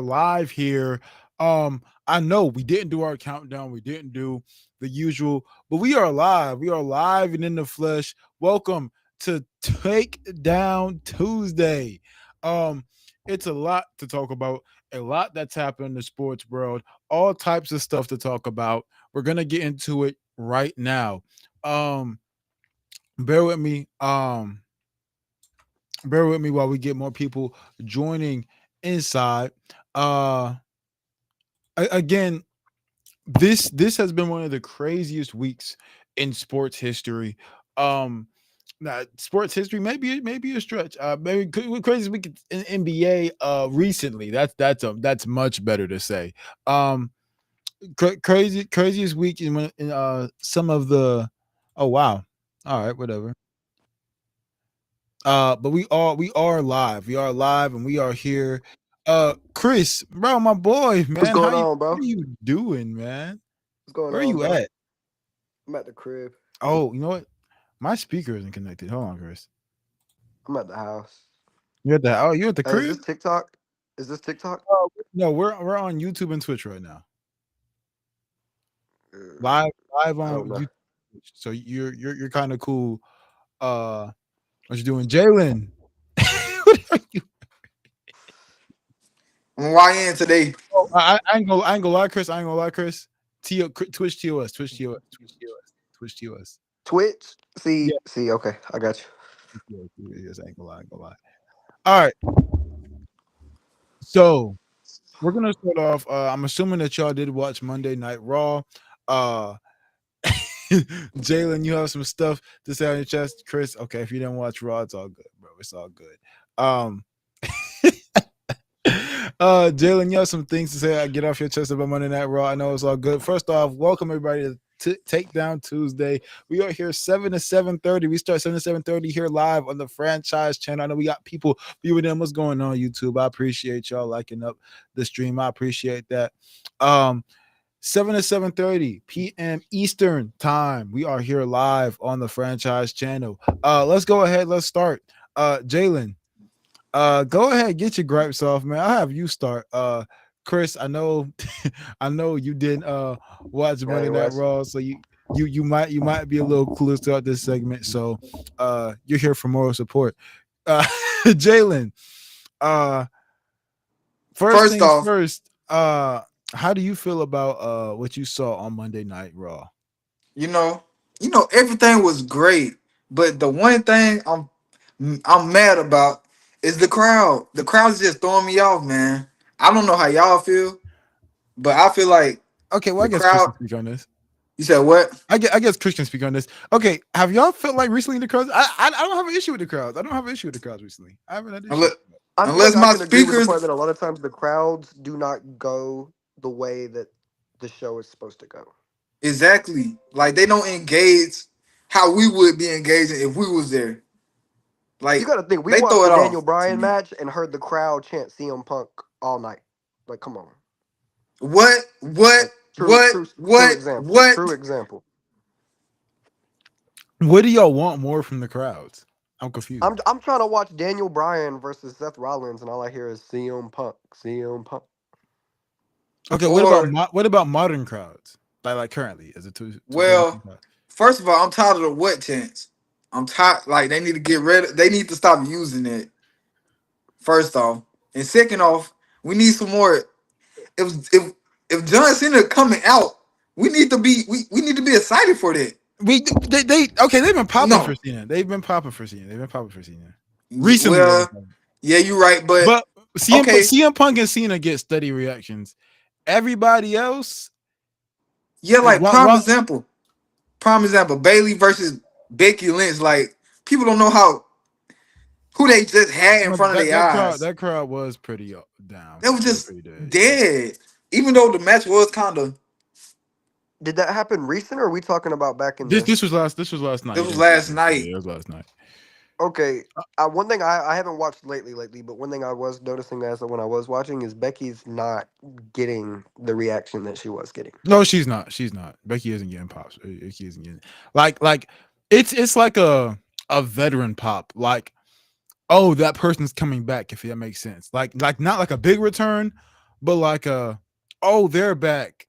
live here. I know we didn't do our countdown, we didn't do the usual, but we are live. We are live and in the flesh. Welcome to Takedown Tuesday. Um, it's a lot to talk about, a lot that's happened in the sports world, all types of stuff to talk about. We're gonna get into it right now. Um, bear with me. Bear with me while we get more people joining inside. Uh Again, this has been one of the craziest weeks in sports history. Um Sports history maybe a stretch. Maybe craziest week in NBA recently. That's much better to say. Um Craziest week in some of the. Oh wow. All right, whatever. But we are live. We are live and we are here. Chris, bro, my boy, What's man. going on, What bro? are you doing, man? What's going Where are on, you bro? at? I'm at the crib. Oh, you know what? My speaker isn't connected. Hold on, Chris. I'm at the house. You at the Hey, is crib? this TikTok? Is this TikTok? No, we're on YouTube and Twitch right now. Uh, Live I on don't know. YouTube. So you're kind of cool. What you doing, Jalen? What are you? I'm YN today. Oh, I ain't gonna lie, Chris. I ain't gonna lie, Chris. Twitch TOS, Twitch TOS, Twitch TOS, Twitch TOS. Twitch? Yeah, See, okay, I got you. yes, I ain't gonna lie, I ain't gonna lie. All right, so we're gonna start off. I'm assuming that y'all did watch Monday Night Raw. Uh, Jalen, you have some stuff to say on your chest, Chris. Okay, if you didn't watch Raw, it's all good, bro. It's all good. Um, Jalen, you have some things to say. Get off your chest about Monday Night Raw. I know it's all good. First off, welcome everybody to Takedown Tuesday. We are here 7 to 7:30. We start 7 to 7:30 here live on the franchise channel. I know we got people viewing them. What's going on YouTube? I appreciate y'all liking up the stream. I appreciate that. 7 to 7:30 p.m. Eastern time. We are here live on the franchise channel. Let's go ahead. Let's start. Jalen. Go ahead, get your gripes off, man. I'll have you start. Chris, I know I know you didn't watch Yeah, Monday Night West. Raw, so you might be a little clueless throughout this segment. So you're here for moral support. Jalen, uh first First things off, first, how do you feel about what you saw on Monday Night Raw? you know, everything was great, but the one thing I'm mad about is the crowd. The crowd's just throwing me off, man. I don't know how y'all feel, but I feel like Okay, well I the guess Chris can crowd. speak on this. You said what? I guess Chris can speak on this. Okay, have y'all felt like recently the crowds? I don't have an issue with the crowds. I don't have an issue with the crowds recently. I haven't had an issue. Unless, I feel unless like I my can agree with the speakers part that a lot of times the crowds do not go the way that the show is supposed to go. exactly like they don't engage how we would be engaging if we was there. You Like got to think, we they watched throw the it Daniel off to Bryan me. match and heard the crowd chant CM Punk all night. Like, come on. What? What? Like, What? true What? example. What? True example. What do y'all want more from the crowds? I'm confused. I'm trying to watch Daniel Bryan versus Seth Rollins, and all I hear is CM Punk, CM Punk. Okay, Or what about modern crowds? Like currently as a 2000 well, crowd. first of all, I'm tired of the what chance. I'm tired. Like they need to get rid of. They need to stop using it. First off, and second off, we need some more. If John Cena coming out, we need to be excited for that. They okay. They've been popping for No, Cena. They've been popping for Cena. They've been popping for Cena. Recently, they've been well, popping. yeah, you're right, but But okay, CM Punk and Cena get steady reactions. Everybody else, yeah, like what? prime example, Bailey versus Becky Lynch. Like people don't know how who they just had in front of their eyes. That crowd was pretty down. They was They were just pretty dead. Yeah. dead. Even though the match was kind of, Did that happen recent, or are we talking about back in This the? this was last night. it You was didn't see it last yesterday. night. It was last night. Okay, one thing I haven't watched lately, but one thing I was noticing as when I was watching is Becky's not getting the reaction that she was getting. No, she's not. She's not. Becky isn't getting pops. Becky isn't getting like it's like a veteran pop. Like, oh, that person's coming back, if that makes sense. Like not like a big return, but like oh, they're back,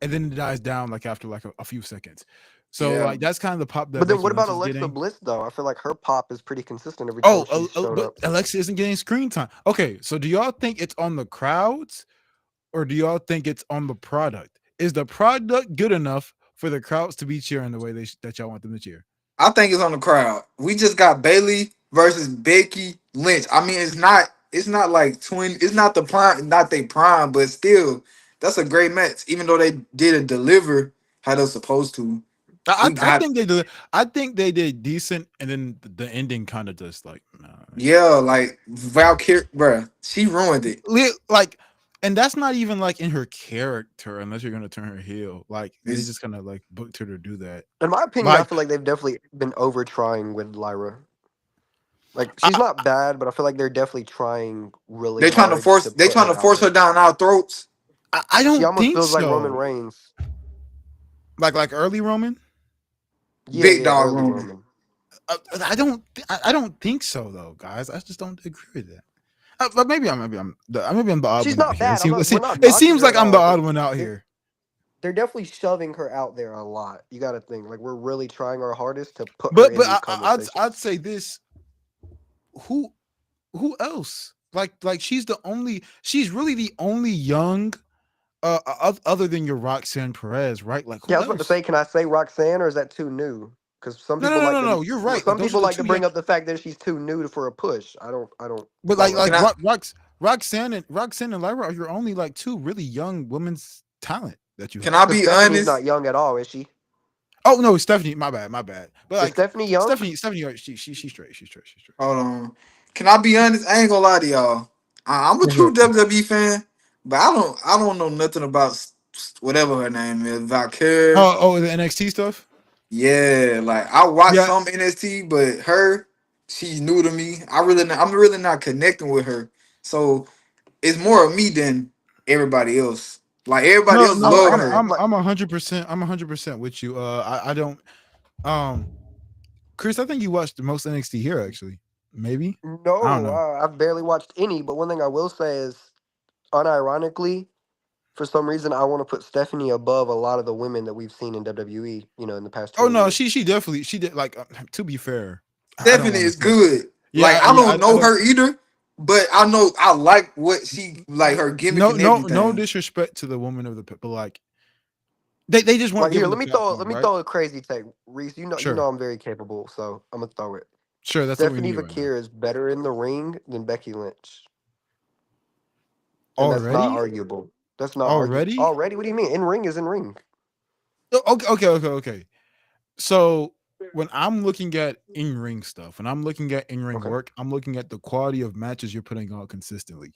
and then it dies down like after like a few seconds. So Yeah, like that's kind of the pop that But then Becky what about Lynch is Alexa getting. Bliss though? I feel like her pop is pretty consistent every time Oh, she's showed but up. Alexa isn't getting screen time. Okay, so do y'all think it's on the crowds or do y'all think it's on the product? Is the product good enough for the crowds to be cheering the way that y'all want them to cheer? I think it's on the crowd. We just got Bailey versus Becky Lynch. I mean, it's not like twin. It's not the prime, not they prime, but still, that's a great match. Even though they didn't deliver how they're supposed to, we I got think they did. I think they did decent, and then the ending kind of just like nah. yeah, like Valkyrie, bruh, she ruined it. Like, and that's not even like in her character unless you're gonna turn her heel. Like they It's, just kind of like booked her to do that. In my opinion, I Like feel like they've definitely been over trying with Lyra. Like she's I, not bad, but I feel like they're definitely trying really they trying to hard force, to they put trying her to out force her there. down our throats. I She don't almost think feels like Roman so. Reigns. Like early Roman. Yeah, Big yeah, dog early Roman. Roman. I don't think so though, guys. I just don't agree with that. But maybe I'm the odd She's one out not here. bad. I'm not. We're not It knocking seems her like at I'm the all. odd But one out they're here. they're definitely shoving her out there a lot. You got to think like we're really trying our hardest to put her But in these I'd conversations. say this. Who who else? She's really the only young other than your Roxanne Perez, right? Like Yeah, I who was about to else? say, can I say Roxanne or is that too new? Because some No, no, people no, like no, to. no. You're right. Like Some those are people the like two to young. bring up the fact that she's too new for a push. I don't But follow Can that. I? Roxanne and Lyra are your only like two really young women's talent that you Can have. I Because be Stephanie's not honest? young at all, is she? Oh no, Stephanie. My bad. But Is like Stephanie young? Stephanie, she's straight. She's straight. She's straight. Hold on. Can I be honest? I ain't gonna lie to y'all. I'm a What's up? true WWE fan, but I don't know nothing about whatever her name is. Valkyrie. The NXT stuff. Yeah, like I watch Yeah. some NXT, but her, she's new to me. I'm really not connecting with her. So it's more of me than everybody else. Like everybody No, else no, Oh, love like her. like I'm 100%. I'm 100% with you. I don't. Um, Chris, I think you watched the most NXT here actually. Maybe. I don't no, know. I've barely watched any. But one thing I will say is, unironically, for some reason, I want to put Stephanie above a lot of the women that we've seen in WWE. In the past Oh 20 no, years. she did like. To be fair, I don't Stephanie want to is say. good. Like I Yeah. don't I know don't. her either, but I know I like what she like her gimmick and No everything. disrespect to the woman of the people. Like they just weren't Like here, given let the me throw platform, let me right? throw a crazy take, Reese. Sure, I'm very capable, so I'm gonna throw it. sure. That's what we Stephanie need right now. Vakir is better in the ring than Becky Lynch, and that's not Already, arguable. That's not arguable. already. Already, what do you mean? In ring is in ring. Okay. So when I'm looking at in ring stuff, when I'm looking at in ring Okay. work, I'm looking at the quality of matches you're putting on consistently.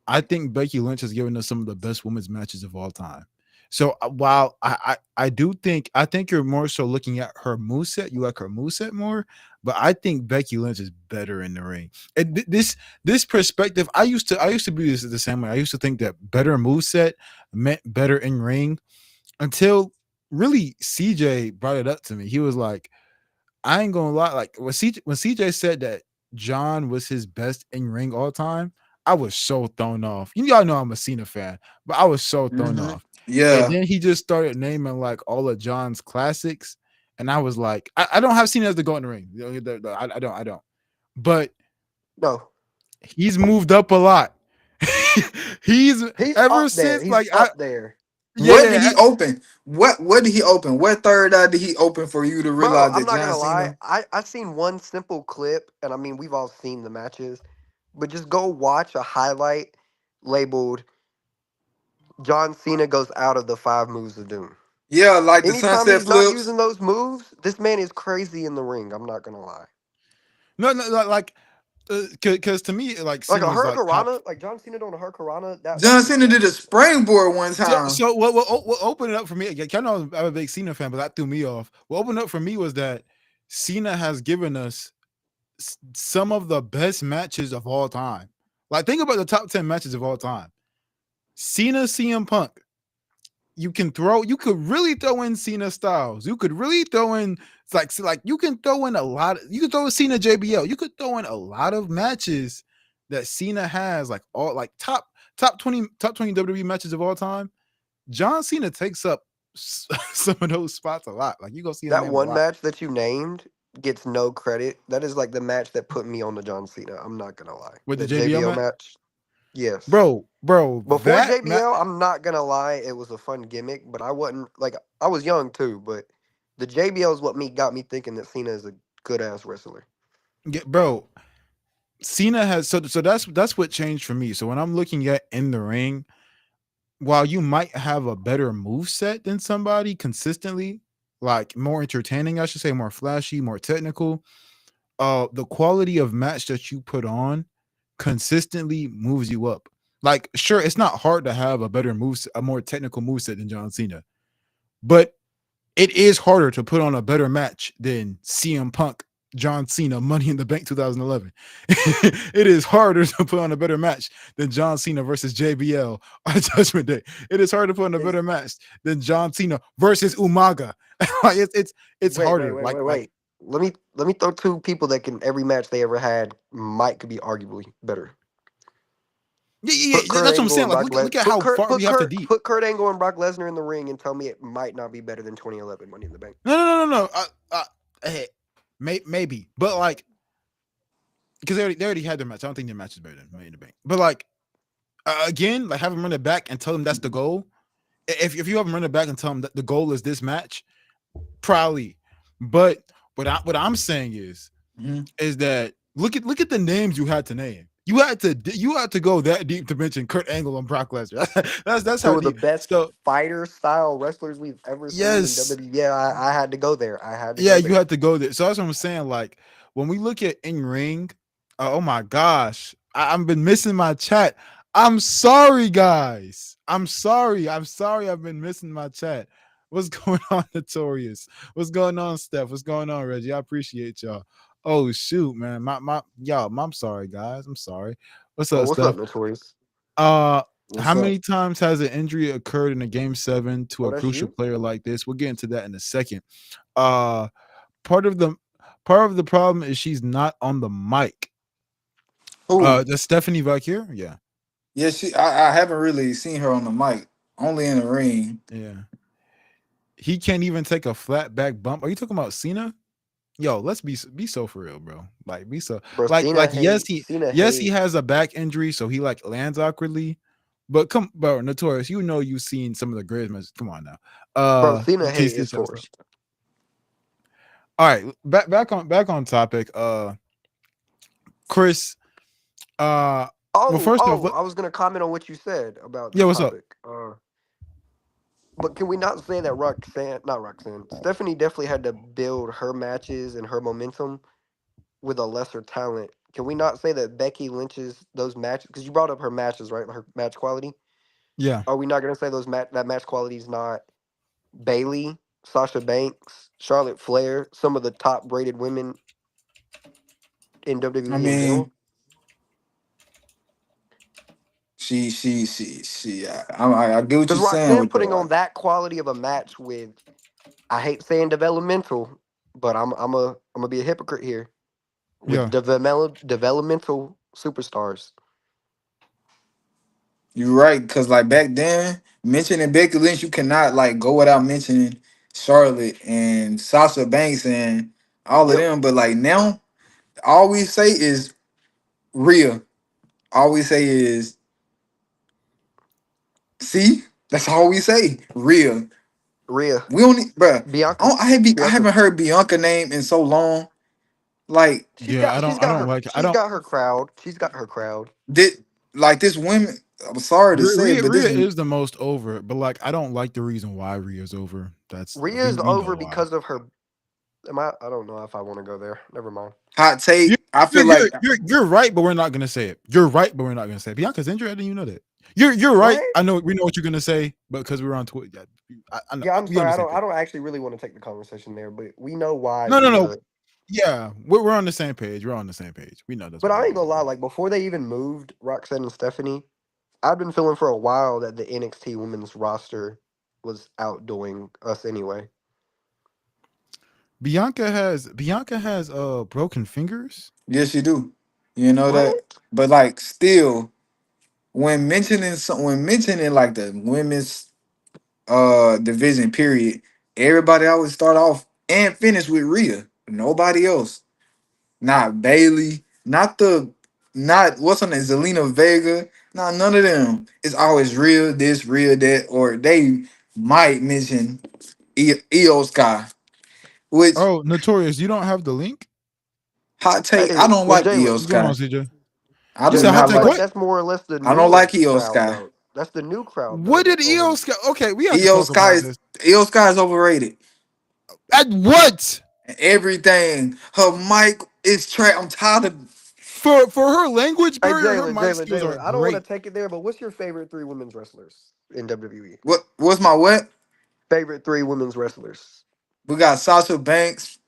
I think Becky Lynch has given us some of the best women's matches of all time. So while I think you're more so looking at her moveset, you like her moveset more, but I think Becky Lynch is better in the ring. And this perspective, I used to be the same way. I used to think that better moveset meant better in ring until really CJ brought it up to me. He was like, I ain't gonna lie. Like when CJ said that John was his best in ring all time, I was so thrown off. Y'all know I'm a Cena fan, but I was so thrown Hmm. off. And Yeah, then he just started naming like all of John's classics, and I was like, I don't have Cena as the go in the ring. I don't. But No, he's moved up a lot. he's he's ever up there. since He's like up there, what did yeah. he open? What did he open? What third eye did he open for you to bro. realize I'm that not John gonna lie. Cena? I seen one simple clip, and I mean we've all seen the matches, but just go watch a highlight labeled "John Cena goes out of the 5 moves of doom." Yeah, like the Anytime sunset he's not flips. using those moves, this man is crazy in the ring. I'm not gonna lie. No, like because to me like Like a Cena's like top. Hurricanrana, like John Cena doing a Hurricanrana, John that's Cena did a impressive. springboard one time. So what opened it up for me? Like, I know I'm a big Cena fan, but that threw me off. What opened up for me was that Cena has given us some of the best matches of all time. Like think about the top 10 matches of all time. Cena, CM Punk. You could really throw in Cena Styles. You could really throw in like you can throw in a lot. You could throw in Cena JBL. You could throw in a lot of matches that Cena has, like all like top 20 WWE matches of all time. John Cena takes up some of those spots a lot. Like you gonna see his That name a one lot. match that you named gets no credit. That is like the match that put me on the John Cena. I'm not gonna lie. With the The JBL JBL match, match. Yes. bro, Before that match. JBL, I'm not gonna lie, it was a fun gimmick, but I wasn't like I was young too, but the JBL is what me got me thinking that Cena is a good ass wrestler. Bro, Cena has so that's what changed for me. So when I'm looking at in the ring, while you might have a better move set than somebody consistently, like more entertaining, I should say, more flashy, more technical, the quality of match that you put on consistently moves you up. Like, sure, it's not hard to have a better move, a more technical move set than John Cena, but it is harder to put on a better match than CM Punk, John Cena, Money in the Bank 2011. It is harder to put on a better match than John Cena versus JBL on Judgment Day. It is harder to put on a Is better match than John Cena versus Umaga. Like it's wait, wait, harder. wait, wait, wait. Let me throw two people that can every match they ever had might could be arguably better. Put yeah. Kurt That's what I'm Angle saying. and Like Brock look Lesnar. at how far we have to deep. Put Kurt Angle and Brock Lesnar in the ring and tell me it might not be better than 2011 Money in the Bank. No. Hey, maybe, but like because they already had their match. I don't think their match is better than Money in the Bank. But like again, like have them run it back and tell them that's the goal. If you have them run it back and tell them that the goal is this match, probably. But what I'm saying is that look at the names you had to name. You had to go that deep to mention Kurt Angle and Brock Lesnar. that's how Two of the deep. best So fighter style wrestlers we've ever seen in yes, WWE. Yeah, I had to go there. I had to yeah, go you there. had to go there. So that's what I'm saying. Like when we look at in ring, oh my gosh, I've been missing my chat. I'm sorry, guys. I'm sorry. I've been missing my chat. What's going on, Notorious? What's going on, Steph? What's going on, Reggie? I appreciate y'all. Oh shoot, man. My y'all. I'm sorry, guys. I'm sorry. What's Oh, up, what's up, Steph? Notorious? Uh, how What's up? many times has an injury occurred in a game 7 to Oh, a that's crucial you? player like this? We'll get into that in a second. Uh, part of the part of the problem is she's not on the mic. Who? Does Stephanie back here? Yeah, Yeah, I haven't really seen her on the mic. Only in the ring. yeah. He can't even take a flat back bump. Are you talking about Cena? Yo, let's be so for real, bro. Like be so Bro, like Cena yes he hate. has a back injury, so he like lands awkwardly. But come, bro, Notorious, you know you've seen some of the greatest matches. Come on now. Bro, Cena You can't hate see is stuff. forced. All right, back on topic. Chris. Well, first off, I was gonna comment on what you said about yeah, this what's up? topic. But can we not say that not Roxanne, Stephanie definitely had to build her matches and her momentum with a lesser talent. Can we not say that Becky Lynch's those matches? Because you brought up her matches, right? Her match quality. Yeah. Are we not gonna say that match quality is not Bailey, Sasha Banks, Charlotte Flair, some of the top rated women in I WWE in mean, general? I get what Because you're saying Roxanne with putting on that. that quality of a match with, I hate saying developmental, but I'm gonna be a hypocrite here with Yeah. developmental superstars. You're right, because like back then, mentioning Becky Lynch, you cannot like go without mentioning Charlotte and Sasha Banks and all of Yep, them. But like now, all we say is Rhea. All we say is see. That's all we say. Rhea. Rhea, We only, bruh. Bianca, I Bianca. haven't heard Bianca name in so long. Like Yeah, I don't like I She's don't got her crowd. She's got her crowd. did like this women. I'm sorry to say, but Rhea this is the most over, but like I don't like the reason why Rhea's over. That's Rhea is we know over why. because of her. Am I don't know if I want to go there. Never mind. hot You're, take. I feel like you're right, but we're not gonna say it. You're right, but we're not gonna say it. Bianca's injured, and you know that. You're right. What? I know we know what you're gonna say, but because we're on Twitter, I know Yeah, I'm we on sorry. the same I page. don't actually really want to take the conversation there, but we know why No. Rhea. Yeah, we're on the same page. We're on the same page. We know that's But why I ain't Rhea's gonna lie. over. Like before they even moved Roxanne and Stephanie, I've been feeling for a while that the NXT women's roster was outdoing us anyway. Bianca has broken fingers. yes, you do. You know that, What? but like still, when mentioning like the women's division period, everybody always start off and finish with Rhea. Nobody else. Not Bailey, not what's her name, Zelina Vega, not none of them. It's always Rhea this, Rhea that, or they might mention Io Sky, which Oh, Notorious, you don't have the link? hot take. Hey, I don't well, like Jalen, Io What's going Sky. on, CJ? I You do said hot I not feel take like. like what? that's more or less the I don't like newer Io crowd, Sky. though. That's the new crowd, though. What did That's EO over. Sky? Okay, we have to talk about this. Io Sky is overrated. At what? Everything. Her mic is trash. I'm tired of For her language Hey, barrier, her Jalen, mic Jalen, skills are Jalen. I don't want to great. take it there, but what's your favorite three women's wrestlers in WWE? what's my what? Favorite three women's wrestlers? We got Sasha Banks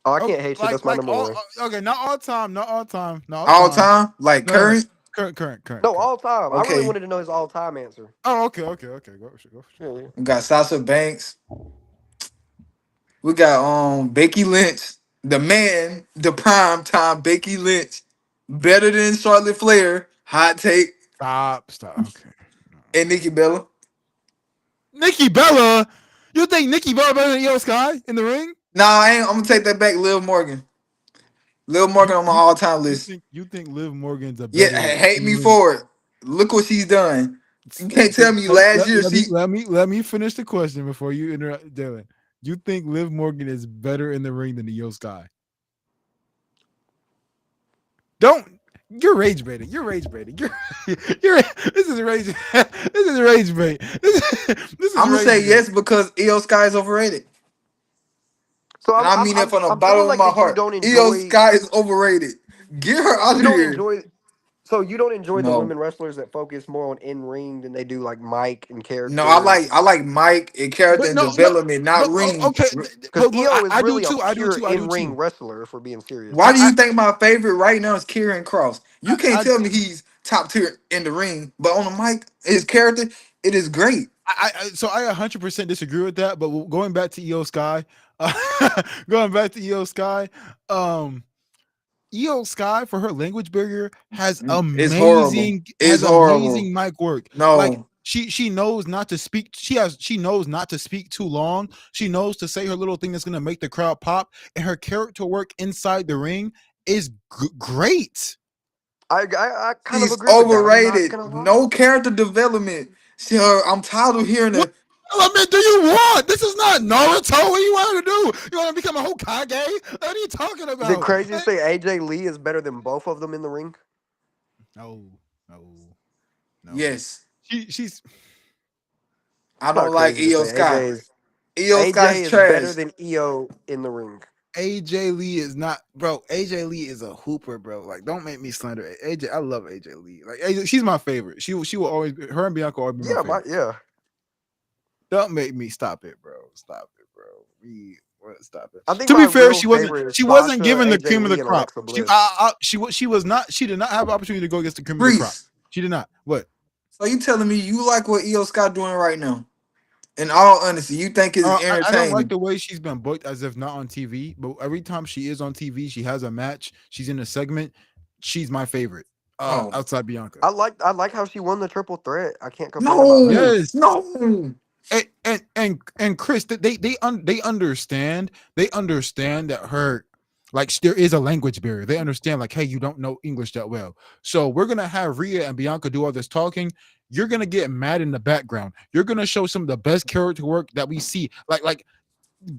Oh, I Oh, can't hate you. That's my like number all one. okay, not all time, not all time, not all all time. time, like No. current. Current. No, all time. I really Okay, wanted to know his all time answer. Oh, okay. Go for sure. Yeah, yeah. we got Sasha Banks. We got Becky Lynch, the man, the prime time Becky Lynch, better than Charlotte Flair. Hot take Stop. Okay. and Nikki Bella. Nikki Bella, you think Nikki Bella better than EO Sky in the ring? Nah, I ain't. I'm gonna take that back. Liv Morgan. Liv You Morgan on my you all time list. you think Liv Morgan's a Yeah, better hate in me ring? for it. Look what she's done. You can't tell me last year she. Let me finish the question before you interrupt, Dylan. You think Liv Morgan is better in the ring than EO Sky? Don't you're rage baiting. You're rage baiting. You're this is rage. This is rage bait. This is I'm gonna say rage bait. yes because Io Sky is overrated, So and I mean that from the I'm feeling bottom of like my that you heart. don't Io enjoy Sky is overrated. Get her out you of don't here. enjoy so you don't enjoy the No, women wrestlers that focus more on in ring than they do like mic and no, character. I like Mike and character But and no, development, not but ring. okay, Because but EO is I do really a too. I do pure too. I do in ring too. wrestler, if we're being serious. Why do I you think my favorite right now is Kieran Cross? You can't I tell me he's top tier in the ring, but on the mic, his character, it is great. so I 100% disagree with that. But going back to EO Sky, going back to EO Sky, um, EO Sky for her language barrier It's horrible. It's has horrible. amazing mic work. Like No, she knows not to speak. She knows not to speak too long. She knows to say her little thing that's gonna make the crowd pop, and her character work inside the ring is great. I kind of she's agree with that. I'm not overrated. gonna lie. No character development. I'm tired of hearing What the element do you want? This is not Naruto. What you want to do? You want to become a Hokage? What are you talking Is it about? crazy to say AJ Lee is better than both of them in the ring? No, no, no. yes. She's I It's not don't like crazy to Io say Sky. Io AJ Sky's is better trash. than EO in the ring. AJ Lee is not, bro. AJ Lee is a hooper, bro. Like, don't make me slander AJ. I love AJ Lee. Like, AJ, she's my favorite. She will always. Her and Bianca will always be my Yeah, favorite. yeah. Don't make me stop it, bro. Stop it, bro. Stop I it. think To my be fair, real she wasn't. favorite is She wasn't Sasha, given the AJ cream of the Lee, and crop. Alexa Bliss. She was not. She did not have opportunity to go against the cream of the crop. Reese. She did not. What? So you telling me you like what Io Sky doing right now? In all honesty, you think it's I don't like entertaining? the way she's been booked as if not on TV, but every time she is on TV, she has a match, she's in a segment. She's my favorite. Oh Outside Bianca. I like how she won the triple threat. I can't complain about that. no, Yes. no. And Chris, they understand that her there is a language barrier. They understand like, hey, you don't know English that well, so we're gonna have Rhea and Bianca do all this talking. You're gonna get mad in the background. You're gonna show some of the best character work that we see. Like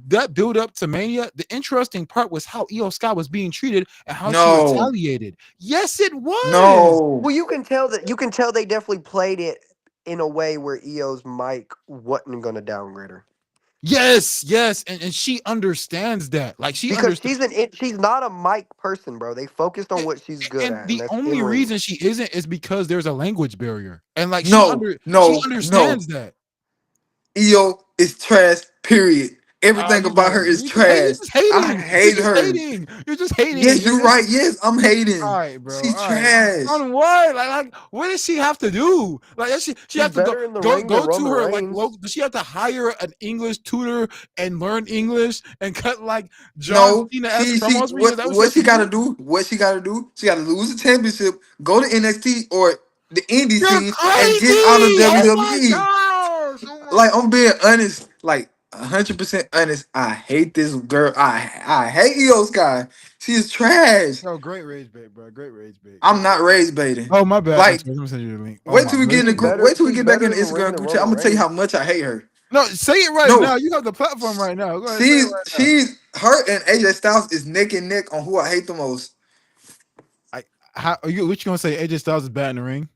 that build up to Mania. The interesting part was how Io Sky was being treated and how she No, retaliated. Yes, it was. no. Well, you can tell they definitely played it in a way where EO's mic wasn't gonna downgrade her. Yes, and she understands that. Like she Because understands. she's not a mic person, bro. They focused on what she's good And at, and the that's only in ring. reason she isn't is because there's a language barrier, and like No, she no, no. understands that. Io is trash. Period. Everything You about got her is you're trash. just I hating. You're hate just her. hating. You're just hating. Yes, You're you're just right. Yes, I'm all hating. right, bro. All She's right. trash. On what? Like what does she have to do? Like does she She's have to better in the ring than go to Roman her like Reigns. does she have to hire an English tutor and learn English and cut like John No, Cena-esque she promos for you? Is that what she what has to she gotta do? do? What she gotta do? She gotta lose the championship, go to NXT, or the indie You're scene and get out of crazy! Oh my WWE. gosh! Oh my Like I'm being honest, like 100% honest. I hate this girl. I hate Io Sky. She is trash. Yo, great rage bait, bro. Great rage bait. I'm not raised baiting. Oh my bad. I'm Like sorry. Let me send you the link. Oh wait my till we get in the She's goodness. group. better. Wait till we She's get back better in the in the ring Instagram than group chat. I'm Roman gonna tell you how Reigns. much I hate her. No, say it right No, now. You have the platform right now. Go ahead, say it right now. she's her and AJ Styles is neck and neck on who I hate the most. I how are you? What you gonna say? AJ Styles is bad in the ring.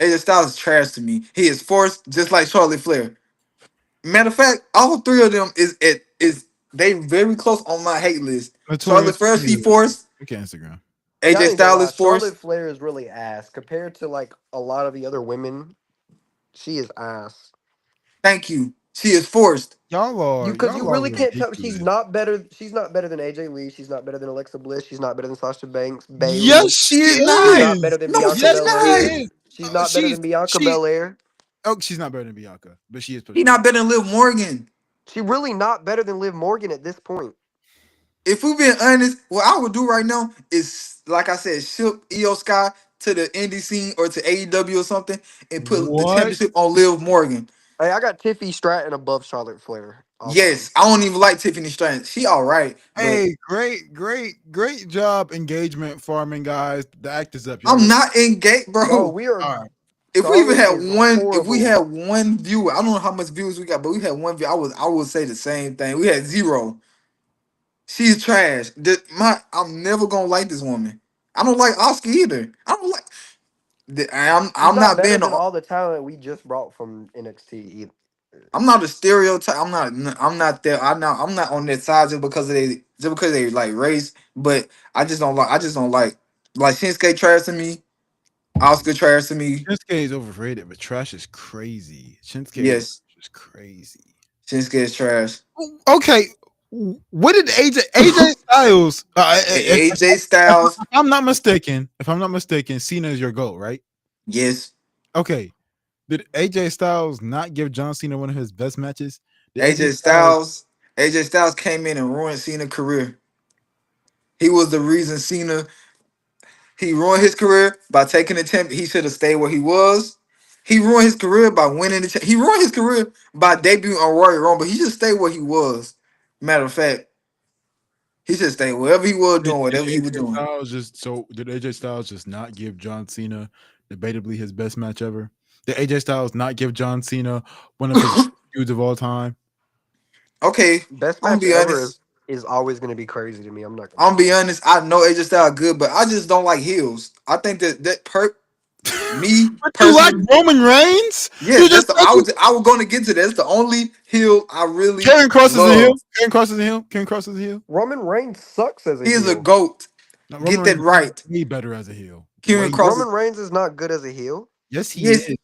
AJ Styles is trash to me. He is forced, just like Charlotte Flair. Matter of fact, all three of them is they very close on my hate list. Charlotte Notorious. Flair, she forced. Okay, Instagram. Yeah, I AJ ain't gonna Styles lie. is forced. Charlotte Flair is really ass compared to like a lot of the other women. She is ass. Thank you. She is forced. You Y'all are really can't tell. She's ridiculous. not better. She's not better than AJ Lee. She's not better than Alexa Bliss. She's not better than Sasha Banks, Yes, Bailey. she She is She's not. not is. better than No, Bianca she's Yes, she not. Belair. is. She's not better She's than Bianca she. Belair. Oh, she's not better than Bianca, but she is He pushing. not better than Liv Morgan. She really not better than Liv Morgan at this point. If we're being honest, what I would do right now is, like I said, ship Io Sky to the indie scene or to AEW or something and put the What? championship on Liv Morgan. Hey, I got Tiffy Stratton above Charlotte Flair all time. Yes, I don't even like Tiffany Stratton. She all right, but Hey, great job, engagement farming guys. The act is up. Y'all I'm ready? not engaged, Bro, bro. we are. All right. If we even Charlotte had is one, if we horrible. had one viewer, I don't know how much viewers we got, but we had one view. I would say the same thing. We had zero. She's trash. I'm never gonna like this woman. I don't like Oscar either. I don't like. She's I'm not not better being. than all the talent we just brought from NXT either. I'm not a stereotype. I'm not there. I'm not on that side just because they like race. But I just don't like. I just don't like Shinsuke trash to me. Oscar trash to me. Shinsuke is overrated, but trash is crazy. Shinsuke is Yes, just crazy. Shinsuke is trash. Okay, what did AJ Styles? AJ Styles. If I'm not mistaken, Cena is your goal, right? Yes, Okay. Did AJ Styles not give John Cena one of his best matches? Did AJ AJ Styles? Styles. AJ Styles came in and ruined Cena's career. He was the reason Cena. He ruined his career by taking the temp. He should have stayed where he was. He ruined his career by winning he ruined his career by debuting on Royal Rumble. He should stay where he was. Matter of fact, he should stay wherever he was doing Did whatever he was doing. Did AJ Styles just not give John Cena debatably his best match ever? Did AJ Styles not give John Cena one of his feuds of all time? Okay, Best I'm gonna match be ever honest. is always going to be crazy to me. I'm not going I'm to gonna lie. be honest. I know AJ Styles good, but I just don't like heels. I think me But you like personally. Roman Reigns? Yes, You that's just the said you I was going to get to that. That's the only heel I really Karen Cross is a heel. love. Karen Cross is a heel. Karen Cross is a heel. Roman Reigns sucks as a He is a heel. goat. No, Roman Get that Reigns right. is way better as a heel. Kieran Way. Cross Roman is Reigns is not good as a heel. Yes, he yes. is.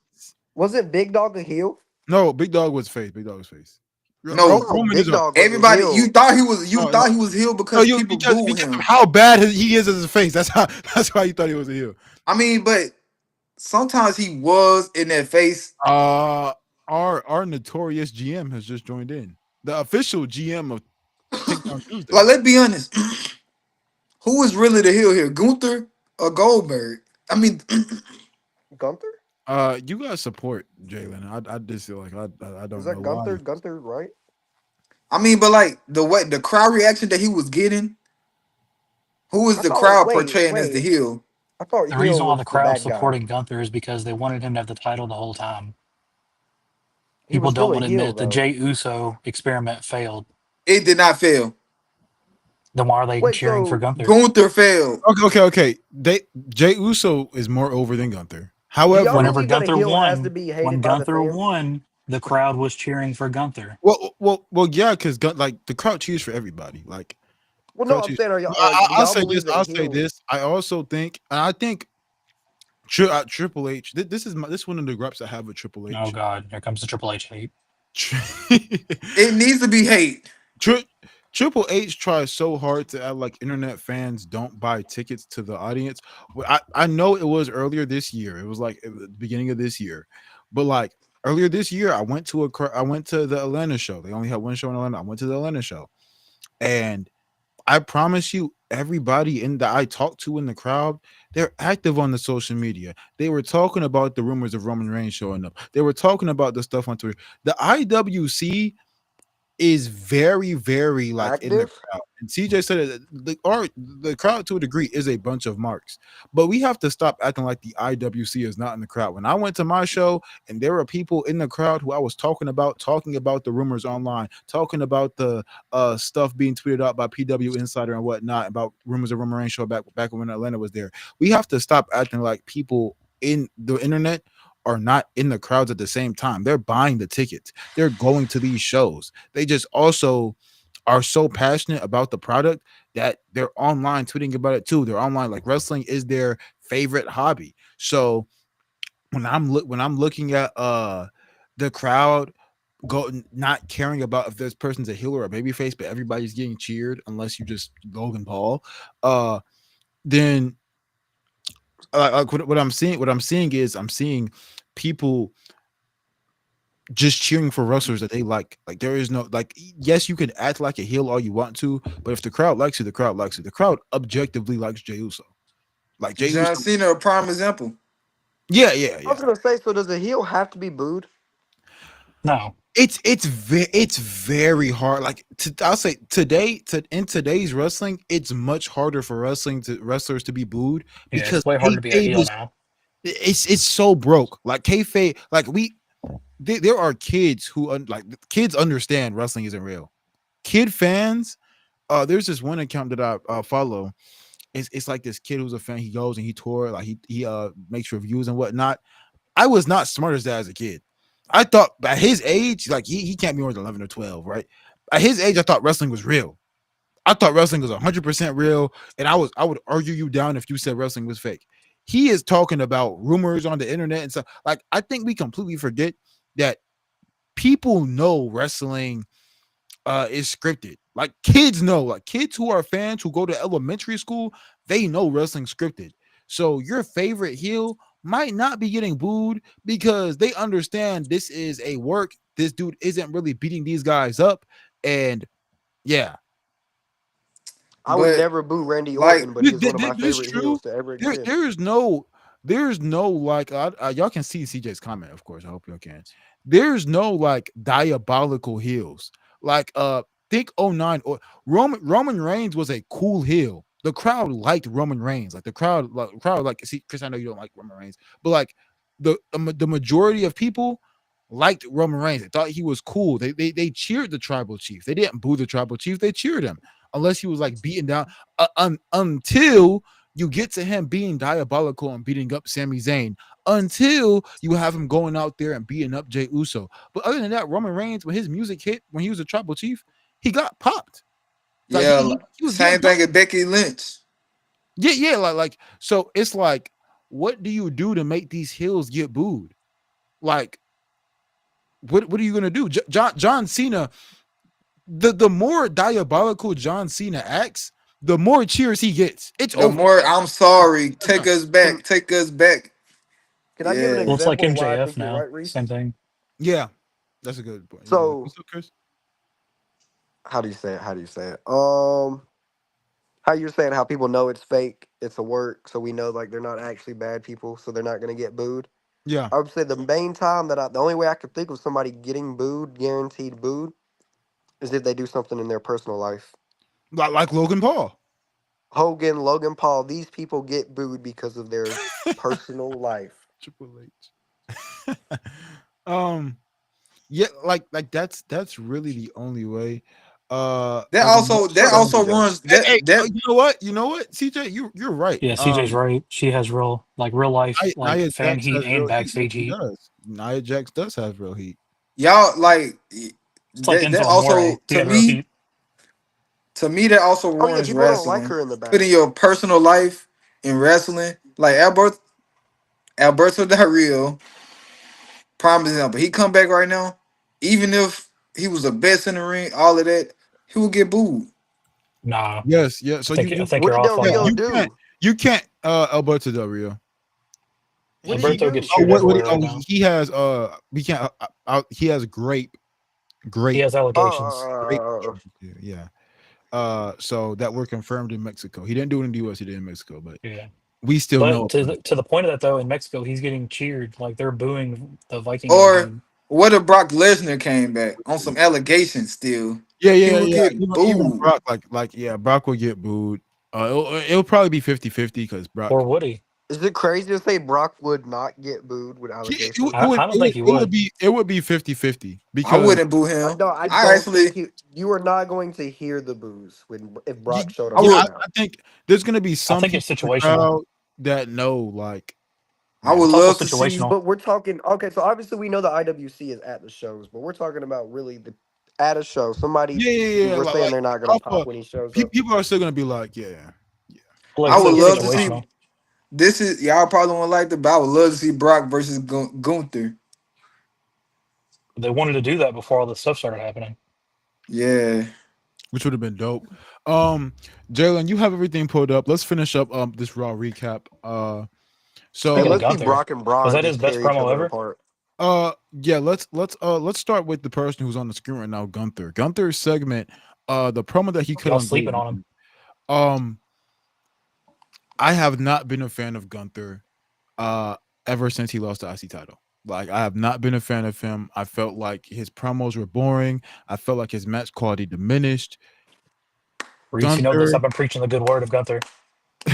Wasn't Big Dog a heel? No, Big Dog was face. Big Dog was face. I No, thought Roman is Big a Dog was a everybody. You heel. thought he was. You no, no, thought he was heel no. because You people boo because of him. how bad he is as a face. That's why you thought he was a heel. I mean, but sometimes he was in that face. Uh, our notorious GM has just joined in. The official GM of Takedown Tuesday. Like, let's be honest. Who is really the heel here, Gunther or Goldberg? I mean, Gunther? You guys support Jalen. I just feel like I Is don't know that why. Gunther? Gunther, right? but like the crowd reaction that he was getting. Who is I the thought. crowd Wait, portraying as the wait. heel? I thought The heel reason why the was the crowd's bad guy. supporting Gunther is because they wanted him to have the title the whole time. He was People don't still a want to heel admit the though. Jey Uso experiment failed. It did not fail. Then why are they Wait, cheering for so Gunther? Gunther failed. Okay. Jay Uso is more over than Gunther. do y'all However, Whenever believe that a Gunther heel has to won, be when hated by the Gunther fans? won, the crowd was cheering for Gunther. yeah, because like the crowd cheers for everybody. Like Well, no, crowd I'm cheers. saying, do I'll y'all say believe this. that a I'll say heel? this. I also think, and I think Triple H. This is one of the grips I have with Triple Oh H. God, here comes the Triple H hate. It needs to be hate. Triple H tries so hard to act like internet fans don't buy tickets to the audience. I know it was earlier this year. It was like at the beginning of this year, but like earlier this year, I went to the Atlanta show. They only had one show in Atlanta. I went to the Atlanta show, and I promise you, everybody in that I talked to in the crowd, they're active on the social media. They were talking about the rumors of Roman Reigns showing up. They were talking about the stuff on Twitter. The IWC is very, very like in the Active. crowd. And CJ said it, the crowd to a degree is a bunch of marks. But we have to stop acting like the IWC is not in the crowd. When I went to my show and there were people in the crowd who I was talking about the rumors online, talking about the stuff being tweeted out by PW Insider and whatnot about rumors of Roman Reigns show back when Atlanta was there. We have to stop acting like people in the internet are not in the crowds at the same time. They're buying the tickets. They're going to these shows. They just also are so passionate about the product that they're online tweeting about it too. They're online like wrestling is their favorite hobby. So when I'm looking at the crowd go not caring about if this person's a heel or a babyface, but everybody's getting cheered unless you just Logan Paul, then like what I'm seeing is I'm seeing people just cheering for wrestlers that they like. Like there is no like yes, you can act like a heel all you want to, but if the crowd likes you, the crowd likes you. The crowd objectively likes Jey Uso. Like Jey John Uso. Cena, a prime example. Yeah, yeah, I was yeah. gonna say, so does a heel have to be booed? No. It's very hard. Like I'll say in today's wrestling, it's much harder for wrestlers to be booed Yeah, because it's way harder to be a kayfabe heel is now. it's so broke. Like kayfabe, like there are kids who like kids understand wrestling isn't real. Kid fans, there's this one account that I follow. It's like this kid who's a fan. He goes and he tour like he makes reviews and whatnot. I was not smart as that as a kid. I thought at his age, like he can't be more than 11 or 12, right? At his age, I thought wrestling was real. I thought wrestling was 100% real, and I would argue you down if you said wrestling was fake. He is talking about rumors on the internet and stuff. Like I think we completely forget that people know wrestling is scripted. Like kids know, like kids who are fans who go to elementary school, they know wrestling scripted. So your favorite heel might not be getting booed because they understand this is a work. This dude isn't really beating these guys up. And yeah, I would But never boo Randy like Orton, but he's one of my this favorite true. heels to ever exist. There's no like y'all can see CJ's comment, of course. I hope y'all can. There's no like diabolical heels. Like think '09 or Roman Reigns was a cool heel. The crowd liked Roman Reigns. Like the crowd like see Chris, I know you don't like Roman Reigns, but like the majority of people liked Roman Reigns. They thought he was cool. They cheered the tribal chief. They didn't boo the tribal chief. They cheered him unless he was like beaten down until you get to him being diabolical and beating up Sami Zayn until you have him going out there and beating up Jey Uso. But other than that, Roman Reigns, when his music hit, when he was a tribal chief, he got popped. Like yeah, he was getting same thing as Becky Lynch. yeah, like so it's like, what do you do to make these heels get booed? Like, what are you gonna do? John Cena, the more diabolical John Cena acts, the more cheers he gets. It's The over. more I'm sorry, It's take done. us Can back, take us back. can I give an Yeah. Well, it's like example of why I MJF think you're now. right, Reese? Same thing. Yeah, that's a good point. Yeah. So What's up, Chris? how do you say it? How do you say it? How you're saying how people know it's fake, it's a work, so we know like they're not actually bad people, so they're not gonna get booed. Yeah, I would say the main time the only way I could think of somebody getting booed, guaranteed booed, is if they do something in their personal life. like Logan Paul. Hogan, Logan Paul, these people get booed because of their personal life. Triple H. um, yeah, like that's really the only way. That Like also that Shut up, also CJ. runs that that you know what? You know what? CJ, you're right. Yeah, CJ's right. She has real life like Nia fan Jax heat has and real heat. backstage He heat. does. Nia Jax does have real heat. y'all like It's like that Enzo also Amore. He had real heat. to me that also Oh yeah, ruins people don't like wrestling. her in the back. Putting your personal life in wrestling. Like Alberto Del Rio, prime example. He come back right now, even if he was the best in the ring, all of that, he would get booed. Nah, Yes, yeah. So I think What you're did off Del on yeah, Rio that. do? you can't Alberto Del Rio. What did he Alberto gets do? Oh, cheered everywhere right oh, now. he has we can't he has He grape has allegations. grape. Uh, Yeah. So that were confirmed in Mexico. He didn't do it in the US, he did in Mexico, but Yeah. we still But know. to the point of that though, in Mexico, he's getting cheered like they're booing the Vikings Or dude. what if Brock Lesnar came back on some allegations still? Yeah, He yeah, would yeah. get Even booed. Brock, like, yeah, Brock will get booed. It'll probably be 50-50 because Brock. Or would he? Is it crazy to say Brock would not get booed with Yeah, allegations? I don't think he it would would. be 50-50 I because wouldn't boo him. No, I I don't think actually, you are not going to hear the boos when if yeah, Brock showed I up yeah, right would, now. I think there's gonna be I some think it's people in the situational. crowd that know, like, I would man, It's also love to see. situational. But we're talking okay, so obviously we know the IWC is at the shows, but we're talking about really the at a show. Somebody yeah, yeah, yeah, we're saying like they're not gonna off pop of, when he shows up. people are still gonna be like, yeah, yeah. Like I I would said, He it's getting love to popped. see. situational. This is y'all probably won't like the, but I would love to see Brock versus Gunther. They wanted to do that before all this stuff started happening. Yeah, Which would have been dope. Jalen, you have everything pulled up. Let's finish up this raw recap. And Speaking of So let's see Gunther, Brock and was Braun that his just best tear each promo other ever? apart. yeah, let's start with the person who's on the screen right now, Gunther. Gunther's segment, the promo that he cut Y'all on sleeping on him? um I have not been a fan of Gunther uh ever since he lost the IC title. Like, I have not been a fan of him. I felt like his promos were boring. I felt like his match quality diminished. Reese, you know this. Gunther, I've been preaching the good word of Gunther.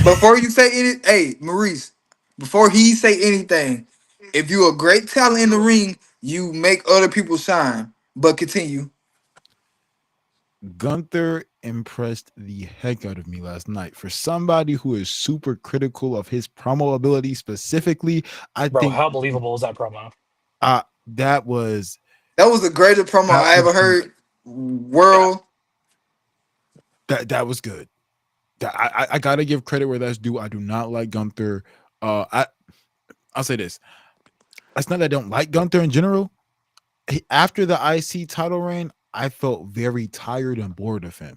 before you say any, hey Maurice, before he say anything, if you a great talent in the ring, you make other people shine. But continue. Gunther impressed the heck out of me last night. For somebody who is super critical of his promo ability specifically, I Bro, think how believable is that promo? that was That was the greatest promo that I was ever good. heard. World, That was good. I gotta give credit where that's due. I do not like Gunther. I'll say this. It's not that I don't like Gunther in general. After the IC title reign, I felt very tired and bored of him.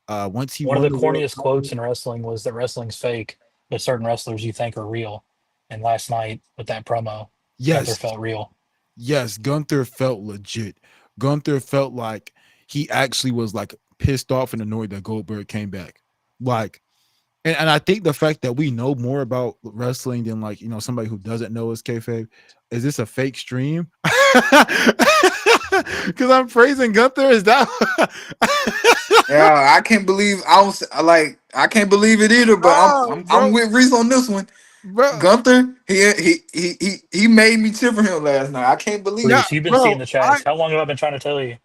Once he One of won the the world corniest title, quotes in wrestling was that wrestling's fake, but certain wrestlers you think are real. And last night with that promo, Gunther yes, felt real. yes, Gunther felt legit. Gunther felt like he actually was like pissed off and annoyed that Goldberg came back. Like, and I think the fact that we know more about wrestling than, like, somebody who doesn't know is kayfabe. Is this a fake stream? Because I'm praising Gunther. Is that? yeah, I can't believe I can't believe it either. But Oh, I'm bro, with Reese on this one. bro, Gunther, he made me cheer for him last night. I can't believe yeah, it. Reese, you've been bro. seeing the I chats. How long have I been trying to tell you?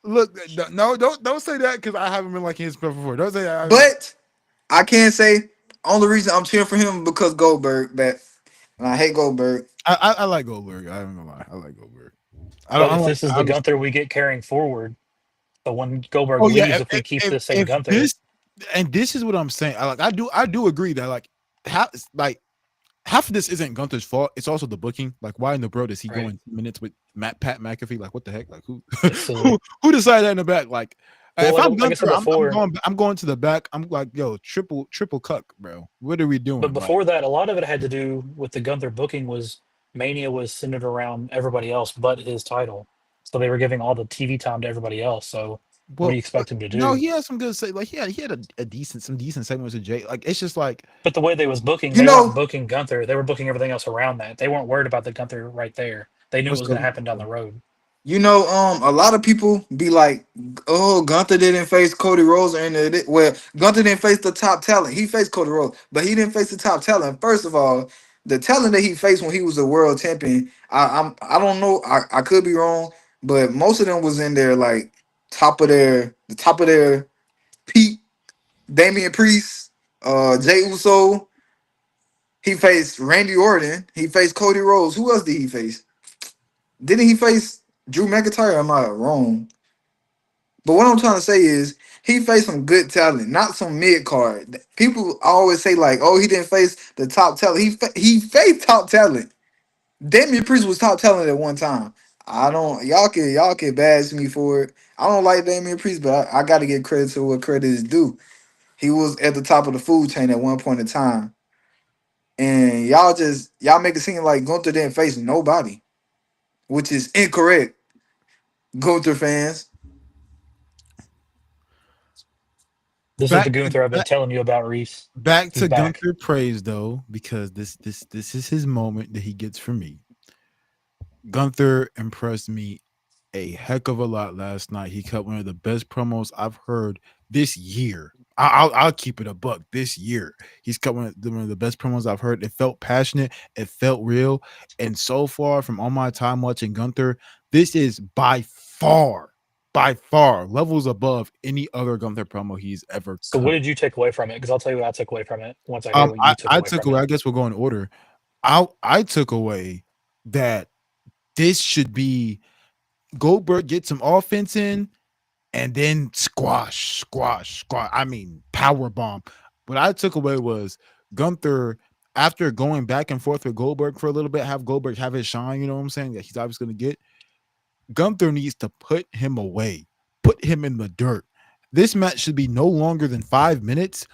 look. No, don't say that because I haven't been liking his stuff before. Don't say that. But I can't say only reason I'm cheering for him because Goldberg. But and I hate Goldberg. I like Goldberg. I'm gonna lie. I like Goldberg. But I if don't like. this is the Gunther we get carrying forward, so when Goldberg Oh yeah, leaves, if we keep this same if Gunther, this, and this is what I'm saying. I do agree that, half of this isn't Gunther's fault. It's also the booking. Like, why in the world is he right? going 2 minutes with Pat McAfee? Like, what the heck? Like, who It's silly. who decided that in the back? Like, Well, if I'm like I said Gunther, before, I'm going to the back. I'm like, yo, triple cuck, bro. What are we but doing? Like, before that, a lot of it had to do with the Gunther booking. Was Mania was centered around everybody else but his title, so they were giving all the TV time to everybody else. So what do well, you expect him to no, do? he had some good say. Like, he had some decent segments with Jay. Like, it's just like, But the way they was booking, You they weren't know, booking Gunther. They were booking everything else around that. They weren't worried about the Gunther right there. They knew it what's was the going to happen down the road. a lot of people be like, "Oh, Gunther didn't face Cody Rhodes," and well, Gunther didn't face the top talent. He faced Cody Rhodes, but he didn't face the top talent. First of all, the talent that he faced when he was a world champion, I don't know, I could be wrong, but most of them was in there like top of their peak. Damian Priest, Jay Uso. He faced Randy Orton. He faced Cody Rhodes. Who else did he face? Didn't he face Drew McIntyre? Am I wrong? But what I'm trying to say is he faced some good talent, not some mid card. People always say like, "Oh, he didn't face the top talent." He faced top talent. Damian Priest was top talent at one time. I don't y'all can bash me for it. I don't like Damian Priest, but I got to give credit to what credit is due. He was at the top of the food chain at one point in time, and y'all make it seem like Gunther didn't face nobody, which is incorrect. Gunther fans. This is the back to Gunther I've been back, telling you about, Reese. back He's to back. Gunther praise though, because this is his moment that he gets from me. Gunther impressed me a heck of a lot last night. He cut one of the best promos I've heard this year. I'll keep it a buck this year. He's cut one of the best promos I've heard. It felt passionate. It felt real. And so far, from all my time watching Gunther, this is by far, levels above any other Gunther promo he's ever So what cut. did you take away from it? Because I'll tell you what I took away from it once I hear what you took I away took from away. it. I guess we'll go in order. I took away that this should be Goldberg get some offense in and then squash. I mean, power bomb. What I took away was Gunther, after going back and forth with Goldberg for a little bit, have Goldberg have his shine, you know what I'm saying? That he's obviously going to get. Gunther needs to put him away, put him in the dirt. This match should be no longer than 5 minutes.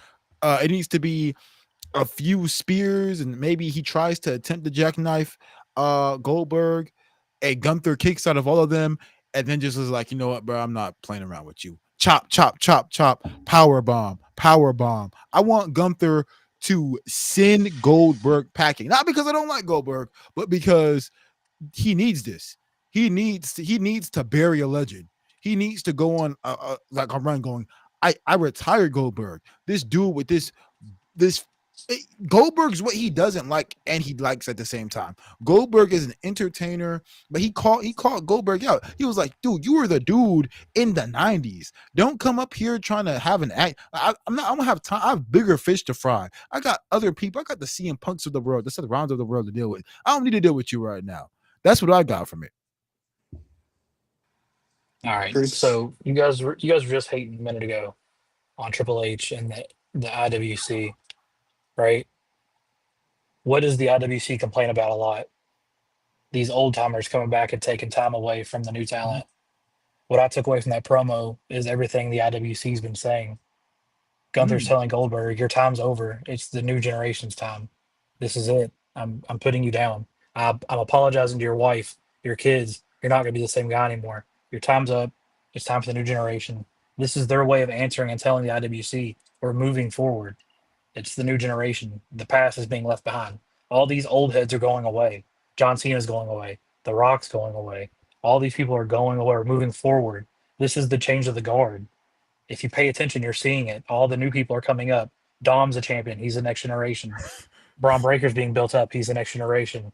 It needs to be a few spears, and maybe he tries to attempt the jackknife Goldberg. A Gunther kicks out of all of them, and then just is like, you know what, bro, I'm not playing around with you. Chop, chop, chop, chop, power bomb, power bomb. I want Gunther to send Goldberg packing, not because I don't like Goldberg, but because he needs this. He needs to bury a legend. He needs to go on like a run going. I retired Goldberg. This dude with this Goldberg's what he doesn't like and he likes at the same time. Goldberg is an entertainer, but he called Goldberg out. He was like, "Dude, you were the dude in the '90s. Don't come up here trying to have an act. I'm not. I don't have time. I have bigger fish to fry. I got other people. I got the CM Punks of the world, the Seth Rollins of the world to deal with. I don't need to deal with you right now." That's what I got from it. All right. Chris. So you guys were just hating a minute ago on Triple H and the IWC, right? What does the IWC complain about a lot? These old timers coming back and taking time away from the new talent. What I took away from that promo is everything the IWC's been saying. Gunther's Mm. telling Goldberg, "Your time's over. It's the new generation's time. This is it. I'm putting you down. I'm apologizing to your wife, your kids. You're not going to be the same guy anymore. Your time's up. It's time for the new generation." This is their way of answering and telling the IWC, "We're moving forward. It's the new generation. The past is being left behind. All these old heads are going away. John Cena's going away. The Rock's going away. All these people are going away. We're moving forward. This is the change of the guard. If you pay attention, you're seeing it. All the new people are coming up. Dom's a champion. He's the next generation. Braun Breaker's being built up. He's the next generation.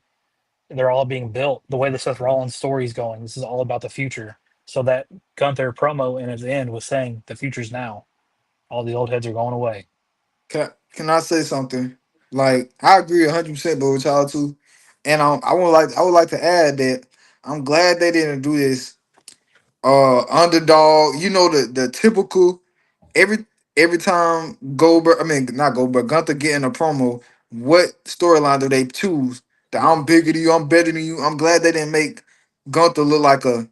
And they're all being built. The way the Seth Rollins story is going, this is all about the future. So that Gunther promo in his end was saying the future's now. All the old heads are going away. Can I say something? Like I agree 100% with y'all too, and I would like to add that I'm glad they didn't do this underdog. You know the typical every every time Goldberg, I mean not Goldberg, Gunther get in a promo, what storyline do they choose? That I'm bigger than you, I'm better than you. I'm glad they didn't make Gunther look like a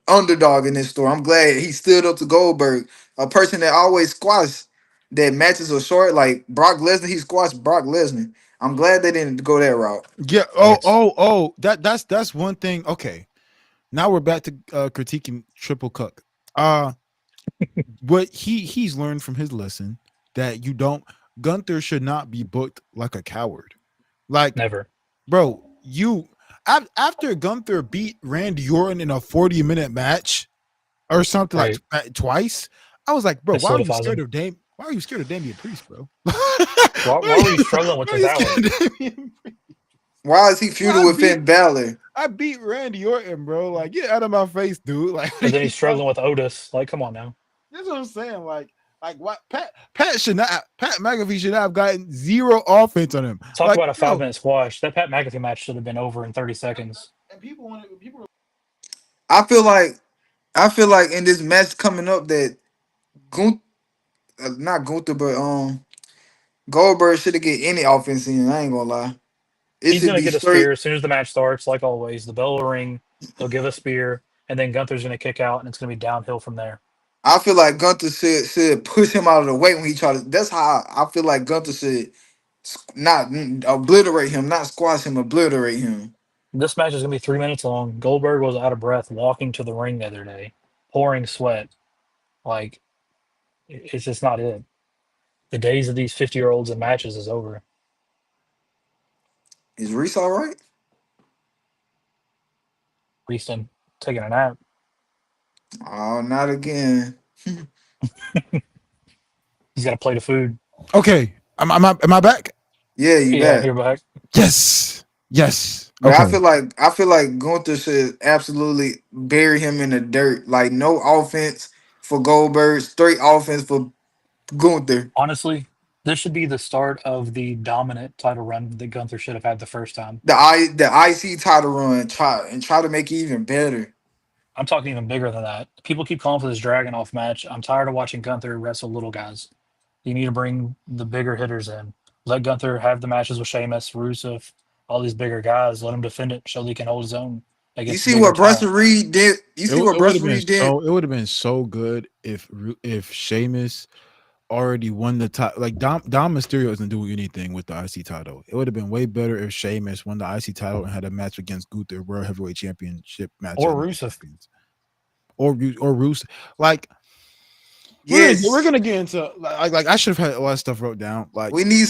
underdog in this story. I'm glad he stood up to Goldberg, a person that always squashed that matches are short, like Brock Lesnar, he squashed Brock Lesnar. I'm glad they didn't go that route. Yeah. Facts. That's one thing. Okay. Now we're back to critiquing Triple Cuck. Uh what he's learned from his lesson that you don't Gunther should not be booked like a coward. Like, Never. bro, after Gunther beat Randy Orton in a 40-minute match or something like Right. twice, I was like, bro, It why are you solidifies scared him. of Dame? Why are you scared of Damian Priest, bro? Why, why, why were you struggling with why are this you hour? scared of Damian Priest? Why is he Bro, feuding with Finn Balor? I beat Randy Orton, bro. Like, get out of my face, dude. Like, what And are then you he's talking? struggling with Otis. Like, come on now. That's what I'm saying. Like what Pat should not Pat McAfee should not have gotten zero offense on him. Talk Like, about a bro, 5 minute squash. That Pat McAfee match should have been over in 30 seconds. and people I feel like I feel like in this match coming up that Gun- not Gunther, but Goldberg should have get any offense in. I ain't gonna lie. It He's should going to be get a straight. spear as soon as the match starts, like always. The bell will ring. He'll give a spear. And then Gunther's going to kick out, and it's going to be downhill from there. I feel like Gunther should push him out of the way when he try to. That's how I feel like Gunther should not obliterate him, not squash him, obliterate him. This match is going to be 3 minutes long. Goldberg was out of breath walking to the ring the other day, pouring sweat. Like, it's just not it. The days of these 50-year-olds in matches is over. Is Reese all right? Reeston taking a nap. Oh, not again. He's got to play the food. Okay, am I back? Yeah, you Yeah, back. you're back. Yes, yes. But Okay, I feel like Gunther should absolutely bury him in the dirt. Like no offense for Goldberg, straight offense for Gunther. Honestly, this should be the start of the dominant title run that Gunther should have had the first time. The IC title run, try to make it even better. I'm talking even bigger than that. People keep calling for this Dragon off match. I'm tired of watching Gunther wrestle little guys. You need to bring the bigger hitters in. Let Gunther have the matches with Sheamus, Rusev, all these bigger guys. Let him defend it so he can hold his own You against see bigger what talent. Bronson Reed did? You see what it would have Bronson been Reed did? so. It would have been so good if Sheamus already won the title. Like Dom Mysterio isn't doing anything with the IC title. It would have been way better if Sheamus won the IC title and had a match against Gunther, World Heavyweight Championship match, Or at Night of Rusev. Champions. or Roos. Like Yes. we're gonna get into like I should have had a lot of stuff wrote down. Like We need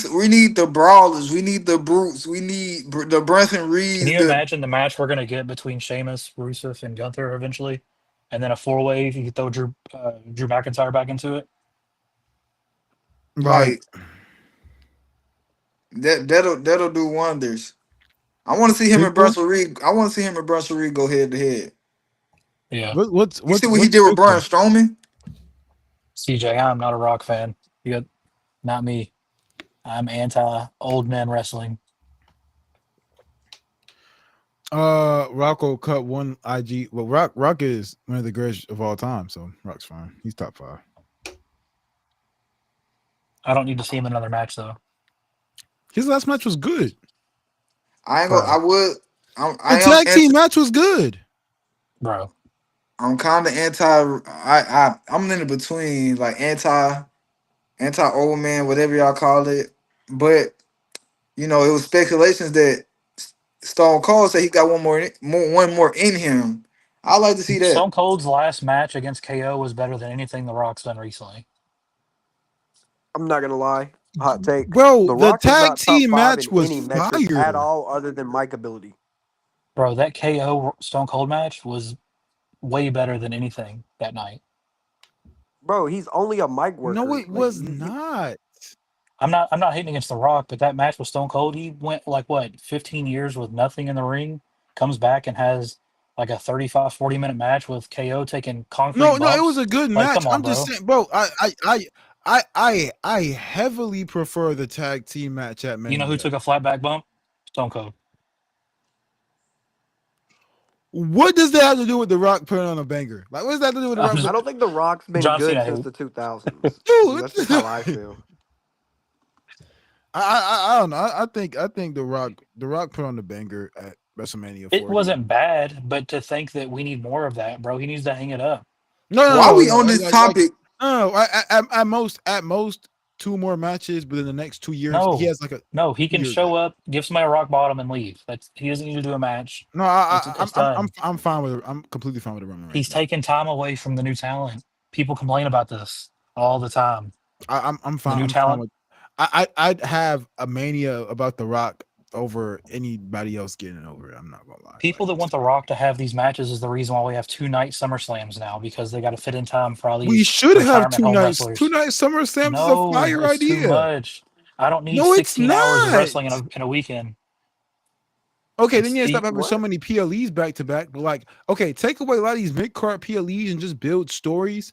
the brawlers. We need the brutes. We need the Bronson Can Reeds. you The imagine the match we're going to get between Sheamus, Rusev, and Gunther eventually? And then a four-way if you could throw Drew McIntyre back into it? like that'll do wonders. I want to see him and prequel. Bronson Reed. I want to see him and Bronson Reed go head to head. Yeah. What's You see what he did with Braun Strowman? CJ, I'm not a Rock fan. You got not me. I'm anti old men wrestling. Rocco cut one IG. Well, Rock is one of the greatest of all time, so Rock's fine. He's top 5. I don't need to see him in another match though. His last match was good. I ain't gonna. I would. The tag team match was good, bro. I'm kind of anti. I'm in between, like anti old man, whatever y'all call it. But you know, it was speculations that Stone Cold said he got one more in him. I like to see that. Stone Cold's last match against KO was better than anything The Rock's done recently. I'm not gonna lie. Hot take, bro. The The Rock is tag not top team 5 match in was any metric at fire. all, other than mic ability. Bro, that KO Stone Cold match was way better than anything that night. Bro, he's only a mic worker. No, it was he- not. I'm not hating against The Rock, but that match with Stone Cold, he went like what, 15 years with nothing in the ring, comes back and has like a 35, 40-minute match with KO taking concrete No, bumps. it was a good Like, match. come on, I'm just bro. saying, bro. I heavily prefer the tag team match at Mania. You know who took a flat back bump? Stone Cold. What does that have to do with The Rock putting on a banger? Like, what does that have to do with The Rock? I don't think The Rock's been John good Cena since hate. the 2000s. Dude, That's just how I feel. I don't know. I think The Rock put on the banger at WrestleMania 40. It wasn't bad, but to think that we need more of that, bro, he needs to hang it up. Why we on this topic? No, at most 2 more matches, but in the next 2 years he has like a he can show up, give somebody a rock bottom, and leave. He doesn't need to do a match. No, I'm fine with it. I'm completely fine with the run right He's now. taking time away from the new talent. People complain about this all the time. I'm fine. The new I'm talent. fine with. I'd have a mania about The Rock over anybody else getting it over. I'm not gonna lie. People that want The Rock to have these matches is the reason why we have 2-night SummerSlams now, because they got to fit in time for all these. We should have retirement home wrestlers. 2 night SummerSlams is a fire it's idea. Too much. I don't need No, it's 16 hours of not. wrestling in a weekend. Okay, then you stop having what? so many PLEs back to back. But like, okay, take away a lot of these mid-card PLEs and just build stories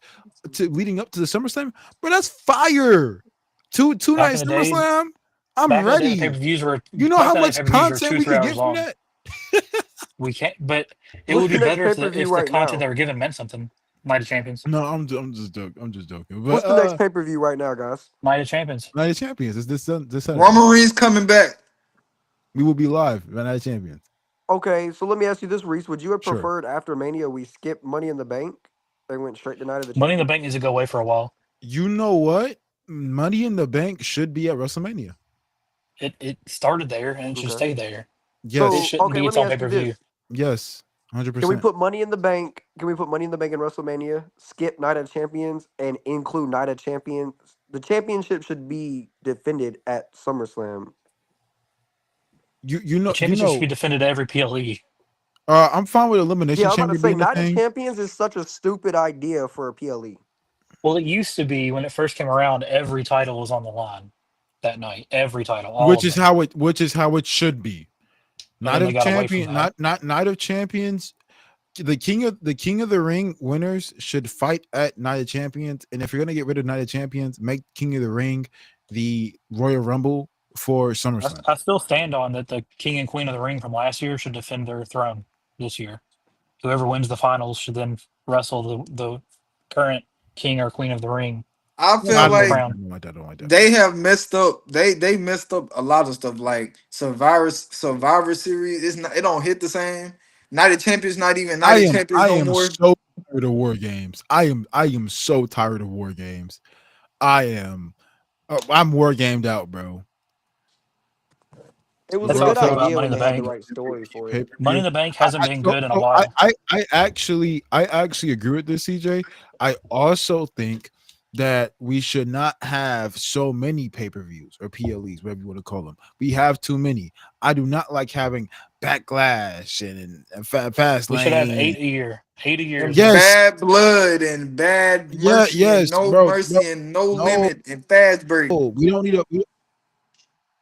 to leading up to the SummerSlam. But that's fire. Two Back night in the day- SummerSlam. I'm Back in the day, ready. pay-per-views were. You know back how then, much pay-per-views were content 2-3 we could hours get from long. that? We can't, but it What's would be the next better if pay-per-view the right content now? they were given meant something. Night of Champions. No, I'm just joking. But What's the next pay-per-view right now, guys? Night of Champions. Night of Champions is this Saturday. Roman Reigns coming back. We will be live at Night of Champions. Okay, so let me ask you this, Reese. Would you have Sure. preferred after Mania we skipped Money in the Bank? They went straight to Night of the Money in the Champions? Bank needs to go away for a while. You know what? Money in the Bank should be at WrestleMania. It started there and it should stay there. Yes. It shouldn't be let its me own ask you pay-per-view. this. Yes. 100%. Can we put Money in the Bank? Can we put Money in the Bank in WrestleMania? Skip Night of Champions and include Night of Champions The championship should be defended at SummerSlam. You The you championship should know. be defended at every PLE. I'm fine with elimination Yeah, I'm about to chamber say being the Night of thing, Champions is such a stupid idea for a PLE. Well, it used to be when it first came around, every title was on the line that night. Every title, all which of is them. how it should be. And Night then they of got away from champion, that. not Night of Champions. The King of the Ring winners should fight at Night of Champions, and if you're gonna get rid of Night of Champions, make King of the Ring the Royal Rumble for SummerSlam. I still stand on that the King and Queen of the Ring from last year should defend their throne this year. Whoever wins the finals should then wrestle the current King or Queen of the Ring I Yeah, I feel for the don't, like crown. I don't like that. I don't like that. they have messed up. They messed up a lot of stuff. Like Survivor Series. It's not. It don't hit the same. Night of Champions. Not even Night of Champions I no am more. so tired of war games. I am so tired of war games. I am. I'm war gamed out, bro. It was a That's how I good feel about idea Money in when the they had the Bank. right story for Pay it. per Money in view. the Bank hasn't been good in a while. I actually agree with this, CJ. I also think that we should not have so many pay-per-views or PLEs, whatever you want to call them. We have too many. I do not like having Backlash and Fast We should have Lane. 8 a year. 8 a year is And good. Yes, bad blood and bad mercy and yes, no bro. mercy and no No, limit and fast break. we don't need a.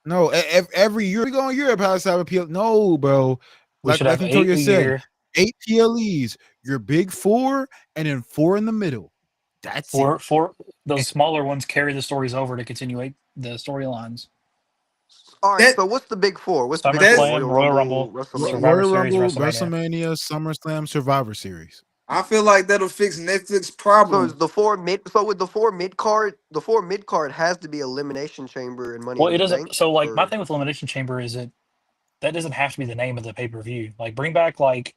No, every year we go in Europe has to have a PL. No, bro. We should Like have eight Victoria a said, year. 8 PLEs, your big four, and then four in the middle. That's it. For those smaller ones carry the stories over to continue the storylines. All right, That so what's the big four? What's the big four? that's SummerSlam, Royal Royal Rumble, Rumble, WrestleMania. Survivor Royal Series, Rumble, WrestleMania. WrestleMania, SummerSlam, Survivor Series. I feel like that'll fix Netflix So is problem. the four mid? So with the four mid card has to be Elimination Chamber and Money Well, in it the doesn't. Bank, So, like, my or thing with Elimination Chamber is that doesn't have to be the name of the pay per view. Like, bring back like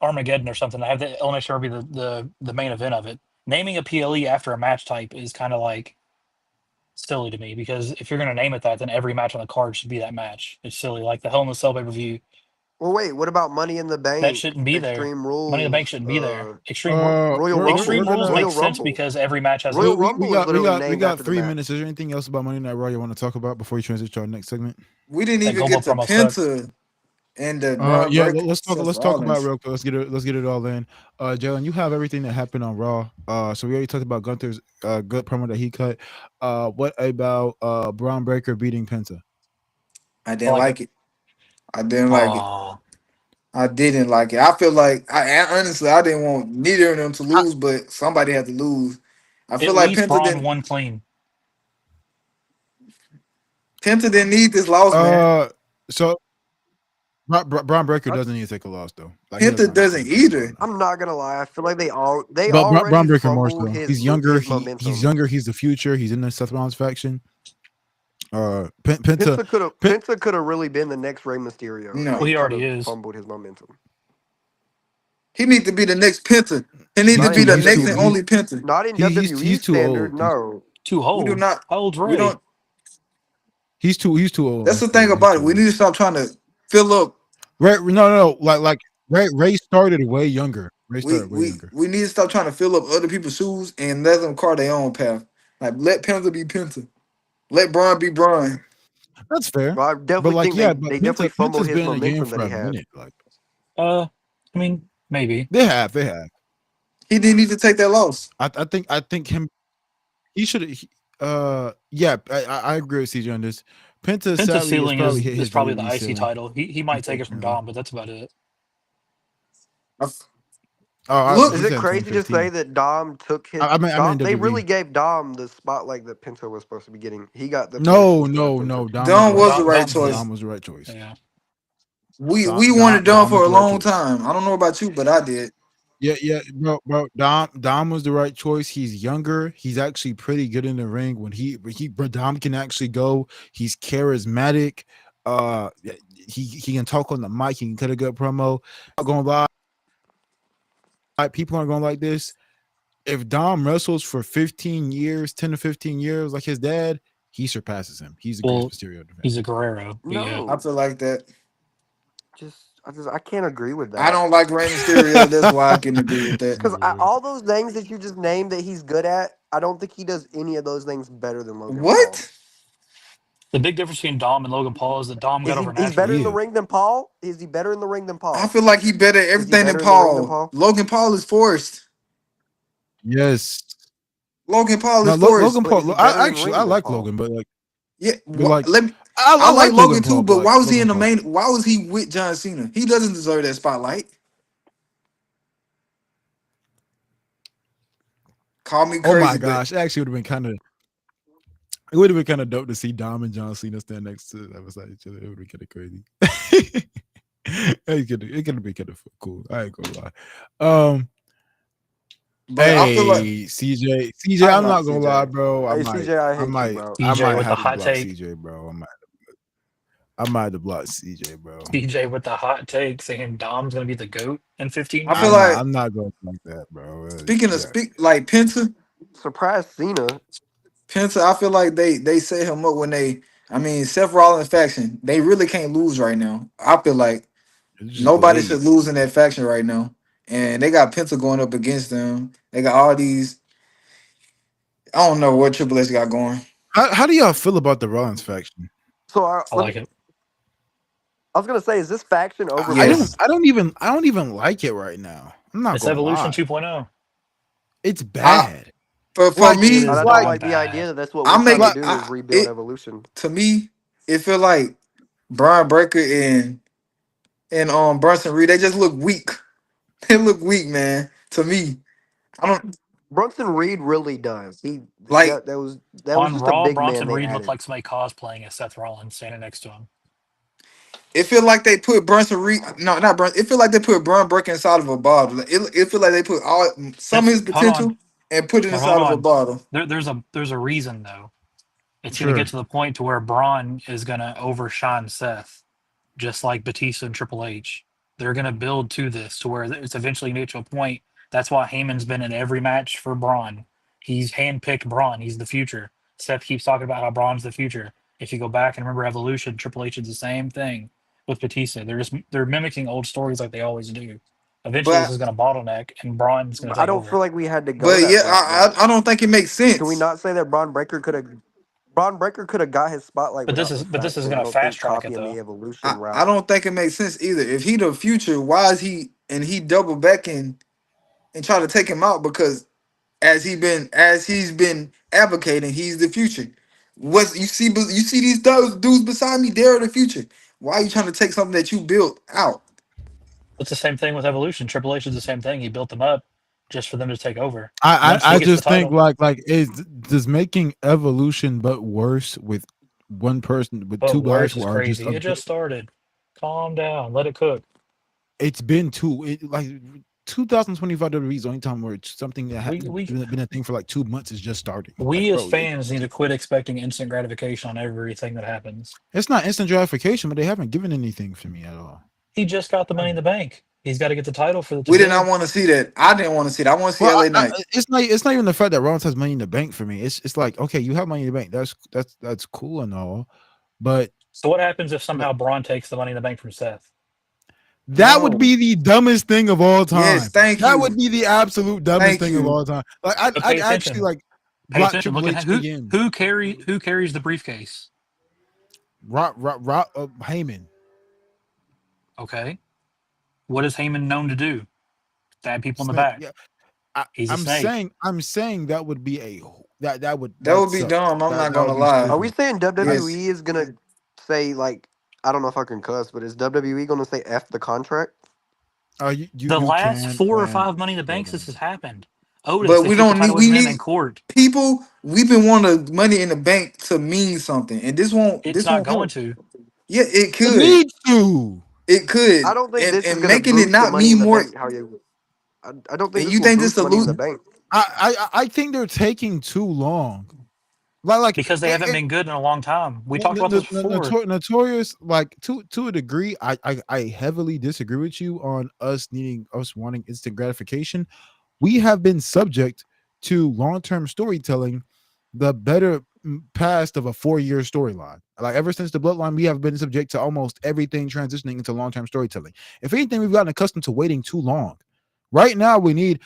Armageddon or something. Have the Elimination Chamber be the main event of it. Naming a PLE after a match type is kind of like silly to me because if you're going to name it that, then every match on the card should be that match. It's silly. Like the Hell in a Cell pay per view, well, wait, what about Money in the that Bank, shouldn't be there. Extreme Money in the Bank Rules, shouldn't be there. Extreme Royal We're Extreme Rumble, Rules gonna Royal makes sense Rumble, because every match has Royal a. Rumble is literally we named got after the 3 minutes. match. Is there anything else about Monday Night Raw you want to talk about before you transition to our next segment? We didn't That even Goldberg get to promo sucked. Penta and the Braun Yeah, Breaker let's Seth talk about it Rollins. real quick. Let's get it all in. Jalen, you have everything that happened on Raw. So we already talked about Gunther's good promo that he cut. What about Braun Breaker beating Penta? I I didn't like it. like it. I didn't like it. Oh, I didn't like it. I feel like honestly I didn't want neither of them to I, lose, but somebody had to lose. I at feel like least Braun won clean. Penta didn't need this loss, man. so Braun Breaker I, doesn't need to take a loss though. Like he does Penta not need to doesn't take a loss either. now. I'm not gonna lie, I feel like they But already Braun Breaker more fumbled so. He's younger. his He's momentum. younger. He's the future. He's in the Seth Rollins faction. Penta Penta could have really been the next Rey Mysterio, and No, Well, they he kind already of is. fumbled his momentum. he need to be the next Penta. He need to Not be in the next and WWE, only Penta. not in WWE he's too standard. old. No, Too We do old. not. How old's We Ray? don't. He's too old. That's the Wrestler. thing He's about too it. We old. need to stop trying to fill up. No. Like Ray started way younger. Ray We started way we younger. we need to stop trying to fill up other people's shoes and let them carve their own path. Like let Penta be Penta. Let Braun be Braun. That's fair. but I But definitely like, think yeah, but they definitely fumbled Penta's his been in the game momentum for that he a had. minute. Like I mean, maybe. they have. He didn't need to take that loss. I think him. He should. Yeah, I agree with CJ on this. Penta Penta's sadly has ceiling probably hit is his probably the WWE IC ceiling. title. He might take it from Unfortunately. Dom, but that's about it. Look, Is He it said in crazy to say 2015. that Dom took his I mean Dom? They really WWE. gave Dom the spotlight that Penta was supposed to be getting. He got the push instead of Penta. No. Dom was the Don right was the Dom, right choice. Dom's choice. Dom the was the right choice. yeah. We wanted Don Dom was for a the right long choice. time. I don't know about you, but I did. Yeah, bro. Dom was the right choice. He's younger. He's actually pretty good in the ring. When Dom can actually go. He's charismatic. He can talk on the mic. He can cut a good promo. Not gonna lie, people aren't gonna like this. If Dom wrestles for 15 years, 10 to 15 years, like his dad, he surpasses him. He's the Well, greatest Mysterio defender. he's a Guerrero. But yeah. No, I feel like that. I can't agree with I that. don't like Rey Mysterio. That's why I can agree with that. Because all those things that you just named that he's good at, I don't think he does any of those things better than Logan Paul. What? The big difference between Dom and Logan Paul is that Dom got Is he? over He's better naturally. in the Yeah. ring than Paul? Is he better in the ring than I Paul? feel like he better at Is he everything than better in the ring than Paul. Paul? Logan Paul is forced. Yes. Logan Paul No, is forced. Logan But is Paul. he better in I ring than like Paul? Logan, but like, Yeah, but let me. I I like like Logan too, Paul, but like, why was he Logan in the Paul. main? Why was he with John Cena? He doesn't deserve that spotlight. Call me Oh my crazy, but gosh, it actually would have been kind of. It would have been kind of dope to see Dom and John Cena stand next to beside each other. It would be kind of crazy. It could be kind of cool. I ain't gonna lie. I feel like Hey, CJ, I I'm hate not gonna lie, CJ. bro. Hey CJ, I hate you, bro. I CJ might with the have to hot block take. CJ, bro. I might have to block CJ, bro. CJ with the hot take saying Dom's gonna be the GOAT in 15 I feel years. like I'm not going like that, bro. speaking of Yeah, like Penta. Surprise Cena. Penta, I feel like they set him up when they. I mean, Seth Rollins faction. They really can't lose right now. I feel like it's just nobody should glazed. lose in that faction right now. And they got Penta going up against them. They got all these. I don't know what Triple H got going. How do y'all feel about the Rollins faction? So I like it. I was gonna say, is this faction Yes, overrated? I don't even like it right now. I'm not It's gonna Evolution lie. 2.0. It's I bad. for Like It me, And is I don't not like the bad. idea that that's what I we're make trying to like do is I rebuild it Evolution. to me. It feel like Brian Breaker and Bronson Reed. They just look weak. They look weak, man. To me, I don't Brunson Reed really does. like. That was On just a Raw, big man Bronson they Reed looked added. like somebody cosplaying as Seth Rollins standing next to him. It feel like they put Bronson Reed. No, not Bronson. It feel like they put Brian Breaker inside of a bottle. It feel like they put all some of That's his hold on, potential and put it but hold inside of a on. bottle. There's a reason though. It's gonna get sure. to the point to where Braun is gonna overshine Seth, just like Batista and Triple H. They're gonna build to this to where it's eventually gonna get to a point. That's why Heyman's been in every match for Braun. He's handpicked Braun. He's the future. Seth keeps talking about how Braun's the future. If you go back and remember Evolution, Triple H is the same thing with Batista. They're mimicking old stories like they always do. Eventually, this But is going to bottleneck, and Braun's going to I take don't over. feel like we had to go but that yeah, route though. I don't think it makes Can we sense. not say that Braun Breaker could have got his spotlight But without this this is faction? I going to don't fast think track it copying the though. Evolution I route. don't think it makes sense either. If he the future, why is he double backing and try to take him out because as he's been advocating, he's the future. What you see these dudes beside me, they're the future. Why are you trying to take something that you built out? It's the same thing with Evolution. Triple H is the same thing. He built them up just for them to take over. I Once he gets the just think title, like is does making evolution but worse with one person with but two guys worse who is are just crazy. It just started. Calm down. Let it cook. it's been like 2025 WWE is the only time where it's something that We we been a thing for like 2 months is just starting. Like, we as bro, fans need to quit expecting instant gratification on everything that happens. it's not instant gratification, but they haven't given anything for me at all. He just got the Money in the Bank. He's got to get the title for it to We did not build. want to see that. I didn't want to see that. I want to see Well, LA Knight. it's not even the fact that Rollins has money in the bank for me. It's like, okay, you have money in the bank. That's cool and all, but So what happens if somehow Braun takes the Money in the Bank from Seth? that would No. be the dumbest thing of all Yes, time. thank That you. would be the absolute dumbest Thank thing of you. all time. Like But I'd pay actually attention. like Pay block attention. Triple Look at H who again. who carries the briefcase. Heyman. Okay. What is Heyman known to do? Stab people in the Snake. back. Yeah, He's a snake. I'm saying that would be That that would be sucks. dumb. I'm not That gonna would be lie. Are we stupid. saying Yes. WWE is gonna say like I don't know if I can cuss, but is WWE gonna say F the contract? The You last can 4 or 5 Money in the but Banks this has happened. Otis, But they we took the don't need title away we from him in need court. people. We've been wanting money in the bank to mean something. And It's this not won't going help. to. Yeah, it it could. needs to. It I could. don't think this is And gonna making it boost the not Money mean in the more. Bank. I don't think And this you will think this boost Money in the salute Bank. I think they're taking too long. Like Because they haven't been good in a long time. We talked about this before. notorious like to a degree. I heavily disagree with you on us wanting instant gratification. We have been subject to long-term storytelling, the better past of a 4-year storyline. Like ever since the bloodline, we have been subject to almost everything transitioning into long-term storytelling. If anything, we've gotten accustomed to waiting too long. Right now, we need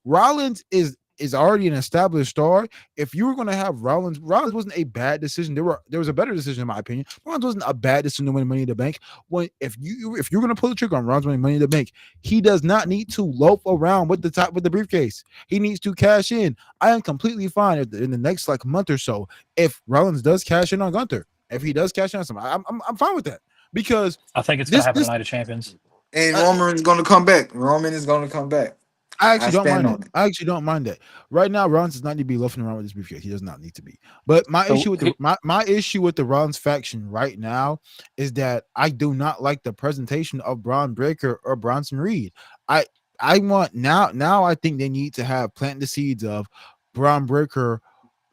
Rollins is is already an established star. If you were going to have Rollins wasn't a bad decision. There was a better decision in my opinion. Rollins wasn't a bad decision to win Money in the Bank. When if you're going to pull the trigger on Rollins winning Money in the Bank, he does not need to loaf around with the briefcase. He needs to cash in. I am completely fine in the next like month or so if Rollins does cash in on Gunther. If he does cash in on something, I'm fine with that because I think it's going to this happen this tonight of Champions. And uh, Roman is going to come back. Roman is going to come back. I I actually don't stand mind it. on it. I actually don't mind that. Right now, Rollins does not need to be loafing around with this briefcase. He does not need to be. But my So issue with my issue with the Rollins faction right now is that I do not like the presentation of Braun Breaker or Bronson Reed. I I want now I think they need to have plant the seeds of Braun Breaker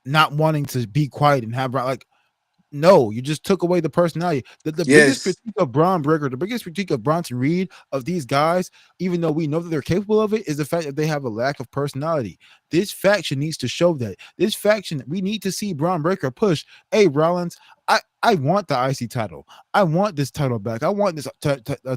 not wanting to be quiet and have like no, you just took away the personality. The biggest Yes. critique of Braun Breaker, the biggest critique of Bronson Reed, of these guys, even though we know that they're capable of it, is the fact that they have a lack of personality. This faction needs to show that. This faction, we need to see Braun Breaker push. Hey, Rollins, I want the IC title. I want this title back. I want this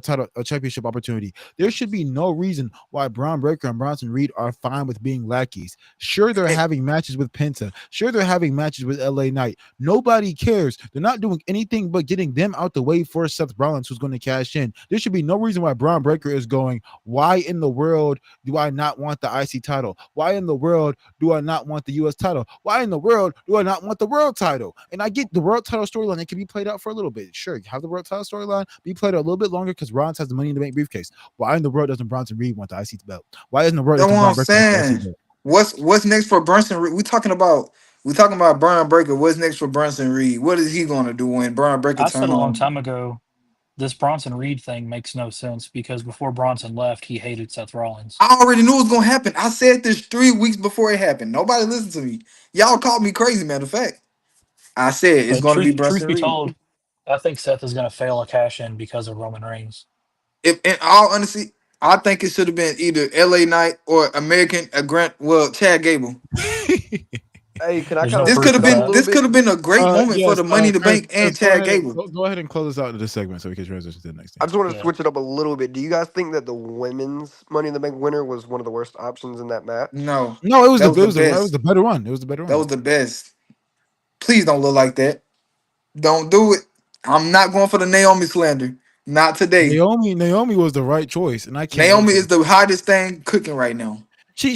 title, a championship opportunity. There should be no reason why Braun Breaker and Bronson Reed are fine with being lackeys. Sure, they're And, having matches with Penta. Sure, they're having matches with LA Knight. Nobody cares. They're not doing anything but getting them out the way for Seth Rollins, who's going to cash in. There should be no reason why Braun Breaker is going, why in the world do I not want the IC title? Why in the world do I not want the US title? Why in the world do I not want the world title? And I get the world title storyline. It can be played out for a little bit. Sure, have the world title storyline be played out a little bit longer because Rollins has the Money in the Bank briefcase. Why in the world doesn't Bronson Reed want the IC belt? Why isn't the world that's doesn't what Braun I'm Breaker want the IC saying. belt? What's next for Brunson Reed? We talking about Brian Breaker. What's next for Brunson Reed? What is he going to do when Brian Breaker I said turn a long on? time ago, this Bronson Reed thing makes no sense because before Bronson left, he hated Seth Rollins. I already knew it was going to happen. I said this 3 weeks before it happened. Nobody listened to me. Y'all called me crazy. Matter of fact, I said it's But going to be truth Brunson be Reed. told, I think Seth is going to fail a cash in because of Roman Reigns. If in all honesty, I think it should have been either LA Knight or American Grant. Well, Chad Gable. Hey, can I There's kind no of This proof could switch have it of up a been that. little this bit? could have been a great moment for Yes, the Money in the Chris, Bank and go Chad ahead, Gable. go ahead and close us out of this segment so we can transition to the next I thing. just wanted to Yeah. switch it up a little bit. Do you guys think that the women's Money in the Bank winner was one of the worst options in that match? No, No, it was that the was it the was the it was best. the better one. It was the better That one. was the best. Please don't look like that. Don't do it. I'm not going for the Naomi slander. Not today. Naomi was the right choice, and I can't wait Naomi for is the hottest thing cooking right now.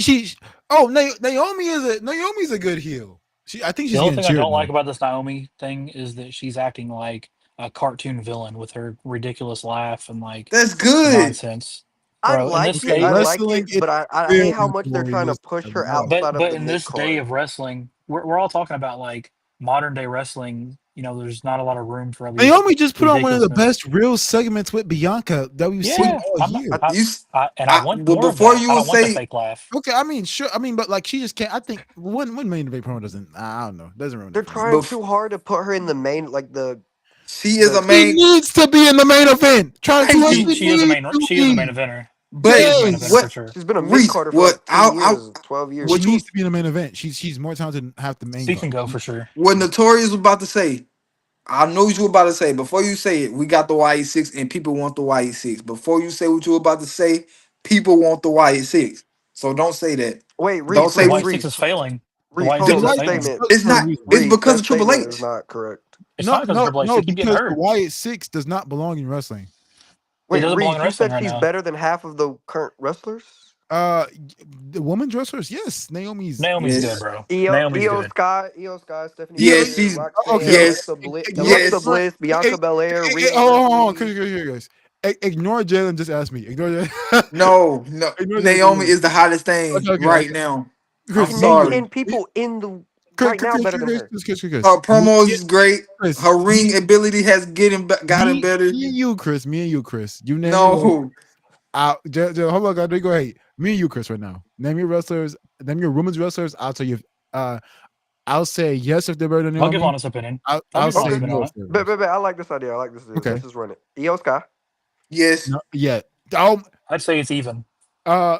she. Oh, Naomi's a good heel. I think The she's only getting thing I cheered don't now. like about this Naomi thing is that she's acting like a cartoon villain with her ridiculous laugh and like That's good. nonsense. I Bro, in this like it. Okay, I day, like wrestling it, is but I hate real how much they're trying to notorious. push her Enough. outside of but the in mid this day card. of wrestling, we're all talking about like modern day wrestling. You know, there's not a lot of room for all these Naomi just put on one of the ridiculousness. best real segments with Bianca that we've seen Well, Yeah, all I'm not. year. you, s- I want but more of before that. you I will don't want the say, fake laugh. Okay, I mean, sure. I mean, but like she just can't. I think one main event promo doesn't. I don't know. Doesn't ruin They're it for me. trying bef- too hard to put her in the main, like she is the. a She main. needs to be in the main event. Trying to Thank what you. she needs to She is a main be. eventer. She But is a main eventer Yes, for what, sure. She's been a mid Reese? carder for What like 10 years, 12 years. she what you needs to be in the main event. She's more talented than half the main She can card. go for sure. what Notorious was about to say? I know what you were about to say. Before you say it, we got the YE6 and people want the YE6. Before you say what you were about to say, people want the YE6. So don't say that. Wait, Don't Reese, The say Reese, we. Y6 is Reese, failing. The Reese. Hold The on, Y6 is that White failing. Six statement. does it It's for a not. reason. It's Reese, because that of Triple statement is H. not correct. It's not because of Triple H. No, She keep getting because the hurt. YX6 does not belong in wrestling. It Wait, doesn't belong in Reese, you wrestling said right she's now. better than half of the current wrestlers? Uh, the woman wrestlers, yes, Naomi's. Naomi's good, Yes. bro. Naomi's good. Io Sky, Stephanie Yeah, Yeah, Hayter, she's Roxanne, okay. yes. Alexa Yes. Bliss, Bianca Belair, Rhea Hold on, Ripley. Chris, guys. Ignore Jalen. Just ask me. Ignore Jalen. No, no. Ignore Naomi Jalen. is the hottest thing Okay. right now. I'm Chris, Can me and name you. sorry. 10 people in the Chris, right now better than her. Her Me, promos is great. Chris, Her ring ability has gotten better. me and you, Chris. Me and you, Chris. You name me one. No, Hold on, guys. Go ahead. Me and you, Chris, right now. Name your wrestlers. Name your women's wrestlers. I'll tell you. Uh, I'll say yes if they're better than I'll give Naomi. honest opinion. I'll I'll give honest say Okay. opinion no on if it. they're Bet, worse. bet, bet. I like this idea. I like this idea. Okay. Let's just run it. Io Sky. yes, No, yeah. Oh, I'd say it's even. uh,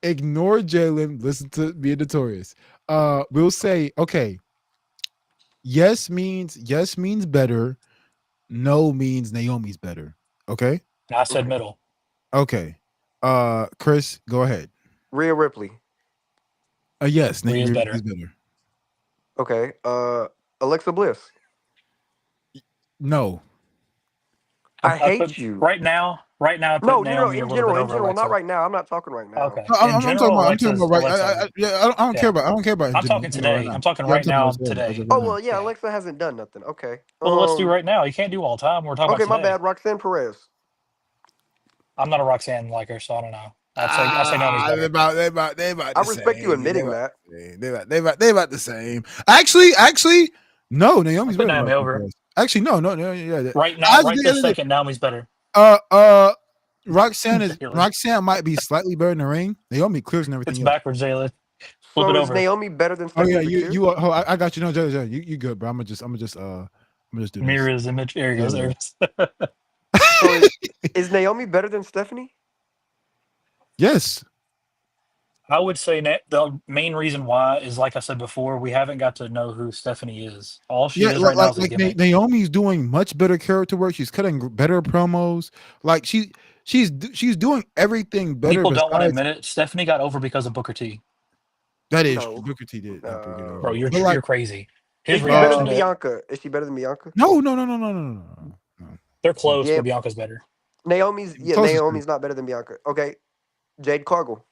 ignore Jalen. Listen to be notorious. We'll say okay. Yes means better. No means Naomi's better. Okay. I said Okay. middle. Okay. Chris, go ahead. Rhea Ripley. Yes, Rhea's Rhea better. is better. Okay. Alexa Bliss. No. I I put hate you. right now. Right now, I put No, no, no. Naomi a little bit In over general, not Alexa. right now. I'm not talking right now. Okay, No, in I'm talking general, about. I'm talking about right. Alexa. I don't care Yeah, about. I don't care about in I'm general. talking I'm talking about right today. now. I'm talking Yeah, I'm right talking about now as today. of Oh right now. well, yeah. Yeah. Alexa hasn't done nothing. Okay. Well, let's do right now. You can't do all time. We're talking about Okay, my today. bad. Roxanne Perez. I'm not a Roxanne liker, so I don't know. I say Naomi's They better. about they about I the respect you same. admitting that. They about the same. Actually, no. I Naomi's put better than Naomi Roxanne over Perez. Actually, no. Yeah. right now. I was Right the this other day. second, Naomi's better. Uh, uh, Jalen. Roxanne might be slightly better in the ring. Naomi clears and It's everything else. backwards, Jalen. Flip it So is over. Naomi better than Oh Stephanie yeah, McTeer? I got you. No, Joe, you good, bro. I'm gonna just do this. Mirror his image. There he goes. There Yeah. it is. So is Naomi better than Stephanie? Yes. I would say the main reason why is, like I said before, we haven't got to know who Stephanie is. All she Yeah, is right now is a like gimmick. Naomi's doing much better character work. She's cutting better promos. Like she's doing everything better. People don't want to Besides admit it. Stephanie got over because of Booker T. that is true. No. Booker T did not bring it Bro, over. No. But like, you're crazy. His Is she better uh, reaction than to Bianca? Is she better than Bianca? no. they're close, Yeah. but Bianca's better. Closest thing. Naomi's not better than Bianca. Okay. Jade Cargill.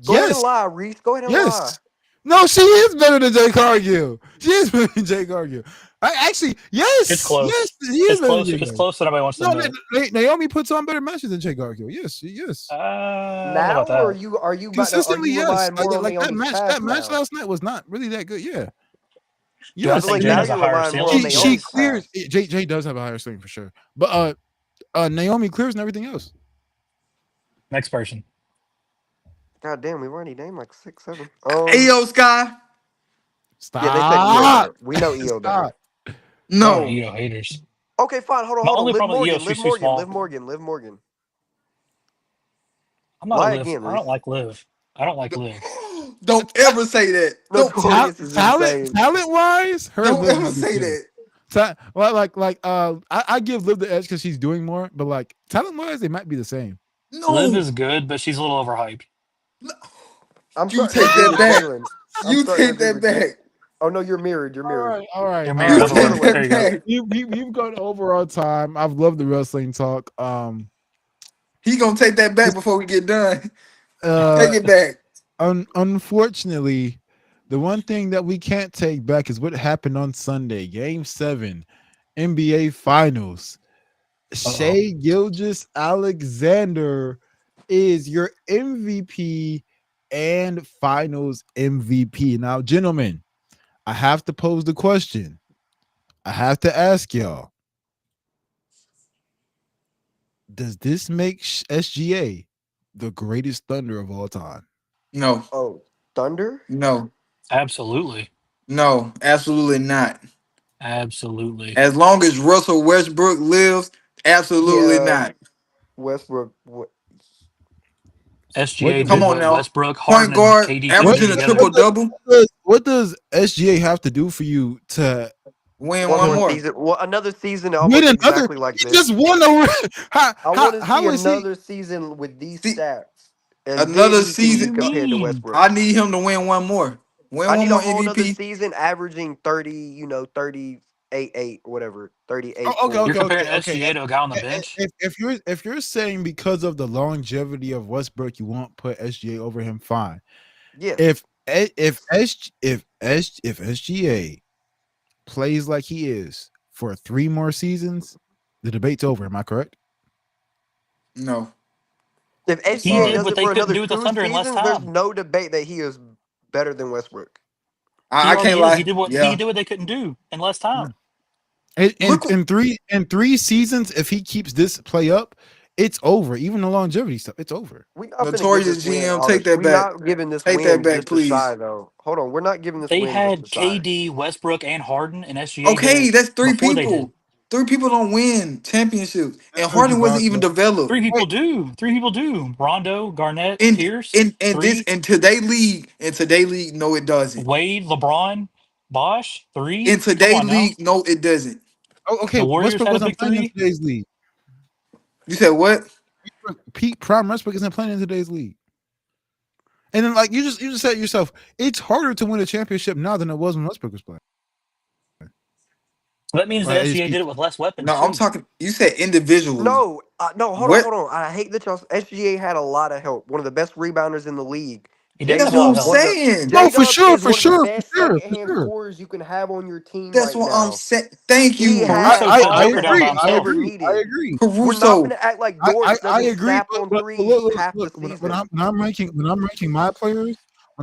Go ahead and Yes, lie, Reese. Go ahead and lie. yes. No, she is better than Jay Cargill. She is better than Jay Cargill. Actually, yes, It's close. yes, he is It's better than close. Jay It's Cargill. close that nobody wants to No, admit. Naomi puts on better matches than Jay Cargill. Yes. I don't know Now, about or that. are you Consistently, yes. relying more on Like that Naomi's match. past That match now? last night was not really that good. Yeah. Do I I Yes, feel think like Jade now has a you're higher relying more on ceiling? she Naomi's clears. past. Jay does have a higher ceiling for sure, but Naomi clears and everything else. Next person. God damn, we've already named like 6, 7. Ayo Sky. Yeah, they said EO Stop. better. We know EO better. Stop. Oh, No. you know, haters. Okay, fine. My Hold on. only Liv problem with EO Morgan. is she's too small. Liv Morgan. I'm not a Lie Liv. again, I don't Reese. like Liv. I don't like Liv. Don't ever say that. Don't Notorious is insane. Talent wise, her and don't Liv ever might be say together. that. I give Liv the edge because she's doing more, but like talent wise, they might be the same. Liv No. is good, but she's a little overhyped. I'm You starting to take agree that with back. Jalen. I'm You starting to take agree that with Jalen. back. Oh no, you're mirrored. You're mirrored. You're Go You mirrored the other other take way. way. There that you go. back. We've gone over our time. I've loved the wrestling talk. He gonna take that back before we get done. Uh, Take it back. Unfortunately, the one thing that we can't take back is what happened on Sunday, Game 7, NBA Finals. Uh-oh. Shea Gilgeous Alexander is your MVP and Finals MVP. Now, gentlemen, I have to pose the question. I have to ask y'all: does this make SGA the greatest Thunder of all time? No. Oh, Thunder? No. Absolutely. No. Absolutely not. Absolutely. As long as Russell Westbrook lives, absolutely Yeah, not. Westbrook. What SGA Come did on what now. Westbrook, Point Harden, and guard KD couldn't what do averaging a together. triple double. what does SGA have to do for you to Win One one more be more. season. Well, another season win almost another? exactly like He this. just won over. I want to see How is he? another season with these See, stats, and then another he can What do be season. you compared to mean? Westbrook. I need him to win one more. Win I one need a more whole nother MVP. season averaging 30, 38, or whatever, 38, Oh, 4. You're comparing okay. SGA to a guy on the bench? If you're saying because of the longevity of Westbrook, you won't put SGA over him, fine. Yes. If SGA plays like he is for 3 more seasons, the debate's over. Am I correct? No. If I'm He SGA sorry. did does what it they for couldn't another do with the 2 Thunder in less seasons, there's time. no debate that he is better than Westbrook. He I can't already is. lie. He Yeah. did what they couldn't do in less time. Look. In 3 seasons, if he keeps this play up, it's over. Even the longevity stuff, it's over. We not finna give this Notorious win GM, all take this. that We back. not giving this Take that win back, just to please. Shy though. Hold on, we're not giving this They win just to had Shy. KD, Westbrook, and Harden, and SGA did Okay, it that's three before they did. people. Three people don't win championships, That's and Serge Harden wasn't even Ibaka. developed. Three Wait, people do. Three people do. Rondo, Garnett, In Pierce. this Three. in today's league, no, it doesn't. Wade, LeBron, Bosh. In Three. Come today's on now. league, no, it doesn't. okay, The Warriors Westbrook had a wasn't big playing in three. today's league. You said what? Pete Prime Westbrook isn't playing in today's league. And then like you just said yourself, it's harder to win a championship now than it was when Westbrook was playing. That means Like that SGA did it with less weapons No, I'm too. talking. You said individually. No, no, hold on, What? hold on. I hate that y'all. SGA had a lot of help. One of the best rebounders in the league. He did J That's have a what lot I'm of Dub, help. saying. no, J for Dub sure, is for one of the sure, for best sure, for secondhand sure. scorers you can have on your team That's right what I'm now. saying. Thank He you, Caruso has took I all Joker the down help by agree. he I himself. ever agree. I needed. agree. We're not Caruso. gonna act like I Dort doesn't agree. snap on But threes half the look season. when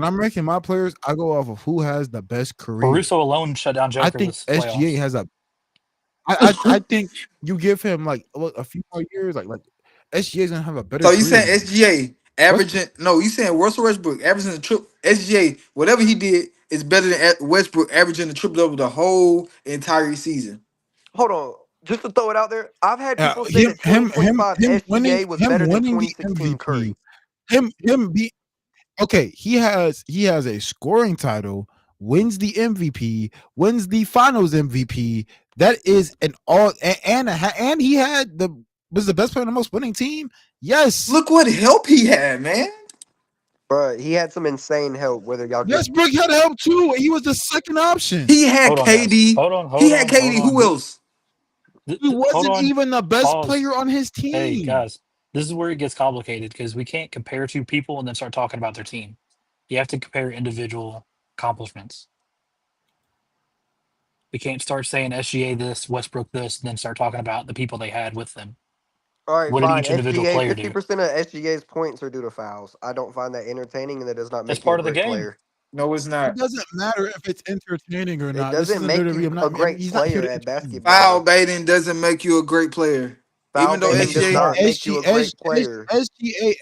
I'm ranking my players, I go off of who has the best career. Caruso alone shut down I Joker think this SGA playoffs. has a. I think you give him like a few more years, like SGA is gonna have a better So you career saying than him. SGA Westbrook. averaging? No, you saying Russell Westbrook averaging the triple. SGA, whatever he did is better than Westbrook averaging the triple double the whole entire season. Hold on, just to throw it out there, I've had people say that Him 2025 SGA was better than winning the 2016 MVP. Curry. Him be okay. He has a scoring title, wins the MVP, wins the Finals MVP. That is an all and he had the was the best player on the most winning team. Yes, Look what help he had, man. But he had some insane help. Whether y'all give Westbrook had help too. He was the second option. He had Hold on, guys. KD. Hold on, He hold had on, hold KD. Who on. else? He Hold wasn't on. even the best Pause. player on his Hey, team. guys. This is where it gets complicated because we can't compare two people and then start talking about their team. You have to compare individual accomplishments. We can't start saying SGA this, Westbrook this, and then start talking about the people they had with them. all right, What did fine. each individual SGA, player do? 50% of SGA's points are due to fouls. I don't find that entertaining, and that does not That's make you a part of the great game. player. No, it's It not. doesn't matter if it's entertaining or It not. This doesn't isn't make WWE. you a great He's not here player to at entertain. Foul basketball. baiting doesn't make you a great player. Foul Even though baiting does SGA, not make you a great player.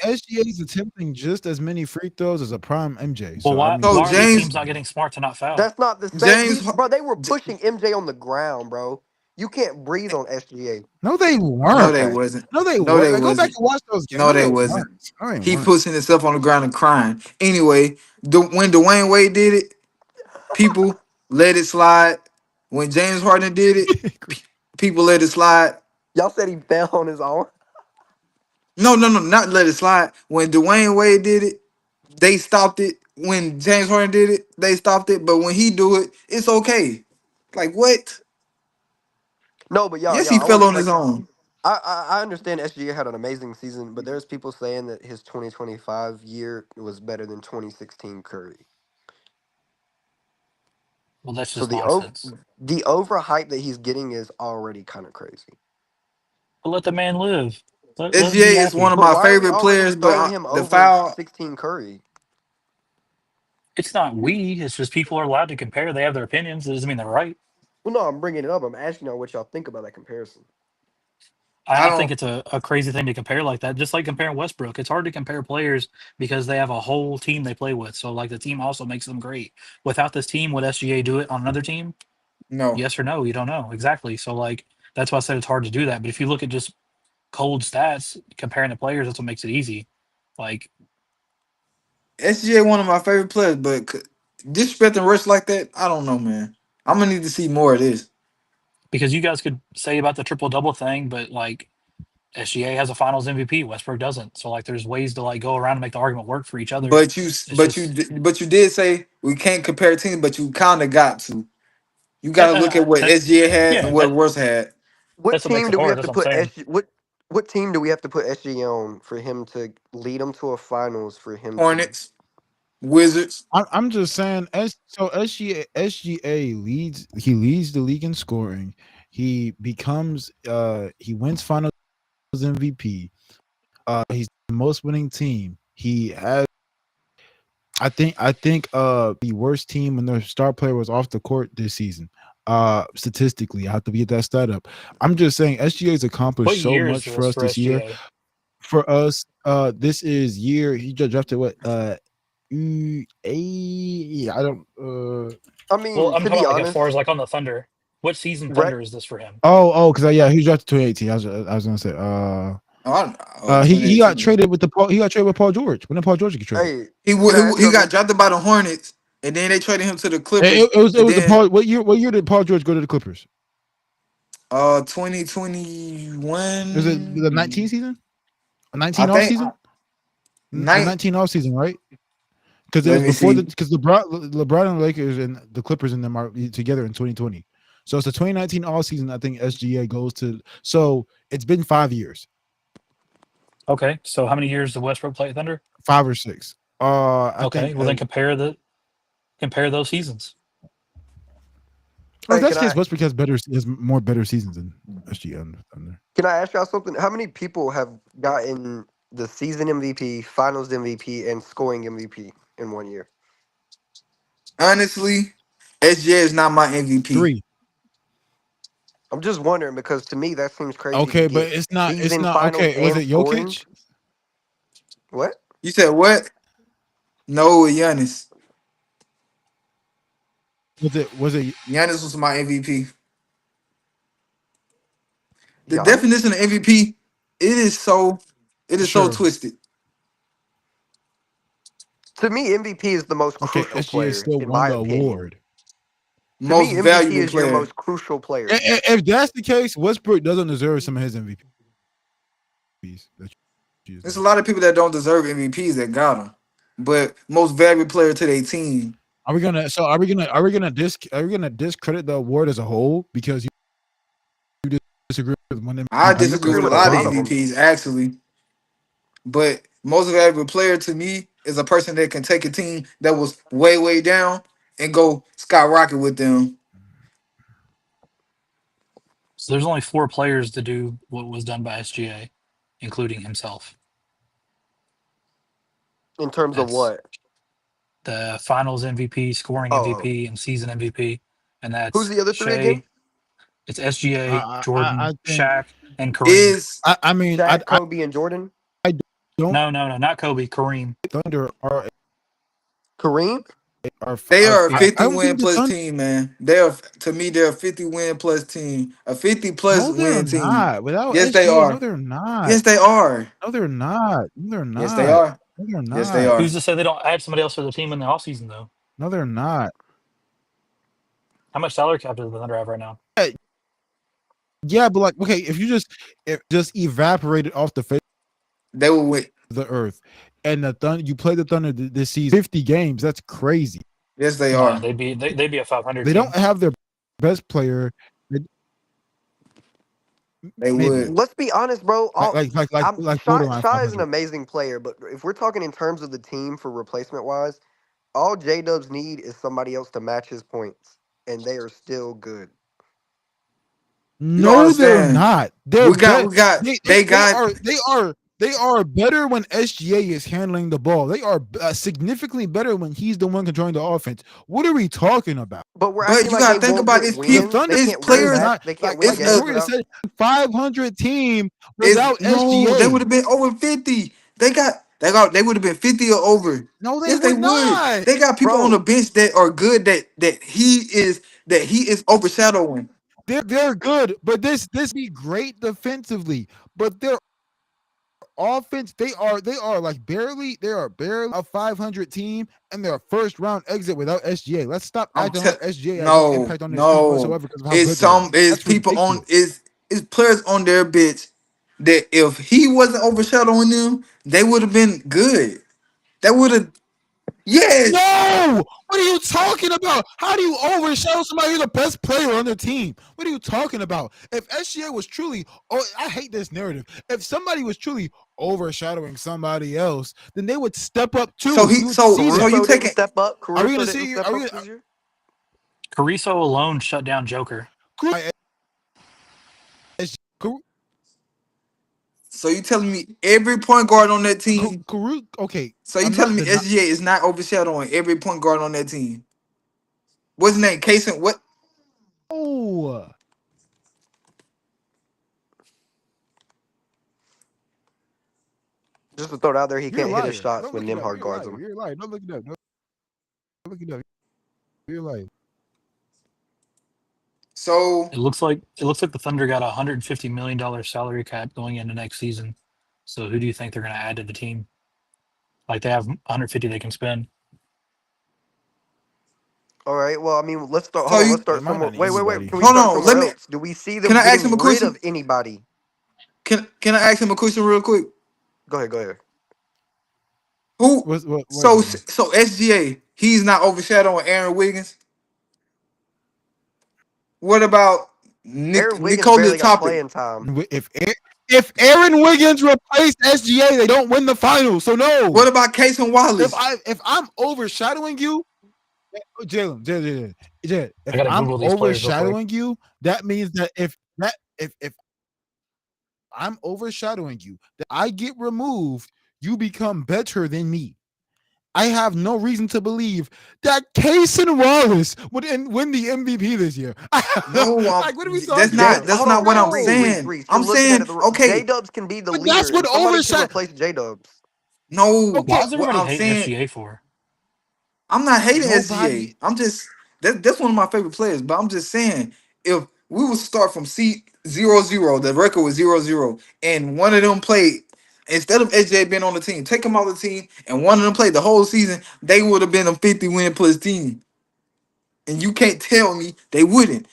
SGA is attempting just as many free throws as a prime MJ. Well, So I why mean, so why he's are the James, teams not getting smart to not foul? That's not the same. James, Bro, they were pushing MJ on the ground, bro. You can't breathe on SGA. no, they no, weren't. they Okay. wasn't. No, they No, weren't. they Like, go back wasn't. and watch those games. No, No, they they wasn't. weren't. No, they He weren't. pushing himself on the ground and crying. Anyway, when Dwayne Wade did it, people let it slide. When James Harden did it, people let it slide. Y'all said he fell on his own. No, no, no, not let it slide. When Dwayne Wade did it, they stopped it. When James Harden did it, they stopped it. But when he do it, it's okay. Like what? No, but y'all, Yes, y'all, he I fell want on his like own. I understand SGA had an amazing season, but there's people saying that his 2025 year was better than 2016 Curry. Well, that's So just nonsense. the overhype that he's getting is already kind of crazy. But let the man live. Let him be SGA is one happy. of But my why are we favorite already players, but throwing him the over foul. 16 Curry? It's not we. It's just people are allowed to compare. They have their opinions. It doesn't mean they're right. Well, no, I'm bringing it up. I'm asking y'all what y'all think about that comparison. I I don't think don't it's a crazy thing to compare like that. Just like comparing Westbrook, it's hard to compare players because they have a whole team they play with. So like the team also makes them great. Without this team, would SGA do it on another team? know. Yes or no? You don't know exactly. So like that's why I said it's hard to do that. But if you look at just cold stats comparing the players, that's what makes it easy. Like SGA one of my favorite players, but disrespecting Russ like that, I don't know, man. I'm gonna need to see more of this. because you guys could say about the triple double thing, but like SGA has a Finals MVP, Westbrook doesn't. So like there's ways to like go around and make the argument work for each other. It's just But you did say we can't compare teams, but you kind of got to. You got to look at what that SGA had and yeah what Russ had. What that's what makes team it do we hard. have That's to what I'm put saying. SG? What team do we have to put SGA on for him to lead them to a finals? For him to Hornets, Wizards. I'm just saying. SGA leads. He leads the league in scoring. He wins Finals MVP. He's the most winning team. He has. I think the worst team when their star player was off the court this season. Statistically, I have to get that stat up. I'm just saying SGA's What accomplished so year is much for this us for this year. SGA? For us, this is year he just drafted what I don't I Well, mean, I'm to talking be about like as far as honest, like on the Thunder. What season rec, Thunder is this for him? because yeah, he drafted 2018. I was gonna say Oh, he got 2018. traded with Paul George. When did Paul George get traded? hey, He can I w- ask he y'all got this? drafted by the Hornets, and then they traded him to the It, Clippers, it was it and was the then Paul. What year did Paul George go to the Clippers? Was it the 19 2021. season? A I 19 off think season? The nine. 19 off season, right? because it Let was me before see. because LeBron and the Lakers and the Clippers and them are together in 2020. So it's the 2019 all season. I think SGA goes to. So it's been 5 years, Okay, so how many years did Westbrook play at Thunder? 5 or 6. I Okay, think. well then compare those seasons. Well, if Hey, that's the case, Westbrook has more better seasons than SGA on Thunder. can I ask y'all something? How many people have gotten the season MVP, Finals MVP, and scoring MVP in 1 year? Honestly, SGA is not my MVP. 3. I'm just wondering because to me that seems crazy to Okay, but get it's not. It's season not. finals Okay, was and it scoring. Jokic? What? You said what? No, Giannis. Was it? Giannis was my MVP. The Giannis? definition of MVP, it is so Sure. twisted. To me, MVP is the most Okay, crucial SGA player, still in won my the opinion. award. To me, Most MVP valuable is your player. most crucial player. If that's the case, Westbrook doesn't deserve some of his MVPs. There's a lot of people that don't deserve MVPs that got them, but most valuable player to their team. Are we gonna? So are we gonna discredit the award as a whole because you disagree with one I MVP? disagree That's with a Disagree with a lot of lot of crazy. them. MVPs actually, but most valuable player to me is a person that can take a team that was way down and go skyrocket with them. So there's only 4 players to do what was done by SGA, including himself. In terms of That's what? the Finals MVP, scoring Oh, MVP, and season MVP, and who's that's the other three again? Shea. It's SGA, I Jordan, think. Shaq, and Kareem. Is I mean Shaq, Kobe, and Jordan. I don't No, not Kobe. Kareem. Thunder Kareem. they are are a I 50 don't win think the plus Thunder. team, man. They're a 50 win plus team, a 50 plus No, they're win team. not. Without Yes, they SGA, no, are. they're not. Yes, they are. No, they're not. No, they're Yes, they not. are. No, they're Yes, they not. are. Who's to say they don't add somebody else for the team in the offseason, though? No, they're not. How much salary cap does the Thunder have right now? Yeah, but like, okay, if just evaporated off the face They will win. of the earth, and the Thunder, you play the Thunder this season, 50 games. That's crazy. Yes, they No, are. they'd be a 500 They team. don't have their best player. They Maybe would. Let's be honest, bro. borderline Shy is an 500. amazing player, but if we're talking in terms of the team for replacement wise, all J Dubs need is somebody else to match his points, and they are still good. You don't No, they're understand. not. They're We got. better. We got. They got. They are better when SGA is handling the ball. They are significantly better when he's the one controlling the offense. What are we talking about? But we're But acting you like they gotta think won't about get it's The people. wins. They Thunder It's can't win is players. back. not They can't like win if It's games a. we're gonna without. say 500 team It's without no. They would SGA. have been over 50. They got. They got. They would have been 50 or over. No, they Yes, they would would. not. They got people on the Bro, bench that are good. That he is overshadowing. They're good, but this be great defensively. But their offense, they are barely a 500 team, and they're a first round exit without SGA. Let's stop I'm acting like telling. SGA has no No. impact on this team No. whatsoever because of how It's good they are. some. It's That's people on. ridiculous. It's players on their bench that if he wasn't overshadowing them, they would have been good. That would have. Yes. No! What are you talking about? How do you overshadow somebody who's the best player on their team? What are you talking about? If SGA was truly, I hate this narrative. If somebody was truly overshadowing somebody else, then they would step up So too. he. You would see So that. you Caruso didn't taking. step up. Are we Caruso gonna didn't see? step Are we up gonna? this year. Caruso alone shut down Joker. So you telling me every point guard on that team. Okay, So you I'm not telling me denying. SGA is not overshadowing every point guard on that team. What's his name? Kason. What? Oh, Just to throw it out there, he you're a can't hit his liar. shots Don't when look it up. Nimhard You're a guards liar. him. You're a liar. Don't look it up. Don't look it up. You're a liar. So It looks like the Thunder got a $150 million salary cap going into next season. So who do you think they're going to add to the team? Like they have 150 they can spend. All right. Well, I mean, let's start. so Hold on. you Let's It start might somewhere. not be Wait. anybody. Can we hold start on. somewhere Let me. else? Do we see Can them I ask him getting a rid question? of anybody? Can I ask him a question real quick? Go ahead. Go ahead. Who? What So Jalen? so SGA, he's not overshadowing Aaron Wiggins. What about Aaron Wiggins Nikola barely got Topic? playing time. If Aaron Wiggins replaced SGA, they don't win the finals. So no. What about Casey Wallace? If I'm overshadowing you, Jalen, I if gotta I'm Google these players real quick. overshadowing you, that means that if I'm overshadowing you, that I get removed, you become better than me. I have no reason to believe that Casey Wallace would win the MVP this year. No, Like, what are we talking that's about? Hold not what on, I'm Reese, saying. Reese. You're I'm looking at saying it. J okay, Dubs can be the But that's leader, what and somebody can overshadowing. replace J Dubs. no. Okay, Why is What everybody I'm hating saying, SGA for? I'm not hating nobody. SGA. I'm just that's one of my favorite players. But I'm just saying, if we would start from C 0-0, the record was 0-0, and one of them played instead of SGA being on the team, take him off the team, and one of them played the whole season, they would have been a 50-win plus team. And you can't tell me they wouldn't.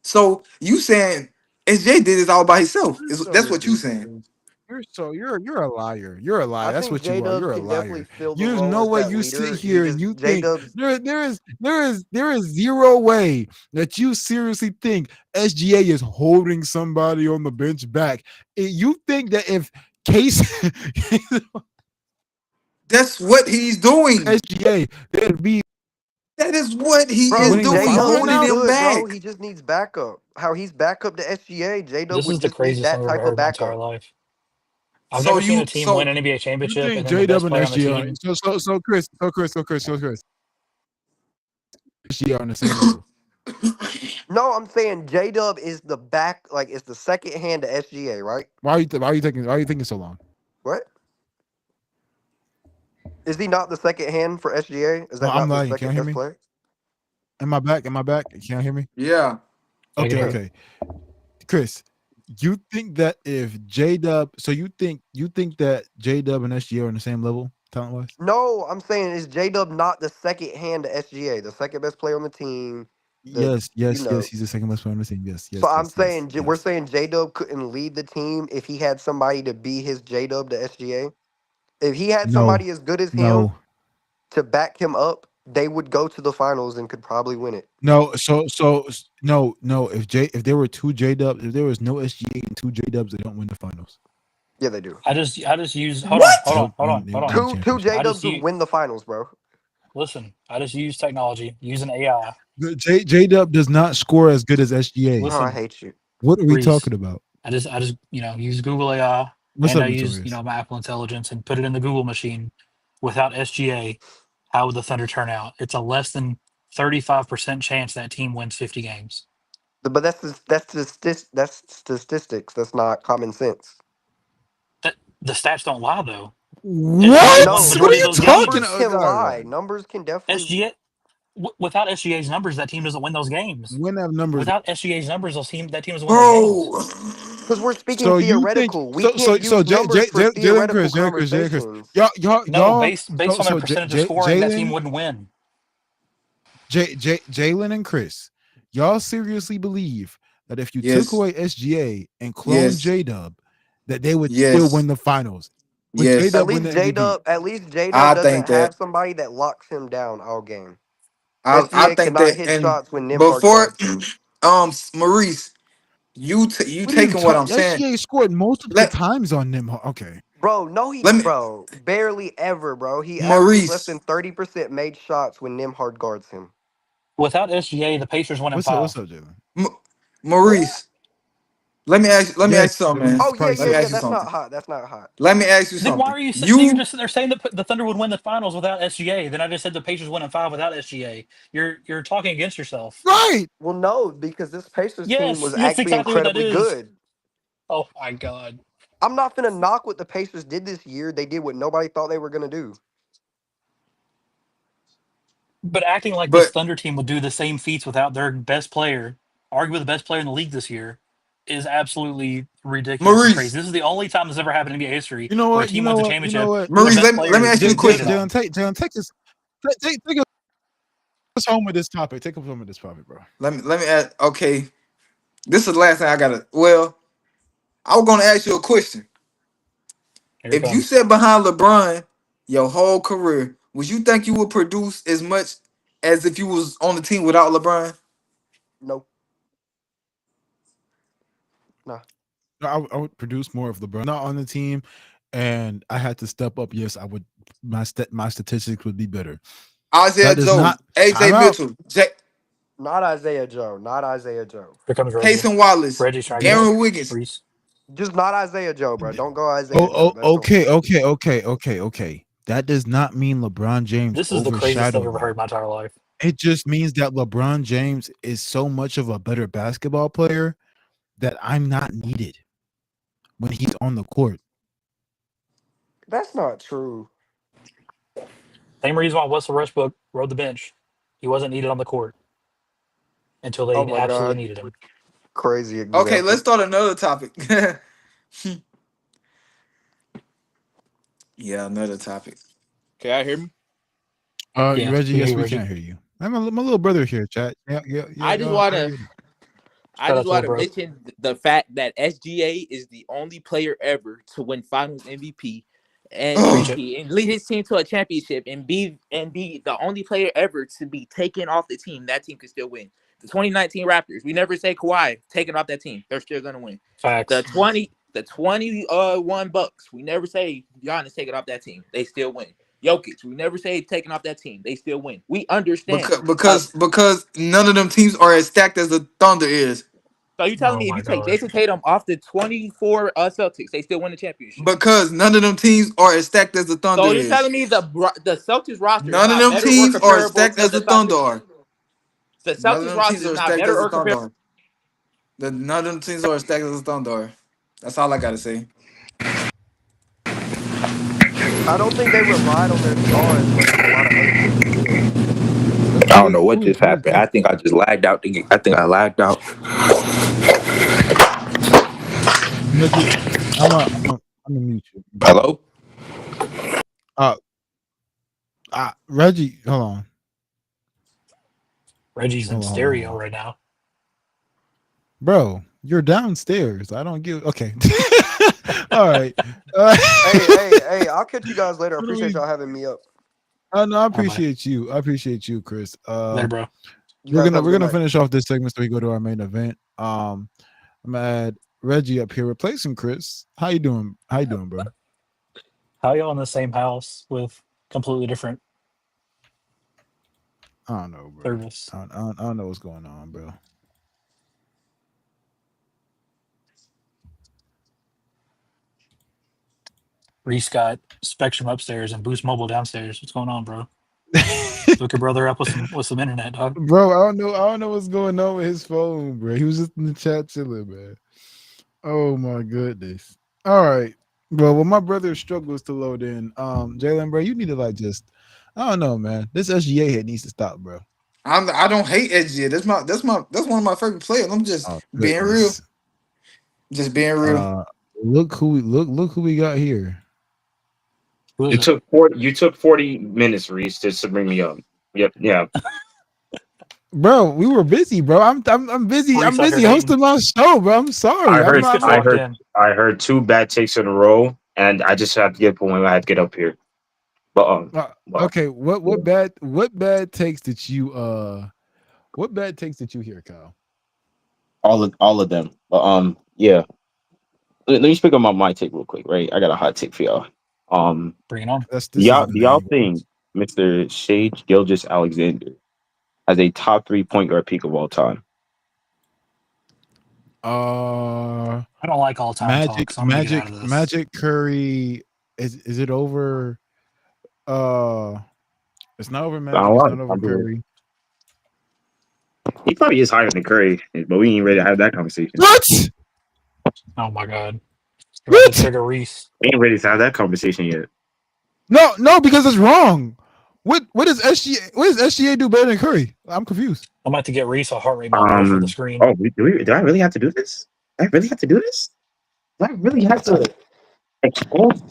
So you saying SJ did this all by himself? You're so That's what you saying? ridiculous. You're a liar. You're a liar. I That's think what J you are. Dubs You're a can definitely liar. fill the There's role no as way that you sit leader. He here and just you J think Dubs. there is zero way that you seriously think SGA is holding somebody on the bench back. You think that if Case That's what he's doing. SGA, there'd be That is what he is Bro, winning the doing, J finals right Dub holding is now. him good, bro. back. He just needs backup. How he's backup to SGA. J Dub This would is the just need craziest thing that I've ever type heard of in my entire backup. life. I've So never seen a you team win so an NBA You championship think and then the J Dub best and player on the SGA team. Chris, SGA are on the same level. No, I'm saying J Dub is the back, like it's the second hand to SGA, right? Why are you thinking so long? What? Is he not the second hand for SGA? Is No, that I'm not the lying. Can you second hear best me? player? Am I back? Am I back? Can you hear me? yeah. I can Okay, hear Yeah. you. okay. Chris, you think that if J Dub, so you think that J Dub and SGA are on the same level talent wise? No, I'm saying is J Dub not the second hand to SGA, the second best player on the team? The Yes. He's the second best player on the team. So I'm saying we're Yes. saying J Dub couldn't lead the team if he had somebody to be his J Dub to SGA. If he had No, somebody as good as him no, to back him up, they would go to the finals and could probably win it. no. No. If there were two J Dubs, if there was no SGA and two J Dubs, they don't win the finals. Yeah, they do. I just use What? They hold don't on. win the Two championship. J I just Dubs would use win the finals, bro. listen. I just use technology, using AI. J Dub does not score as good as SGA. Oh, I Listen, hate you. What are we Reese. talking about? I just use Google AI What's and up, I use Notorious? my Apple Intelligence and put it in the Google machine. Without SGA, how would the Thunder turn out? It's a less than 35% chance that team wins 50 games. But that's statistics. That's not common sense. That the stats don't lie though. SGA won What? the No, What are majority of you those talking? numbers games. can All lie. right. Numbers can definitely. SGA without SGA's numbers, that team doesn't win those games. When have numbers? Without SGA's numbers, that team doesn't win those games. Bro. Because we're speaking So you think theoretical. We can't use numbers for theoretical Jalen Chris, conversations. No, based so on their percentage of scoring, that team wouldn't win. Jalen and Chris, y'all seriously believe that if you took Yes. away SGA and cloned Yes. J Dub, that they would still Yes. win the finals? Would J Yes. Dub win the MVP? At least J Dub I doesn't think have that. somebody that locks him down all game. I SGA think cannot that. hit And shots when Nimhard before, guards him. Maurice, you What are you taking what I'm talking? saying? SGA scored most of the Let times on them. Okay. Bro, no, let me, bro, barely ever, bro. He averages less Maurice, than 30% made shots when Nimhard guards him. Without SGA, the Pacers win in What's five. up, Jalen? M- Maurice. Let me ask Yes, you something, man. Oh, yeah, probably yeah, Let me yeah. ask you six. That's not something. hot. That's not hot. Let me ask you Then why something. are you so you're You just they're saying that the Thunder would win the finals without SGA? Then I just said the Pacers win in five without SGA. You're talking against yourself. Right. Well, no, because this Pacers team Yes, was that's actually exactly what that incredibly is. good. Oh my god. I'm not going to knock what the Pacers did this year. They did what nobody thought they were going to do. But acting like this but Thunder team would do the same feats without their best player, arguably the best player in the league this year, is absolutely ridiculous and crazy. Maurice, This is the only time this ever happened in NBA history You know where a what? You team know wins a what? You know championship what? and You their Maurice, know, best let me player ask you a isn't cheated question. on. Jalen, take us, take us home with this topic. Take us home with this topic, bro. Let me ask. Okay, this is the last thing I gotta. Well, I was gonna ask you a question. Here it If you comes. sat behind LeBron your whole career, would you think you would produce as much as if you was on the team without LeBron? No, nah. I would produce more if LeBron not on the team, and I had to step up. Yes, I would. My statistics would be better. Isaiah That does Joe, not AJ time out. Mitchell, Not Isaiah Joe. Not Isaiah Joe. Here comes Reggie. Payson Wallace, Reggie's trying to get No. up. Aaron Wiggins. Reese. Just not Isaiah Joe, bro. Don't go Isaiah Oh, Joe. That's gonna okay. That does not mean LeBron James This is the craziest thing I've overshadowed ever heard him. in my entire life. It just means that LeBron James is so much of a better basketball player that I'm not needed when he's on the court. That's not true. Same reason why Russell Westbrook rode the bench. He wasn't needed on the court until Oh they my absolutely god. needed him. Crazy Okay, let's example. start another topic. Yeah, another topic. Can y'all hear me? Yeah, Reggie, we hear yes, you, we Reggie. can't hear you. I'm my little brother here, chat. Yeah. I just Go wanna ahead. I Shout out just to want to bro. mention the fact that SGA is the only player ever to win Finals MVP and Preach it. and lead his team to a championship and be the only player ever to be taken off the team. That team could still win. The 2019 Raptors. We never say Kawhi taken off that team. They're still gonna win. Facts. The 21 Bucks. We never say Giannis taken off that team. They still win. Jokic. We never say taking off that team. They still win. We understand. Because none of them teams are as stacked as the Thunder is. So you telling Oh me if my you take god. Jason Tatum off the 24 Celtics, they still win the championship? Because none of them teams are as stacked as the Thunder So you're is. telling me the Celtics roster is None of not them better or teams are as comparable stacked to as the the Thunder Thunder? are. The None of Celtics them teams roster is are as not stacked better as the or Thunder comparable. are. None of them teams are as stacked as the Thunder are. That's all I gotta say. I don't think they relied on their star as much as a lot of other teams did. I don't know what Who is just happened. that? I think I just lagged out. I think I lagged out. Reggie, I'm gonna mute you. Hello? Uh, Reggie, hold Reggie's in stereo right now. bro. You're downstairs. I don't give. Okay. All right. Hey, I'll catch you guys later. I What do appreciate we- y'all having me up. No, I Bye-bye. appreciate you. I appreciate you, Chris. Later, bro. You guys have a We're good gonna night. finish off this segment so we go to our main event. I'm gonna add Reggie up here replacing Chris. How you doing? Bro? How y'all in the same house with completely different I don't know, bro. service? I don't know what's going on, bro. Reese got Spectrum upstairs and Boost Mobile downstairs. What's going on, bro? Hook your brother up with some internet, dog. Bro, I don't know what's going on with his phone, bro. He was just in the chat chilling, man. Oh my goodness. All right. Well, my brother struggles to load in. Jalen, bro, you need to I don't know, man. This SGA hit needs to stop, bro. I don't hate SGA. That's one of my favorite players. I'm just being real. Goodness. Just being real. Look who we got here. Who is You it? took 40. You took 40 minutes, Reese, just to bring me up. Yep. Yeah. Bro, we were busy, bro. I'm busy. Reese I'm out here busy hosting my show, bro. I'm sorry. I heard. Reese gets I locked heard. in. I heard 2 bad takes in a row, and I just had to get when I had to get up here. But well, okay. yeah. What bad takes did you hear, Kyle? all of them. But yeah. Let me speak on my take real quick, right? I got a hot take for y'all. Bring it on. This Y'all, is do y'all think Mr. Shea Gilgeous-Alexander has a top 3 point guard peak of all time? I don't like all time talk, so I'm gonna get out of this. Magic Curry. Is it over? It's not over Magic. It's not over Curry. He probably is higher than Curry, but we ain't ready to have that conversation. What? Oh my god. You're about to trigger Reese. We ain't ready to have that conversation yet. No, because it's wrong. What does SGA do better than Curry? I'm confused. I'm about to get Reese a heart rate monitor for the screen. Oh, do I really have to do this? Do I really have to do this? Do I really have to expose?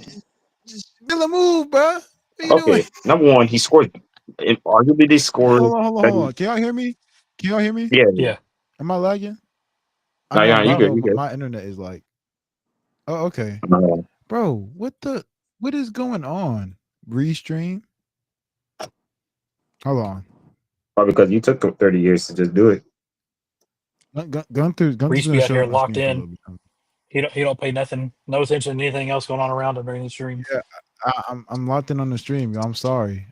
Just still a move, bro. What are you doing? Number one, he scored. Arguably, they scored. Hold on. Can y'all hear me? Yeah. Am I lagging? No, I you know good. my internet is like. Oh, okay. No. Bro, what is going on? restream. Hold on. Probably because you took 30 years to just do it. Gunther's Reese gonna be out show here up on locked screen for a in. little bit. He don't pay nothing, no attention to anything else going on around him during the streams. Yeah, I'm locked in on the stream. Yo. I'm sorry.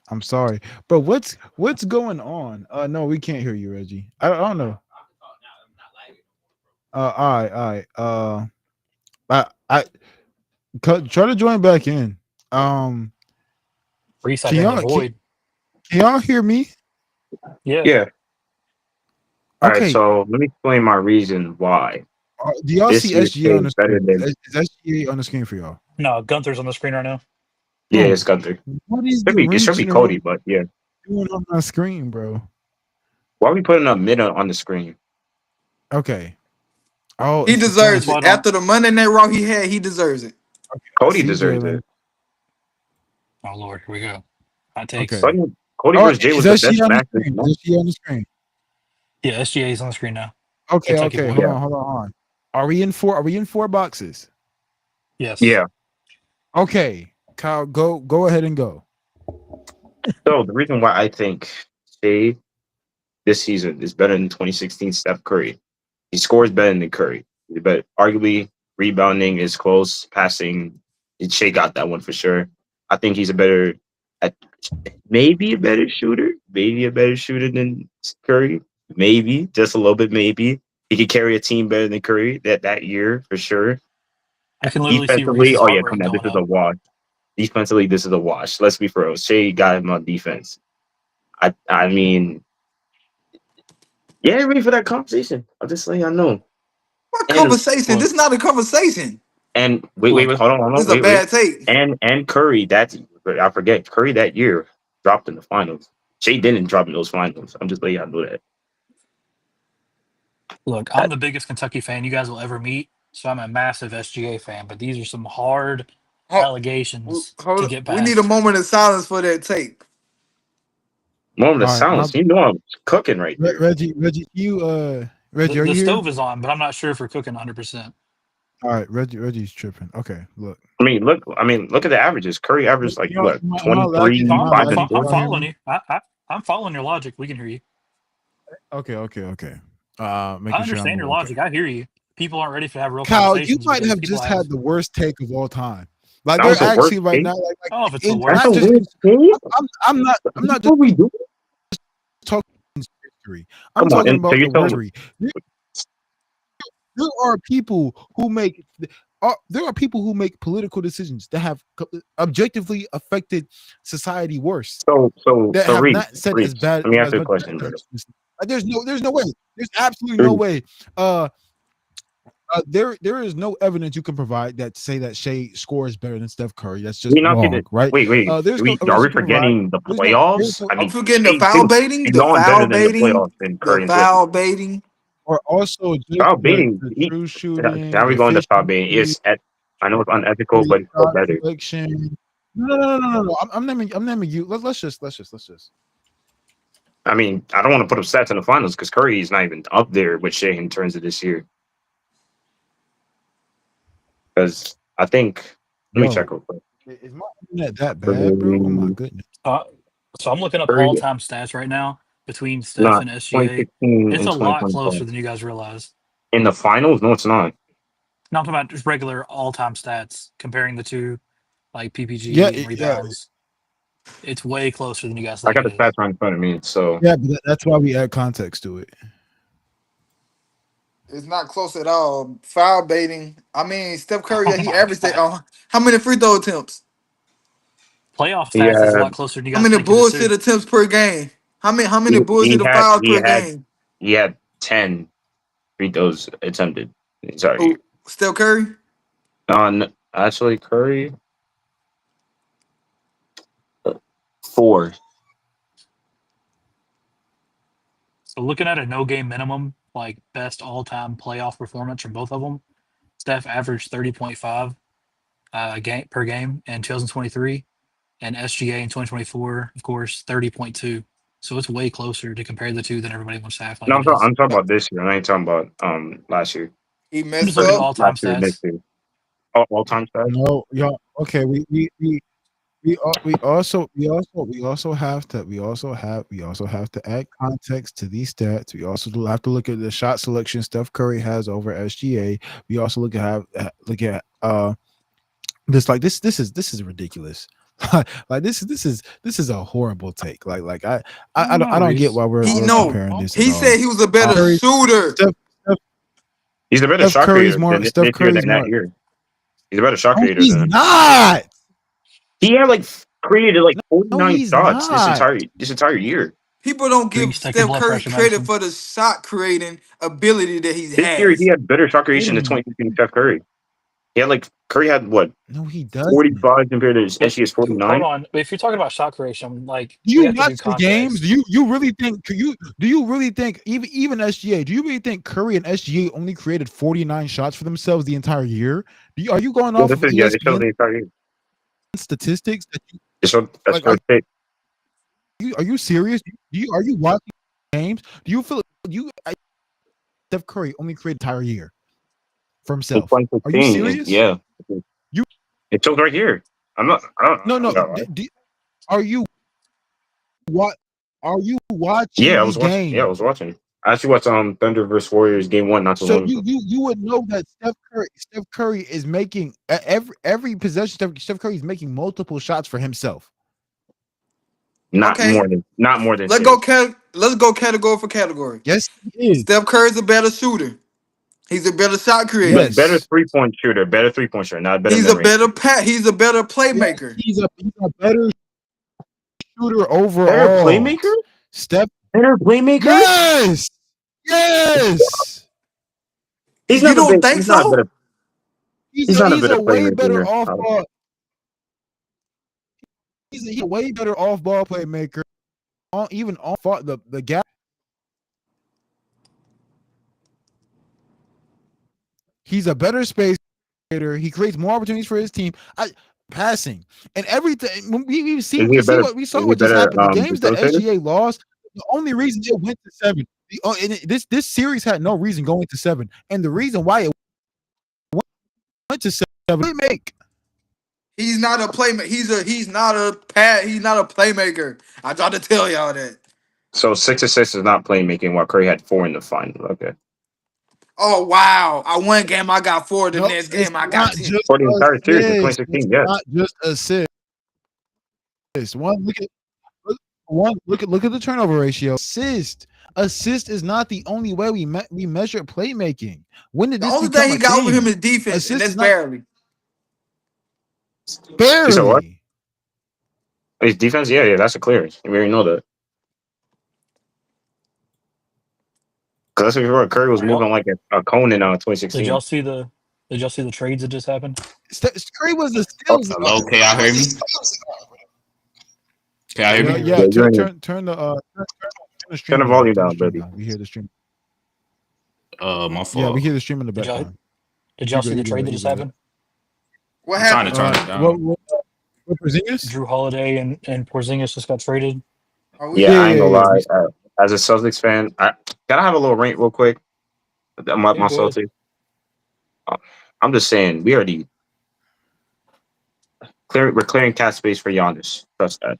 But what's going on? No, we can't hear you, Reggie. I don't know. All right. I try to join back in. Reese out Can here in the y'all void. can y'all hear me? Yeah. Yeah. All right. Okay. So let me explain my reason why Do y'all this see year's SGA on the is better screen? than. Is SGA on the screen for y'all? No, Gunther's on the screen right now. Yeah, Bro, it's Gunther. what is It the should be regional Cody, but yeah. doing on my screen, bro? Why are we putting up mid on the screen? Okay. Oh, He it's the deserves Thursday. it. After the Monday Night Raw he had, he deserves it. Okay, I Cody see deserves Jalen. it. Oh Lord, here we go. Hot takes. Okay. Cody Oh, versus Jay is was the that she best on the match this screen? month. Is she on the screen? Yeah, SGA is on the screen now. Okay, Kentucky boy. hold Yeah. on. Are we in four boxes? Yes. Yeah. Okay. Kyle, go ahead and go. So the reason why I think Jay this season is better than 2016 Steph Curry. He scores better than Curry. But arguably rebounding is close, passing. Shea got that one for sure. I think he's maybe a better shooter than Curry. Maybe just a little bit. Maybe he could carry a team better than Curry that year for sure. I can literally see Defensively, Reese's oh yeah, heart rate come on, this going is a up. wash. Defensively, this is a wash. Let's be real. Shea got him on defense. I mean, yeah, ready for that conversation. I'll just let y'all know. What And conversation? Look, This is not a conversation. wait, look. hold on, This is a wait. bad take. And Curry, I forget Curry that year dropped in the finals. Shea didn't drop in those finals. I'm just letting y'all know that. Look, I'm the biggest Kentucky fan you guys will ever meet, so I'm a massive SGA fan. But these are some hard allegations to get We need a past. moment of silence for that take. Moment of All right, silence. You know I'm cooking right there. Reggie, Reggie, are The you here? stove is on, but I'm not sure if we're cooking 100%. All right, Reggie's tripping. Okay, look. I mean, look at the averages. Curry averaged like Am what I lagging? 23, Am I 5 lagging? and Can 4. I'm y'all hear following me? you. I'm following your logic. We can hear you. Okay. I Making sure understand I'm your okay. logic. I hear you. People aren't ready to have real Kyle, you conversations might because have people just have. had the worst take of all time. Like That they're was the worst actually right take. now, I don't know if it's the That's worst. a not just. weird take. I'm not just What we do? talking history. I'm Come on. talking And so about you're the worst. telling me There are people who make. There are people who make political decisions that have objectively affected society worse. That have Reese, not said as bad let me ask as you a much. question, brother. Like, there's no way. There's absolutely no way. There is no evidence you can provide that say that Shea scores better than Steph Curry. That's just We're not wrong, gonna right? wait. There's no Are evidence we you can provide. forgetting the There's playoffs? no I I'm mean, forgetting the Shea foul too. baiting, He's the going foul better than the baiting, playoffs than the Curry and Steph. foul baiting. or also just Foul baiting. the true shooting, Now the we're going to foul baiting. efficiency, I know it's unethical, but it's still shot better. selection. No. I'm naming you. Let's just. I mean, I don't want to put up stats in the finals because Curry is not even up there with Shea in terms of this year. Because I think, let me check real quick. Is my internet that bad, bro? Oh my goodness. So I'm looking up Curry, all-time stats right now between Steph not and SGA. 2016 It's and a lot 2025. closer than you guys realize. In the finals? No, it's not. No, I'm talking about just regular all-time stats, comparing the two, like Yeah, PPG and yeah, rebounds. It's way closer than you guys I think got it the is. stats right in front of me. So yeah. But that's why we add context to it. It's not close at all. Foul baiting. I mean, Steph Curry, Oh yeah, he my averaged it god! on how many free throw attempts? Playoff he stats is a had lot closer than you How guys many think it is too. bullshit attempts per game? How many he bullshit had fouls he per had game? he had 10 free throws attempted. Sorry. Who? Steph Curry? On actually Curry 4. So looking at a no-game minimum, like best all-time playoff performance from both of them, Steph averaged 30.5 game per game in 2023, and SGA in 2024, of course, 30.2. So it's way closer to compare the two than everybody wants to act like No, it is. I'm talking about this year. I ain't talking about last year. He I'm just messed Or looking at up. all-time last year, this stats. year. All time stats. No, y'all. Okay, we we also have to add context to these stats. We also do have to look at the shot selection Steph Curry has over SGA. We also look at this is ridiculous. Like this is a horrible take. I don't get why He we're no. comparing this at He all. said he was a better Curry, shooter. He's a better Steph shot Curry's creator more. Steph this year Curry's than that more. year. He's a better shot No, creator he's than him. not. He had like created like No, 49 he's shots not. this entire year. People don't Drink give stick your Steph blood Curry pressure credit medicine. for the shot creating ability that he This year he has. had better shot creation than Wait a minute. 2015 Steph Curry. He had like Curry had what No, he doesn't. 45 compared to SGA's Hold 49. on, but if you're talking about shot creation, like Do we you have to do watch the games? context. Do you really think even SGA? Do you really think Curry and SGA only created 49 shots for themselves the entire year? Are you going Yeah, off of yeah, they showed ESPN the entire year. statistics? That's Like, are first pick. you serious? Are you watching games? Do you feel Steph Curry only created the entire year for In himself? Are you 2016, serious? yeah. You It shows right here. I'm not. no I'm no. not lying. Are you what? Are you Yeah, watching I the was watching. Yeah, I game? was watching. I actually watched Thunder versus Warriors game 1 not too So long ago. you would know that Steph Curry is making every possession. Steph Curry is making multiple shots for himself. Not Okay, more than let's Shea. go. Let's go category for category. Yes, he is. Steph Curry's a better shooter. He's a better shot creator. Better Yes. 3-point shooter. Better 3-point shooter. Not better He's a mid range. better He's a better Yes, playmaker. he's a better shooter Better overall. playmaker. Steph. Better playmaker. Yes. Yes. He's You not a don't big. think He's not a so? better. He's not a He's better a way better playmaker. off ball. He's a way better off ball playmaker. Even on the gap. He's a better space creator. He creates more opportunities for his team. Passing and everything. When Is he a better? we Is saw he a what just better happened. The games that facilitator? SGA lost, the only reason it went to 7. This series had no reason going to 7, and the reason why it went to 7, they make. He's not a playmaker. He's not a playmaker. I tried to tell y'all that. So 6 assists is not playmaking. While Curry had 4 in the final. Okay. Oh wow! I one game I got 4. The No, next it's game I got not 10. just For the entire series in assists. 2016, It's yes. not just assists. Look at the turnover ratio. Assist is not the only way we measure playmaking. When did The this only become thing a he got over thing? him is defense, Assist and that's is not barely. You said what? barely. His defense, yeah, that's a clearance. We already know that. Because that's what Curry was Are y'all, moving like a cone in did 2016. y'all see the trades that just happened? Curry was a Oh, steals. Hello, can y'all hear me? Can y'all hear Yeah, me? yeah. yeah, you're in Turn the stream Turn the down. volume Turn the down, stream baby. down. We hear the stream. My Yeah, fault. we hear the stream in the Did y'all background. did y'all You see good, the you trade good, that you just good. happened? What I'm trying happened? to turn it down. What Porzingis? Drew Holiday and Porzingis just got traded. Are we? Yeah, I ain't gonna Yeah. lie. As a Celtics fan, can I have a little rant real quick? My Yeah, go ahead. Celtics. I'm just saying, we're clearing cap space for Giannis. Trust that.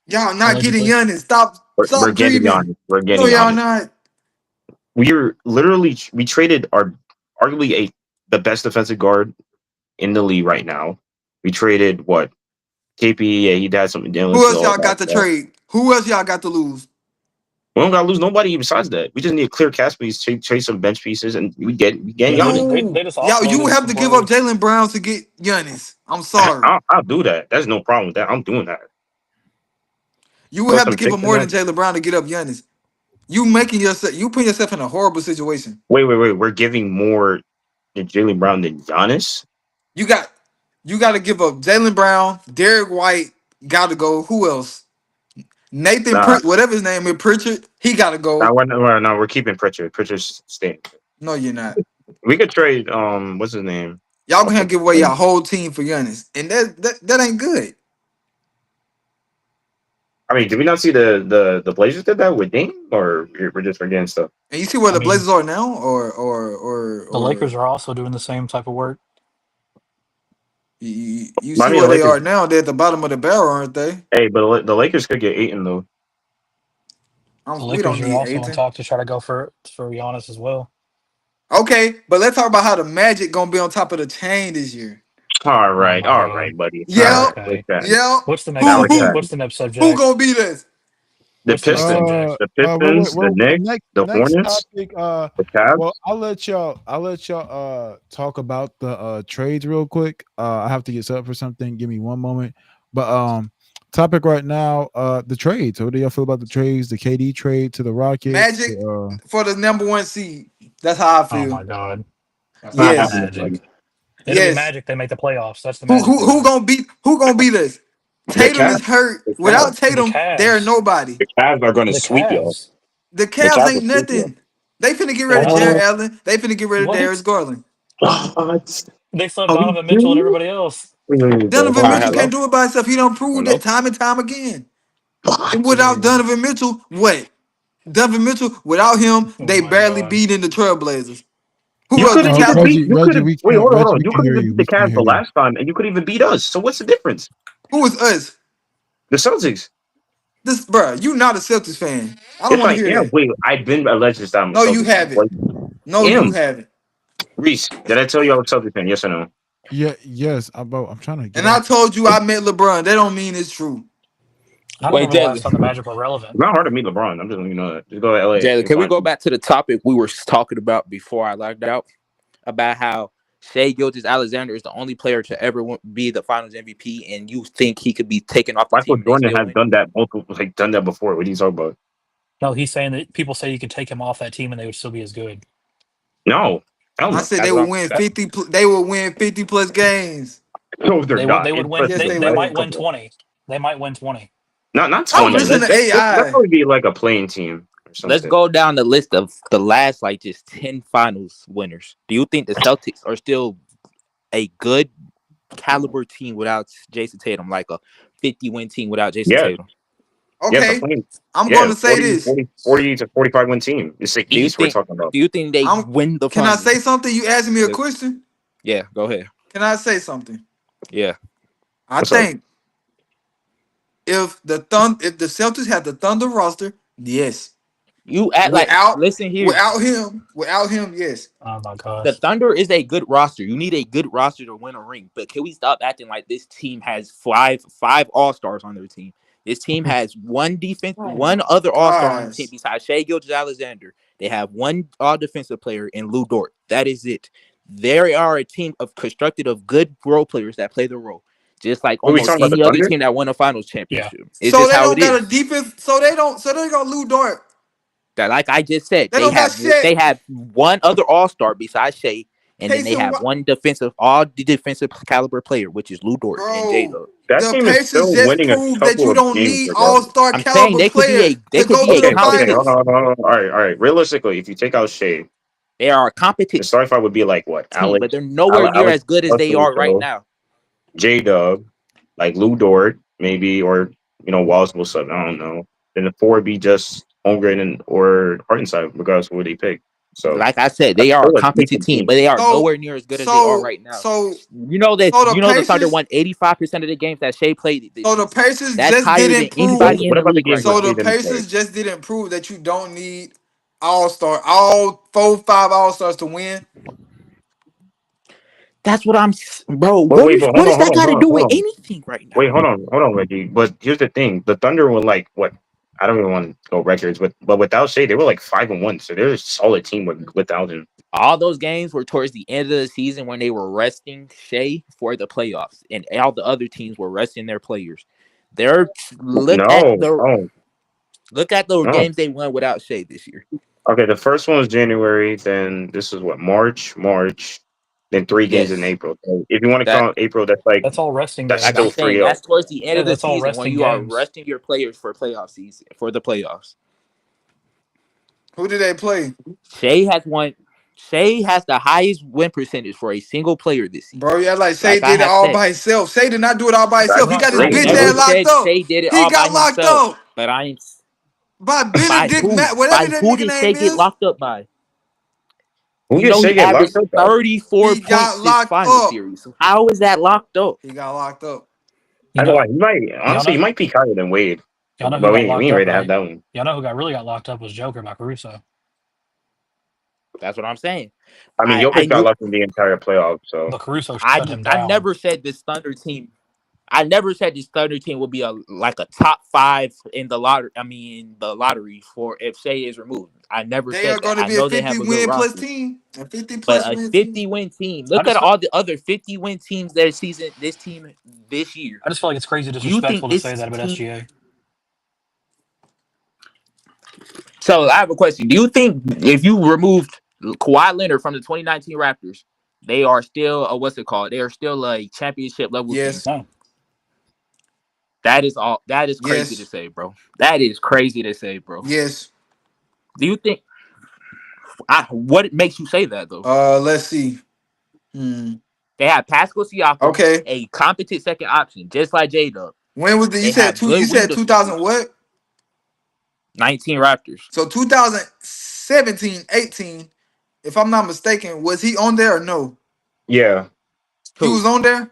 Y'all not getting Allegedly. Giannis. Stop We're getting dreaming. Giannis. We're No, getting y'all Giannis. not. We traded our arguably the best defensive guard in the league right now. We traded what? KP, yeah, he had some dealings. Who else y'all got to trade? Who else y'all got to lose? We don't gotta lose nobody besides that. We just need a clear cap space, trade some bench pieces, and we get Yeah, Giannis. No, they just y'all. You offloaded have some to give up players. Jalen Brown to get Giannis. I'm sorry. I'll do that. There's no problem with that. I'm doing that. You would Throw have to some give picks up in more there. than Jalen Brown to get up Giannis. You putting yourself in a horrible situation. Wait. We're giving more to Jalen Brown than Giannis. You got to give up Jalen Brown, Derek White, got to go. Who else? Nathan, Nah, whatever his name is, Pritchard, he got to nah, go. we're keeping Pritchard. Pritchard's staying. No, you're not. We could trade. What's his name? Y'all gonna have Okay. to give away your whole team for Giannis, and that ain't good. I mean, did we not see the Blazers did that with Dame, or we're just forgetting stuff? And you see where I the mean, Blazers are now, the Lakers are also doing the same type of work. You But I see mean, where they are now. They're at the bottom of the barrel, aren't they? hey, but the Lakers could get Aiton though. The We don't Lakers are need also in Aiton. talk to try to go for Giannis as well. Okay, but let's talk about how the Magic gonna be on top of the chain this year. All Oh my all God. right, buddy. All right, Yep, with Okay. that, yep. What's the next Who Alex subject? who What's Patton. the next who subject? gonna beat us? The What's the next Pistons, subject? the Pistons, the Knicks, the next Hornets, topic. the Cavs. Well, I'll let y'all talk about the trades real quick. I have to get set up for something. Give me one moment. But topic right now, the trades. What do y'all feel about the trades? The KD trade to the Rockets. Magic for the #1 seed. That's how I Oh feel. my God. That's not Not the Yes, happening, buddy. Magic. It'll be yes. Magic. They make the playoffs. That's the Magic Who way. gonna beat us? The Tatum Cavs, is hurt. the Cavs, Without The Tatum, they're Cavs. nobody. the Cavs are going to The sweep y'all. Cavs. The The Cavs Cavs will ain't sweep y'all. nothing. They finna get rid of Jared What? Allen. They finna get rid of Darius What? Garland. What? They sub Are we Donovan Mitchell and serious? everybody else. Bro, Donovan hold All right, Mitchell on. hello, can't do it by himself. He don't prove that hello. time and time again. And What? without Dude. Donovan Mitchell, what? Donovan Mitchell, without him, Oh they my barely God. beat in the Trailblazers. Who You else? The couldn't even Cavs. beat. You could Reggie, have. we Wait, can't. hold Reggie, on. we You can couldn't hear even you. beat the We can Cavs hear the you. last time, and you couldn't even beat us. So what's the difference? Who is us? The Celtics. This, bruh, you not a Celtics fan. I don't If want to I hear am, that. wait, I've been alleged that I'm a No, you Celtics fan. haven't. Like, No, you am haven't. Reese? Did I tell you I was a Celtics fan? Yes or no? Yeah. Yes. I'm trying to get And I off. told you I met LeBron. That don't mean it's true. I don't Wait, remember the last Jalen. time the Magic were relevant. It's not hard to meet LeBron. I'm just letting you know that. Just go to LA. Jalen, You'll can we find go him. back to the topic we were talking about before I logged out about how Shea Gilgeous-Alexander is the only player to ever be the Finals MVP, and you think he could be taken off the Michael team and they Jordan still has win? done that multiple, like done that before. What are you talking about? No, he's saying that people say you can take him off that team and they would still be as good. No, hell I no. said That's they what would I'm win saying. 50. They would win 50 plus games. No, they're They would. not. They would win. Yes, They, they they might would. win 20. They might win 20. Not I'm 20. listening Okay, to That AI. probably be like a playing team or let's something. go down the list of the last like just 10 Finals winners. Do you think the Celtics are still a good caliber team without Jason Tatum, like a 50-win team without Jason Yes, Tatum? yes, I'm Okay, playing. I'm going Yeah, to say 40, this. 40, 40 to 45 win team. It's the Do you East we're think? talking about. Do you think they I'm. win the Can I finals? say something? You asked me a Yeah, question. yeah. Go ahead. Can I say something? Yeah, I What's up? think if the Celtics had the Thunder roster, yes. you act like. Without Listen here. without him, yes. Oh my The gosh. Thunder is a good roster. You need a good roster to win a ring. But can we stop acting like this team has five All Stars on their team? This team has Oh one my other All Star on the team gosh, besides Shea Gilgeous-Alexander. They have one All Defensive player in Lou Dort. That is it. They are a team constructed of good role players that play the role, just like What are we almost talking about? The any other Thunder? team that won a Finals Yeah. championship. It's so just they how it don't got a is. defense. So they got Lou Dort. That, like I just said, They don't got shit. they have one other All Star besides Shea, and then Case they in have what, one defensive caliber player, which is Lou Dort and J bro? Dub. That The team is Pacers still just winning a proved that couple you of don't games need regardless. all-star I'm saying caliber players they to could go be to a the Okay, okay, competent. hold finals. on, hold on. All right, all right. Realistically, if you take out Shea, They are a the competent starting five would be like what? team, but they're nowhere near Alex as good as they are right Russell, now. J Dub, like Lou Dort, maybe, or Walls will sub. I don't know. Then the four would be just Holmgren and or Hartenside, regardless of who they pick. So Like I said, that's they are a still a competent decent team, team. but they are So, nowhere near as good as they are so, right now. so, You know that so the the Thunder Pacers, won 85% of the games that Shea played this so the season. Pacers That's just higher than didn't prove. anybody in What the about the league games right where So now. the Shea didn't play? Pacers just didn't prove that you don't need all 4, 5 all-stars to win. That's what bro. Wait, but What hold does on, hold that on, got to hold on, do hold with on. anything right now? Wait, hold on, Reggie. But here's the thing: the Thunder were like what? I don't even want to go records, but without Shea, they were like 5-1. So they're a solid team without him. All those games were towards the end of the season when they were resting Shea for the playoffs, and all the other teams were resting their players. They're No, no, look at the no. games they won without Shea this year. Okay, the first one was January. Then this is what March. Then 3 games in Yes, April. So if you want to that count April, that's like That's all resting that's like still I'm games. 3 saying, zero. that's towards the end Yeah, of the that's all season when resting you are games. resting your players for playoff season for the playoffs. Who did they play, Shea has won. Shea has the highest win percentage for a single player this bro? season. Yeah, like Shea Like I did it have all said, by himself. Shea did not do it all by himself. That's He Not got his I great, bitch single. never ass dude. locked said up. Shea did it He all by got locked himself, up but I'm by by Benedict who? Matt, whatever By that who nigga did name Shea get is. locked up by? Who You gets know Shea he get averaged locked up though? 34 He got points this locked final up. series. So how is that locked up? He got locked up. You I don't know, know. He might honestly he might peak higher than Wade. y'all know who But got we locked ain't up, ready to have right? that one. Y'all know who got really got locked up was Joker by Caruso. That's what I'm saying. I mean, I Jokic got knew locked in the entire playoff, so But Caruso shut him I down. never said this Thunder team. I never said this Thunder team will be a top 5 in the lottery. I mean, the lottery for if Shea is removed. I never They are said that. going to I be a know they 50 have a good win plus roster, team. A 50 but plus a win team. 50-win team. I Look at just all the other 50-win teams that season. This team this year. I just feel like it's crazy Do you think disrespectful to this say that about team? SGA. So I have a question. Do you think if you removed Kawhi Leonard from the 2019 Raptors, they are still what's it called? They are still a championship level team. Yes. No. That is all. That is crazy to Yes. say, bro. That is crazy to say, bro. Yes. Do you think? What makes you say that though? Let's see. They have Pascal Siakam, Okay. a competent second option, just like J Dub. When was the you They said have two you good wing said 2000 defenders. what? 19 Raptors. So 2017, 18, if I'm not mistaken, was he on there or no? yeah, He Who? was on there?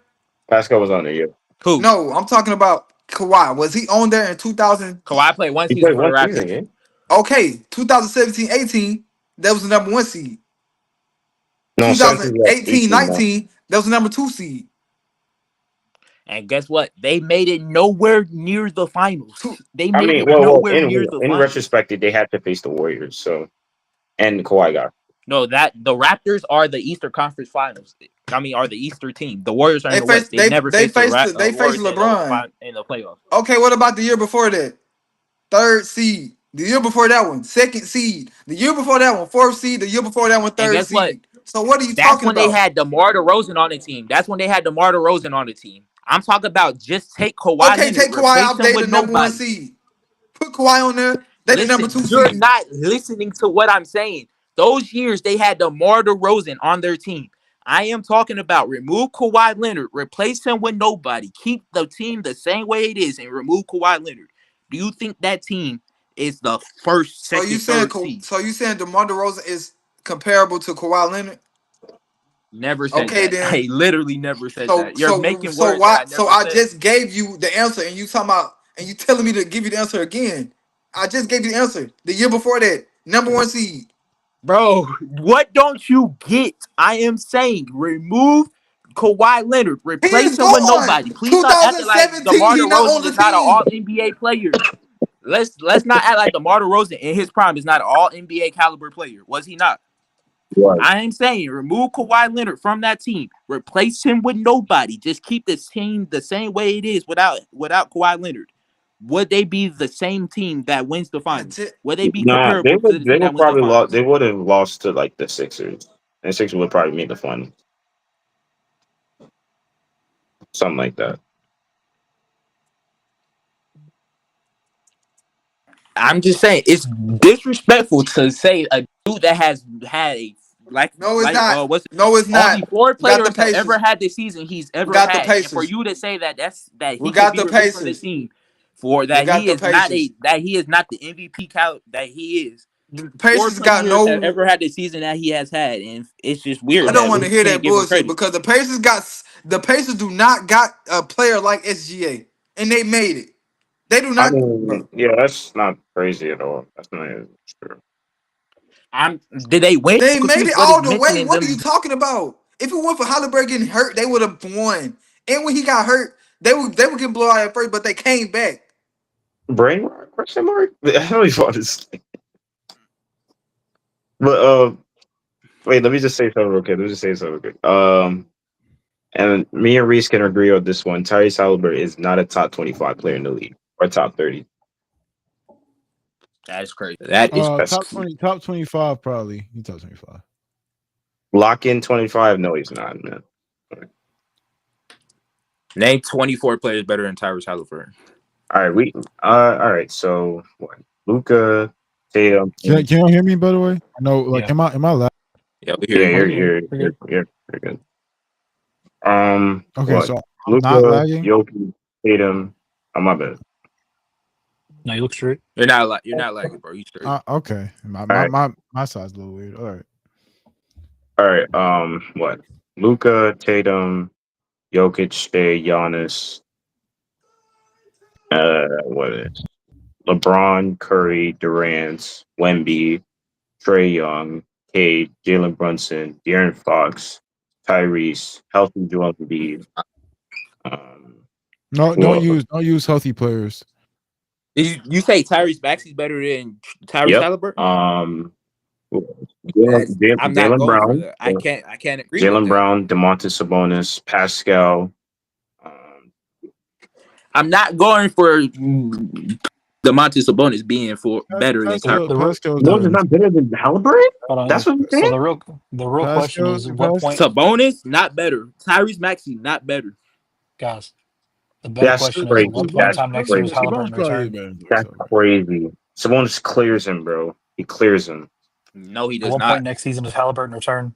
Pascal was on it. Yeah, Who? No, I'm talking about Kawhi. Was he on there in 2000? Kawhi played one he season played for the one season. Raptors. Yeah, Okay, 2017, 18, that was the number 1 seed. no, 17 was 2018, 18 now. 19, that was the number 2 seed. And guess what? They made it nowhere near the Two, finals. They I made mean, it well, nowhere near the in finals. retrospect, they had to face the Warriors. So and Kawhi got. No, that the Raptors are the Eastern Conference Finals. I mean, are the Eastern team. The Warriors are in they the West. faced They've never faced the they faced Warriors LeBron. in the playoffs. Okay, what about the year before that? 3rd seed. The year before that one, 2nd seed. The year before that one, 4th seed. The year before that one, And 3rd guess what? seed. So what are you That's talking when they about? had DeMar DeRozan on the team. That's when they had DeMar DeRozan on the team. I'm talking about just take Kawhi Okay, Leonard, take Kawhi replace out. him They the with number 1 nobody. seed. Put Kawhi on there. They the number 2 Listen, you're seed. not listening to what I'm saying. Those years they had DeMar DeRozan on their team. I am talking about remove Kawhi Leonard, replace him with nobody, keep the team the same way it is, and remove Kawhi Leonard. Do you think that team is the first, So you second, saying third seed? DeMar DeRozan is comparable to Kawhi Leonard? Never said Okay, that. then. I literally never said So that. You're so making so words that why? I So never I said. just gave you the answer, and you talking about, and you telling me to give you the answer again. I just gave you the answer. The year before that, number 1 seed. Bro, what don't you get? I am saying remove Kawhi Leonard, He replace is him with gone. nobody. Please stop acting like 2017, DeMar he not on DeRozan the is not an team. all NBA player. Let's not act like DeMar DeRozan in his prime is not an all NBA caliber player. Was he not? Was. I am saying remove Kawhi Leonard from that team, replace him with nobody. Just keep this team the same way it is without Kawhi Leonard. Would they be the same team that wins the I finals? just, Would they be Nah, comparable to the they team that would wins the probably lost. finals? They would have lost to like the Sixers, and Sixers would probably make the final, something like that. I'm just saying it's disrespectful to say a dude that has had a no, it's not. what's No, it's not. only four We got the players have ever Pacers. had the season he's We ever got the had, and for Pacers. you to say that We he could got be the removed from the Pacers. team for We that got he the is not Pacers. the MVP that he is. The Four Pacers got players have no. ever had the season that he has had, and it's just I weird don't that want to we hear can't that give him bullshit credit. because the Pacers do not got a player like SGA, and they made it. They do I not, mean, bro. yeah, that's not crazy at all. That's not even true. Did they win? They made Confused. it What is all the way. mentioning What are you them? talking about? If it weren't for Halliburton getting hurt, they would have won. And when he got hurt, they would get blown out at first, but they came back. Brain rot? Question mark? I don't even understand. But wait, let me just say something real quick. Let me just say something real quick. And me and Reese can agree on this one. Tyrese Halliburton is not a top 25 player in the league or top 30. That is crazy. That is That's Top 20, top 25 probably. He top 25. lock in 25. No, he's not, man. name 24 players better than Tyrese Halliburton. All right, all right. So what? Luca, Tatum. Can you hear me, by the way? No, like, Yeah. am I loud? Yeah, we hear Yeah, you. you're good. Okay, What? so I'm not Luca, lagging. Jokic, Tatum. Oh, my bad. No, you look straight. You're not lagging, bro. You straight. Okay, my All right. my side's a little weird. All right. All right. What? Luka, Tatum, Jokic, Shea, Giannis. What is LeBron, Curry, Durant, Wemby, Trey Young, Cade, Jalen Brunson, De'Aaron Fox, Tyrese, healthy Joel Embiid. Um, No, who else? don't use healthy players. Did you say Tyrese Maxey's better than Tyrese Yep. Halliburton? Who else? Jalen, That's Jalen, I'm not Jalen going for Brown, that. I can't agree with Jalen that. Brown, DeMontis Sabonis, Pascal. Um, I'm not going for DeMontis Sabonis being for better than Tyrese. The real Pascal's Sabonis better is than not better than Halliburton. hold That's on. what I'm So saying. the real question is what point, Sabonis not better. Tyrese Maxey not better. guys. The better That's question is at what crazy. point in That's time next year is crazy. Sabonis Halliburton probably is return? better than That's Tyrese. crazy. Sabonis clears him, bro. He clears him. No, he At does what point not. next season does Halliburton return?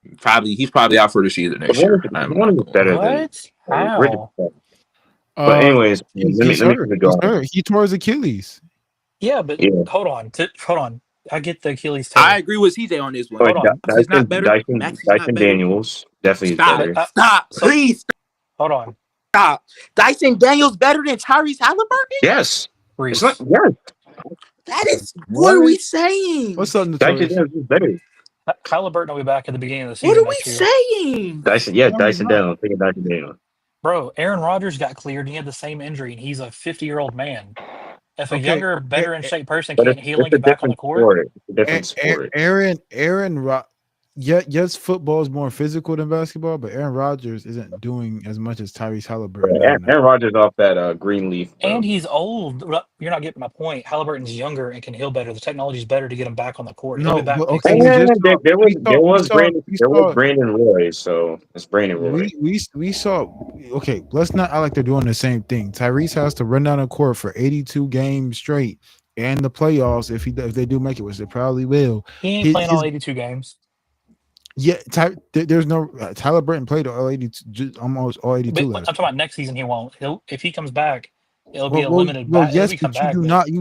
He's probably out for the season next year. I'm not Sabonis is going. better than. What? We're just, How? but anyways, He's let me hurt. quickly He's go on. hurt. He tore his Achilles. Yeah, but Yeah. hold on. Hold on. I get the Achilles I tear. agree with CJ on this one. But Hold on. He's not better. Dyson, Maxey's not Dyson better. Daniels definitely is Stop. better. Stop. So Please hold on. stop. Dyson Daniels better than Tyrese Halliburton? Yes. It's not. Reese. Yes. That is what are What? we saying? What's up, Dyson Notorious? Daniels is better. Halliburton will be back at the beginning of the What season are we next year. saying? Dyson, yeah, No, he's Dyson not. Daniels. Think of Dyson Daniels. Bro, Aaron Rodgers got cleared and he had the same injury and he's a 50-year-old man. If a Okay. younger, better in shape person But can't heal it's and a get back on the different court, sport. It's a different sport. Yes, football is more physical than basketball, but Aaron Rodgers isn't doing as much as Tyrese Halliburton Yeah, doing that. Aaron Rodgers off that green leaf, and bro. he's old. You're not getting my point. Halliburton's younger and can heal better. The technology's better to get him back on the court. He'll be No, back but next okay, And we season. just saw there was we There was saw Brandon Roy, so it's Brandon Roy. we saw okay, let's not act like they're doing the same thing. Tyrese has to run down the court for 82 games straight and the playoffs if they do make it, which they probably will. He ain't playing all His 82 games. yeah, there's no Tyler Burton played all 82, almost all 82 But I'm last talking about next season. He won't. If he comes back, it'll be Well, a well, limited well, back. It'll yes, be come but you back.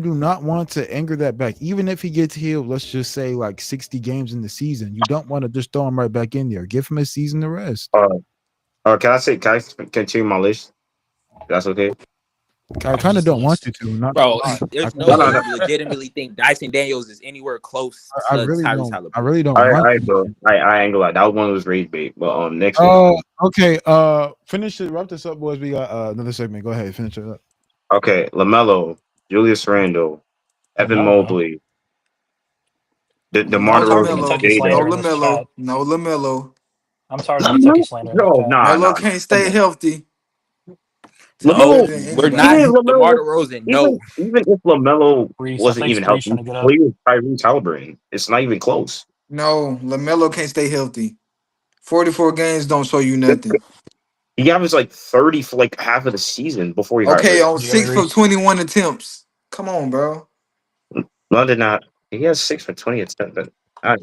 do But not want to anger that back. Even if he gets healed, let's just say like 60 games in the season, you don't want to just throw him right back in there. Give him a season to rest. Can I continue my list? That's okay. I it's kind of just a don't want you list. to. Not gonna Bro, lie. I there's kind no No, of no, way no. you legitimately think Dyson Daniels is anywhere close I to really Tyrese don't. I Halliburton. really don't All right, want. bro. I ain't gonna lie. That was one of those rage bait. But next week. Okay. Finish it. Wrap this up, boys. We got another segment. Go ahead. Finish it up. Okay, LaMelo, Julius Randle, Evan LaMelo. Mobley, No DeMar I'm tired of the DeRozan, LaMelo. Kentucky stay No slander there. in this chat. LaMelo. No LaMelo. I'm tired of the Kentucky LaMelo? slander in this No, chat. Melo nah. can't Come stay on. healthy. No, LaMelo, Better than we're not. anybody. even DeMar LaMelo, DeRozan, no. even if LaMelo Reese, I wasn't think even Spree's healthy, trying he to get up. played with Tyrese Halliburton. It's not even close. No, LaMelo can't stay healthy. 44 games don't show you nothing. He averaged like 30 for like half of the season before he got Okay, hurt. on You hear me, 6 for Reese? 21 attempts. Come on, bro. London not. He has 6 for 20 attempts. But let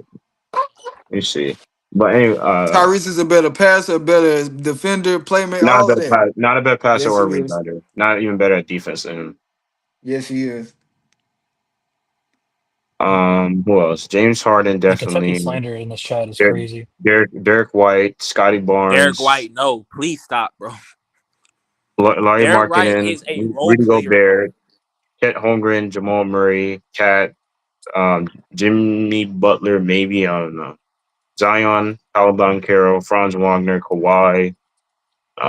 me see. But anyway, Tyrese is a better passer, a better defender, playmaker, all of that. not a better passer Yes, or he a is. rebounder. Not even better at defense than him. Yes, he is. Who else? James Harden The Kentucky definitely. slander in this chat is Derek, crazy. Derek White, Scotty Derek Barnes, White, no. Please stop, bro. Larry Derek White Markkinen, is a role Rudy player, bro. Gobert, Chet Holmgren, Jamal Murray, Cat, Jimmy Butler, maybe I don't know. Zion, Paolo Carroll, Franz Wagner, Kawhi. Who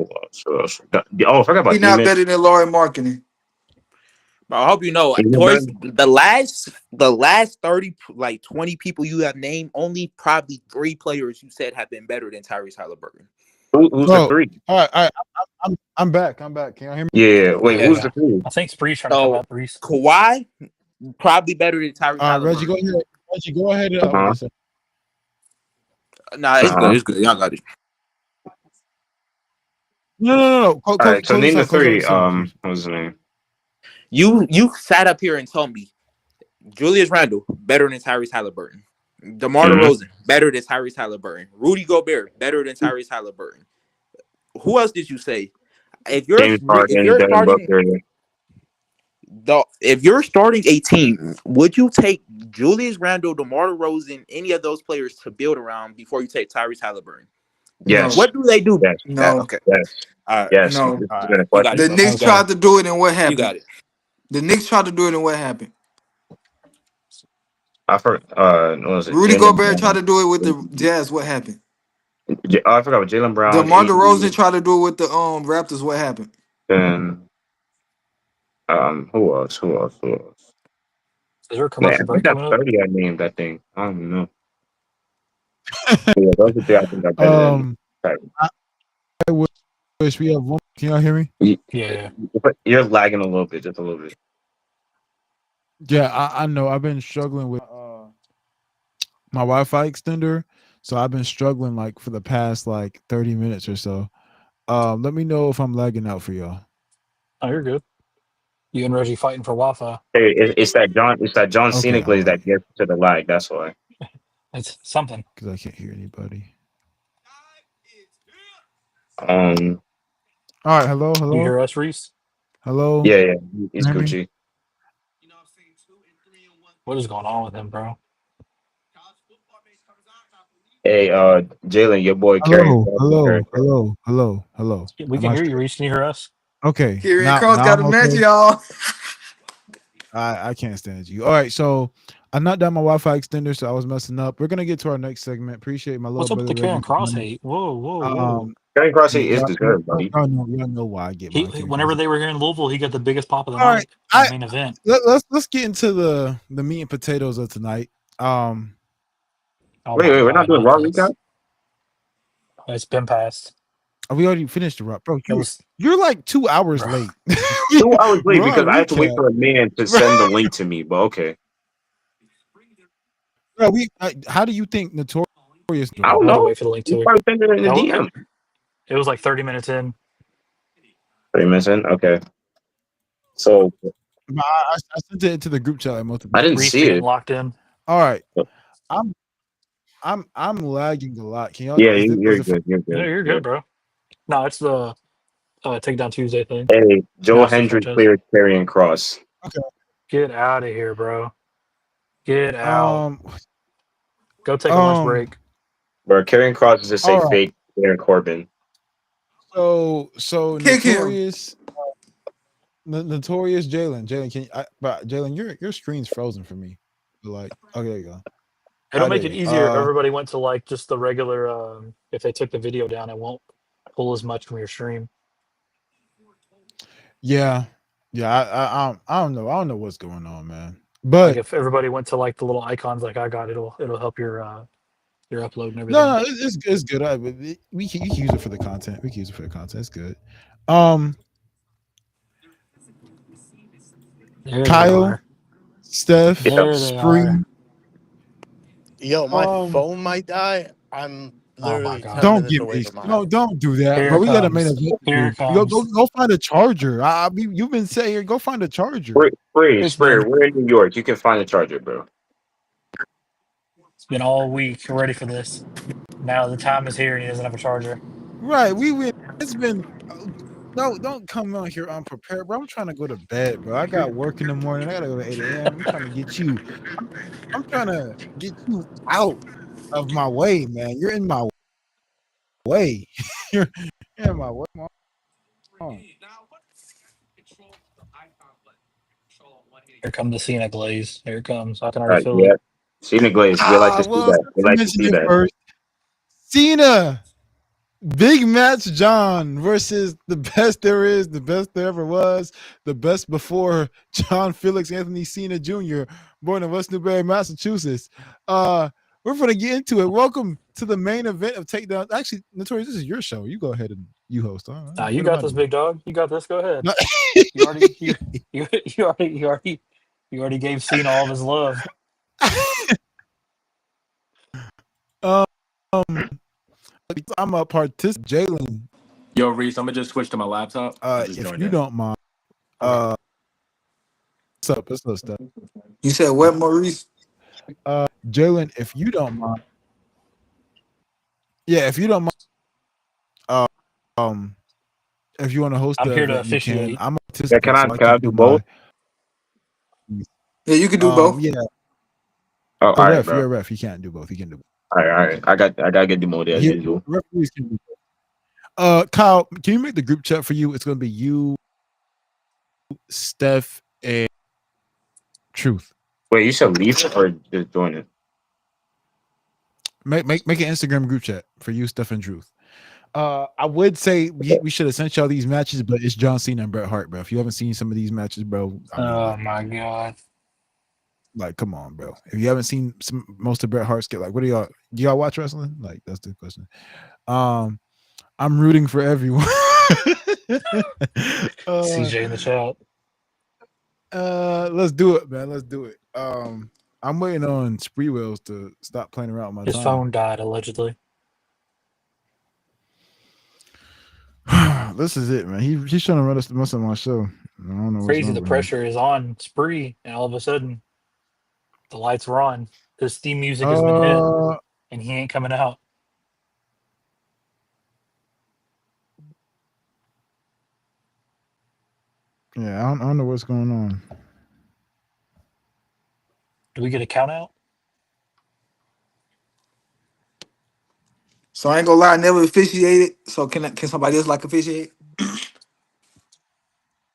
else? Who else? Oh, I forgot He about not Demon. better than Laurie Marketing. But I hope you know, towards the last 30, like 20 people you have named, only probably 3 players you said have been better than Tyrese Halliburton. Who's the Oh, 3? all right. I'm back. I'm back. Can you hear me? Yeah. Wait, who's Yeah. the 3? I think Spree's trying to come So up, Reese. Kawhi, probably better than Tyrese Reggie, go Halliburton. ahead. Reggie, go ahead with Uh this. Nah, it's good. huh. It's good. Y'all got it. No. All right. So Close this name the out. Close out 3. the segment. What was his name? You sat up here and told me Julius Randle better than Tyrese Halliburton. DeMar Mm-hmm. DeRozan better than Tyrese Halliburton. Rudy Gobert better than Tyrese Halliburton. Who else did you say? If you're James Harden, Devin starting Booker. if you're starting a team, would you take Julius Randle, DeMar DeRozan, any of those players to build around before you take Tyrese Halliburton? No, Yes. What do they do? Yes. no, Okay. Yes. All right. Yes. no. This All has right. been a You got question. it, The bro. Knicks You got it. tried to do it, and what You happened? got it. The Knicks tried to do it, and what happened? I heard. What was it? Rudy Jalen Gobert tried Brown. to do it with the Jazz. What happened? I forgot what Jalen Brown, DeMar DeRozan AD, tried to do it with the Raptors. What happened? and who else? Who else? Who else? Is there a Man, commercial I think break that's coming up? 30 I named, I think. I don't know. Yeah, those are three I think are better than Um, Tyrese. I wish we have one. Can y'all hear me? Yeah. But you're lagging a little bit, just a little bit. Yeah, I know. I've been struggling with my Wi-Fi extender, so I've been struggling like for the past like 30 minutes or so. Let me know if I'm lagging out for y'all Oh, you're good. You and Reggie fighting for Wi-Fi. Hey, it's that John Okay, Cena all glaze right, that gets to the lag. That's why. It's something. because I can't hear anybody. Um, All right, hello, You hello, hear us, Reese? hello. yeah, Can it's you hear me? Gucci. What is going on with him, bro? Hey, Jalen, your boy carrying Hello, hello, Cross. hello, hello, hello. We Am can I hear you, straight? Reese. Can you hear us? Okay, Kieran now Cross now got a I'm match, okay. y'all. I can't stand you. All right, so I knocked down my Wi-Fi extender, so I was messing up. We're gonna get to our next segment. Appreciate my little What's up with brother the Karen Reggie. Cross hate? Whoa, whoa, whoa. Carrying Cross Yeah, is deserved, buddy. y'all know why I get He my King whenever Cross. they were here in Louisville, he got the biggest pop of the All right, night at main event. let's get into the meat and potatoes of tonight. Oh my Wait, we're not God, doing not Raw this. recap. It's been passed. We already finished the rap, bro. It was, You're like 2 hours bro. late. 2 hours late Raw because I have to wait recap, for a man to send the link to me. But okay, bro. How do you think Notorious I doing? don't I had to know. wait for the link You too. probably send it in the That was, DM. it was like 30 minutes in. 3 minutes in. Okay, so I sent it into the group chat like multiple I didn't times. Reese see getting it. locked in. All right, I'm I'm lagging a lot. Can y'all? Yeah, Was you're it? good. You're Yeah, good. you're Yeah. good, bro. No, it's the Takedown Tuesday thing. Hey, Now Joe it's the Hendry franchise. cleared carrying Cross. Okay. Get out of here, bro. Get out. Um. Go take a lunch break. Where carrying Cross is just say All right. fake Aaron Corbin. So Kick him. notorious Jalen. But Jalen, your screen's frozen for me. Like, okay, there you go. It'll There make you it go. easier if everybody went to like just the regular. If they took the video down, it won't pull as much from your stream. Yeah. I don't know. I don't know what's going on, man. Like But if everybody went to like the little icons like I got, it'll help your upload and everything. no, it's good. You can use it for the content. We can use it for the content. It's good. There they Kyle, are. Steph, There they are. Spring. Yo, my phone might die. I'm Oh my literally 10 God. Don't minutes give away me from my house. don't do that, Here bro. it We got a main comes. event to Here do. it comes. Go find a charger. You've been saying here, go find a charger. It's Sprayer, been we're in New York. You can find a charger, bro. it's been all week ready for this. Now the time is here and he doesn't have a charger. Right. It's been no, don't come on here unprepared, bro. I'm trying to go to bed, bro. I got work in the morning. I gotta go to 8 a.m. I'm trying to get you. I'm trying to get you out of my way, man. You're in my way. you're in my way. Come on. Here comes the CENA glaze. Here it comes. I can All already right, feel yeah. it. Cena Glaze, we like to see Well, that. We I like to mentioned see it that. first. Cena. Big match John versus the best there is, the best there ever was, the best before John Felix Anthony Cena Jr., born in West Newbury, Massachusetts. We're gonna get into it. Welcome to the main event of Takedown. Actually, Notorious, this is your show. You go ahead and you host. You What am got I this, doing? big dog. You got this. Go ahead. No. You already you already gave Cena all of his love. um, I'm a participant. Jalen, Yo, Reese, I'm gonna just switch to my laptop. I just if joined you in. don't mind, Okay. what's up, stuff? You said what, Maurice? Jalen, if you don't mind, yeah, if you don't mind, um, if you want to host I'm the here to event, you can. officiate. I'm a Yeah, can participant, I so I can I can't do do both? Yeah, you can do both. Yeah. Oh, all The right, ref, bro. you're a ref. He can't do both. He can do both. All right. I gotta get demoted as usual. Referees can do both. Kyle, can you make the group chat for you? It's gonna be you, Steph, and Truth. Wait, you said leave it or just join it? Make an Instagram group chat for you, Steph, and Truth. I would say we should have sent y'all these matches, but it's John Cena and Bret Hart, bro. If you haven't seen some of these matches, bro, My god! Like, come on, bro. If you haven't seen most of Bret Hart's get, like, what do y'all watch wrestling? Like, that's the question. I'm rooting for everyone. CJ in the chat. Let's do it, man. Let's do it. I'm waiting on Spree Wheels to stop playing around with my His time. phone died allegedly. This is it, man. He's trying to run us most of my show. I don't know. Crazy. The pressure is on Spree, and all of a sudden, the lights were on. His theme music has been hit, and he ain't coming out. Yeah, I don't know what's going on. Do we get a count out? So I ain't gonna lie, I never officiated. So can somebody else like officiate?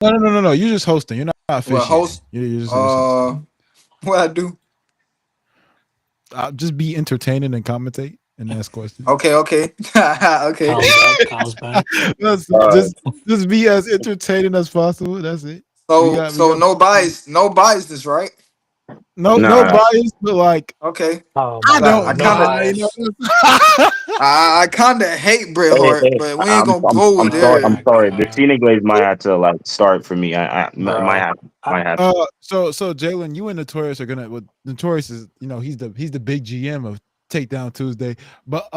No. You're just hosting. You're not officiating. Well, host. You're just hosting. What I do? Just be entertaining and commentate and ask questions. Okay. Okay. Kyle's back. Just be as entertaining as possible. That's it. So no biasness, right? No bias, but like, okay. Oh, I don't I kind of hate Bret Hart, but we ain't gonna go I'm there. I'm sorry. The CENA Glaze might have to like start for me. I might have. So Jalen, you and Notorious are gonna. Well, Notorious is, he's the big GM of Takedown Tuesday, but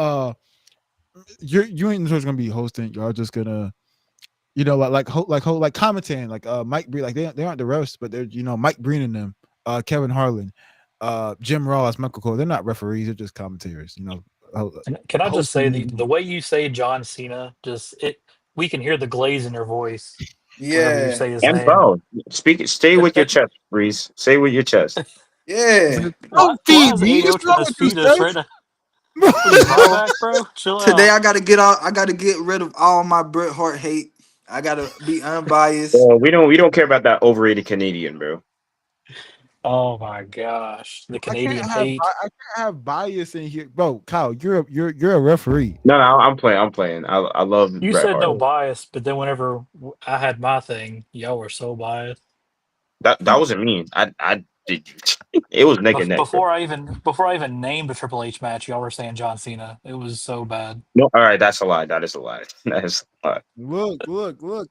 you and Notorious gonna be hosting. Y'all just gonna, like commentating, like Mike Breen, like they aren't the refs, but they're Mike Breen and them, Kevin Harlan, Jim Ross, Michael Cole. They're not referees; they're just commentators. Can I just say the way you say John Cena, we can hear the glaze in your voice. Whenever you say his name. Bro, stay with your chest, Breeze. Stay with your chest. Yeah. Why is AO trying to feed us right now? What are you, back, bro? Chill out. Today I gotta get rid of all my Bret Hart hate. I gotta be unbiased. We don't care about that overrated Canadian, bro. Oh my gosh, the Canadian hate. I can't have bias in here, bro. Kyle, you're a referee. No, I'm playing. I love. You Bret said Hart. no bias, but then whenever I had my thing, y'all were so biased. That wasn't me. I did. It was neck and neck. Before I even named the Triple H match, y'all were saying John Cena. It was so bad. No, all right, that's a lie. That is a lie. That is a lie. Look.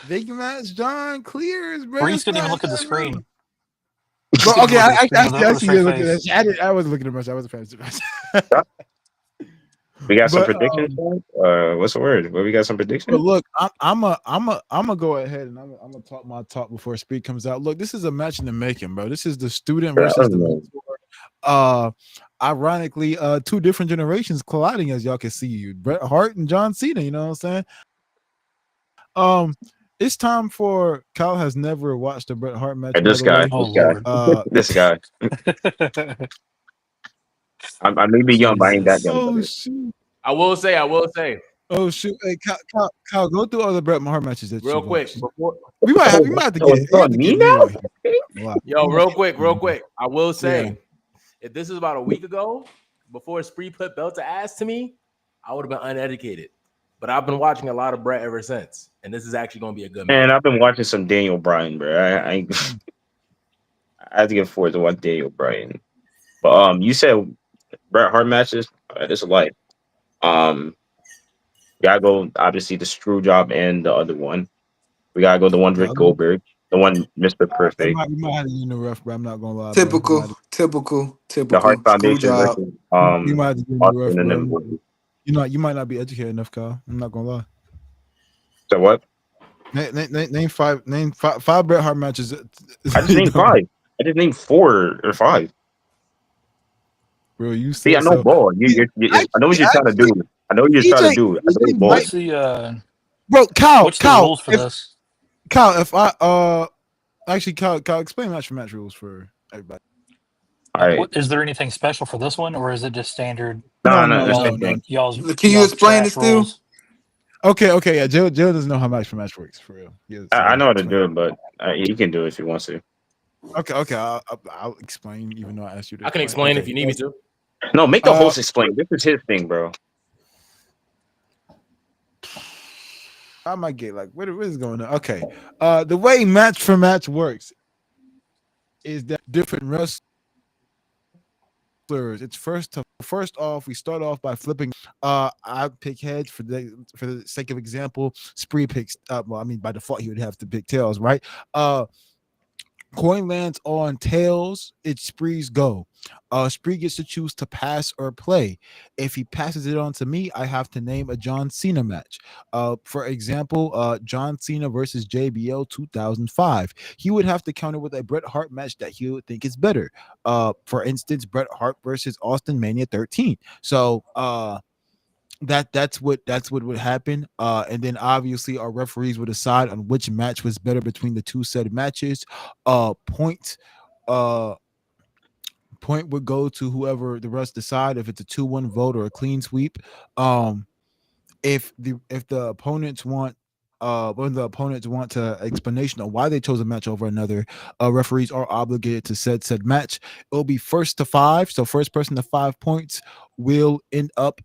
Big match, John clears, bro. Breeze couldn't even look at the screen. Bro, okay, I see you looking at that. I wasn't looking at much. I wasn't paying attention. We got some predictions. What's the word? Well, we got some predictions. But look, I'm gonna go ahead and I'm gonna talk my talk before Speed comes out. Look, this is a match in the making, bro. This is the student versus the mentor. Ironically, two different generations colliding, as y'all can see. Bret Hart and John Cena. You know what I'm saying? It's time for Kyle has never watched a Bret Hart match. Hey, this guy. This guy. I may be young, but I ain't that young. Oh shoot! I will say. Oh shoot! Hey, Kyle, go through all the Bret Hart matches that real quick. We might have to get me now. Yo, real quick. I will say, if this is about a week ago, before Spree put belt to ass to me, I would have been uneducated. But I've been watching a lot of Bret ever since, and this is actually going to be a good match. And I've been watching some Daniel Bryan, bro. I have to get forward to watch Daniel Bryan. But you said Bret Hart matches. It's a life. Gotta go. Obviously, the screw job and the other one. We gotta go the one with Goldberg, the one Mr. Perfect. You might have to get in the rough, bro. I'm not gonna lie. Typical. The Hart Foundation versus you might have to get in the rough, Austin and bro. then You might not be educated enough, Kyle. I'm not gonna lie. So what? Name five Bret Hart matches. I just named 5. I just named 4 or 5. Bro, you see, I know ball. I know what you're trying to do. I know what you're trying to do. I know ball. What's the bro, Kyle, what's the rules for this? Kyle, if I Actually, Kyle, explain match for match rules for everybody. All right. Is there anything special for this one, or is it just standard? No, the Y'all, same thing. y'all's Can you explain it trash still? rules. Okay, yeah. Jill doesn't know how match for match works for real. Yeah, so I know how to explain. do it, but he can do it if he wants to. Okay. I'll explain, even though I asked you to. I can explain Okay. if you need me to. No, make the host explain. This is his thing, bro. I might get like, what is going on? Okay. The way match for match works is that different wrestlers. It's first off, we start off by flipping. I pick heads for the sake of example. Spree picks. Well, I mean, by default, he would have to pick tails, right? Coin lands on tails, it's Spree's go. Spree gets to choose to pass or play. If he passes it on to me, I have to name a John Cena match. For example, John Cena versus JBL 2005. He would have to counter with a Bret Hart match that he would think is better. For instance, Bret Hart versus Austin Mania 13. So that's what would happen, and then obviously our referees would decide on which match was better between the two said matches. Point would go to whoever the rest decide, if it's a 2-1 vote or a clean sweep. If the opponents want when the opponents want to explanation of why they chose a match over another, referees are obligated to said match. It'll be first to 5, so first person to 5 points will end up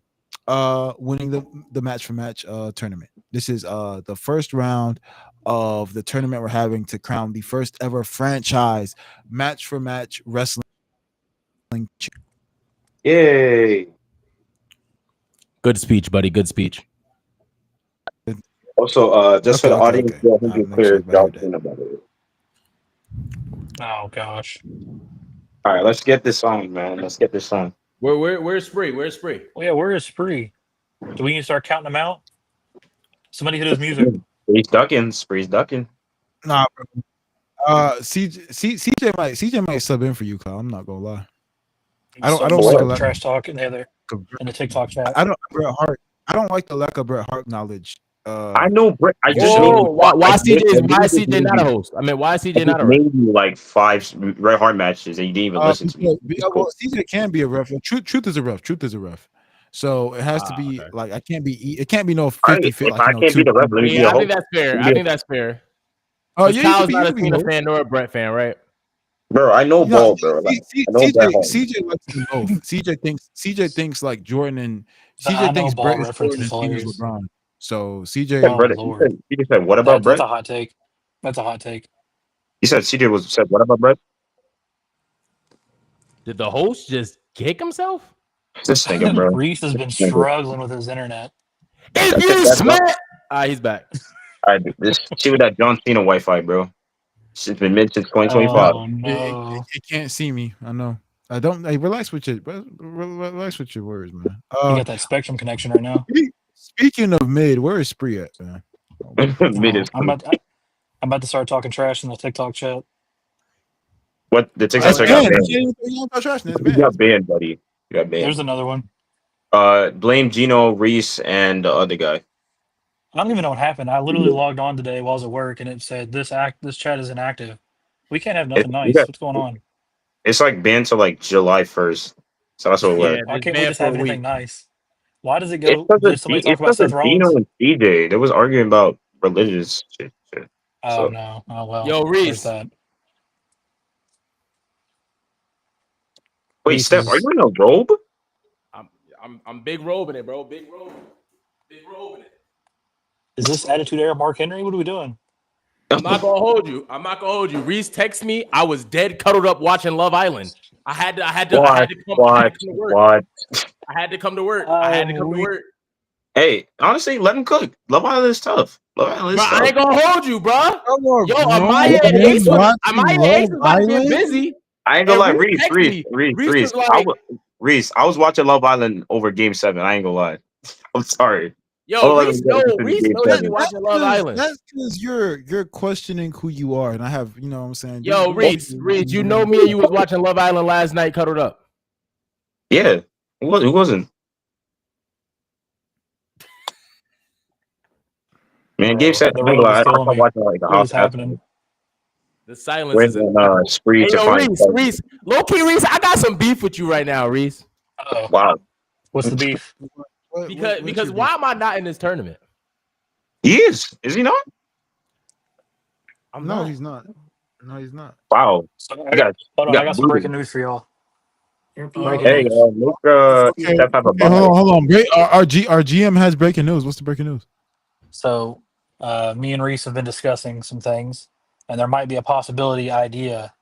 winning the match for match tournament. This is the first round of the tournament we're having to crown the first ever franchise match for match wrestling. Yay! Good speech, buddy. Good speech. Also, just for the audience, I think it's clear John Cena, by the way. Oh gosh. All right, let's get this on, man. Let's get this on. Where's Spree? Where's Spree? Oh, yeah, where is Spree? Do we need to start counting them out? Somebody hit his music. Spree's ducking. Spree's ducking. Nah, CJ might sub in for you, Kyle. I'm not gonna lie. I don't like the trash talk in there in the TikTok chat. I don't like the lack of Bret Hart knowledge. I know Bret. I just why CJ not a host? I mean, why is CJ not a host? Maybe like 5 Red Hard matches and you didn't even listen to me. Well, CJ can be a ref. Truth is a ref. So it has to be like it can't be no 50 fit. If I can't be the ref, let me be a I host. think that's fair. I think that's fair. Oh yeah, Kyle's not a Cena fan nor a Bret fan, right? Bro, I know ball, bro. Like, CJ likes to both. CJ thinks like Jordan and CJ thinks Bret is Jordan and Cena's LeBron. So CJ, he said, "What about Bret?" That's a hot take. That's a hot take. He said CJ said, "What about Bret?" Did the host just kick himself? This nigga, bro. Reese has been struggling with his internet. If you smack, he's back. All right, this see with that John Cena Wi-Fi, bro. It's been mid since 2025. Oh no, it can't see me. I know. I don't. Hey, relax with your words, man. You got that Spectrum connection right now. Speaking of mid, where is Spree at, man? I'm about to start talking trash in the TikTok chat. What the TikTok chat got banned? You got banned, buddy. You got banned. There's another one. Blame Gino, Reese, and the other guy. I don't even know what happened. I literally logged on today while I was at work, and it said this chat is inactive. We can't have nothing nice. What's going on? It's like banned till like July 1st. So that's what we're. Why can't we just have anything nice? Why does it go? Did somebody talk about it's Seth Rollins? Dino and CJ. They was arguing about religious shit. Oh no! Oh well. Yo, Reese. Wait, Steph, are you in a robe? I'm big robing it, bro. Big robing it. Is this Attitude Era Mark Henry? What are we doing? I'm not gonna hold you. Reese texted me. I was dead cuddled up watching Love Island. I had to come to work. Hey, honestly, let him cook. Love Island is tough. Love Island is tough. I ain't gonna hold you, bro. Yo, Amaya and Ace about to get busy. I ain't gonna lie, Reese. I was watching Love Island over Game 7. I ain't gonna lie. I'm sorry. Yo, Reese knows you watching Love Island. That's because you're questioning who you are, and I have, you know what I'm saying. Yo, Reese, you know me and you was watching Love Island last night, cuddled up. Yeah, who wasn't? Man, Gabe said, I watching like the house happening. The silence When is Spree Hey, to yo, find. Reese, low key, Reese, I got some beef with you right now, Reese. Uh-oh. Wow. What's the beef? Because why am I not in this tournament? He is. Is he not? No, he's not. No, he's not. Wow. So, You got hold on, I got some breaking news for y'all. Breaking Hey, news. make Okay, Steph have a okay, hold on. Our GM has breaking news. What's the breaking news? So, me and Reese have been discussing some things, and there might be a possibility idea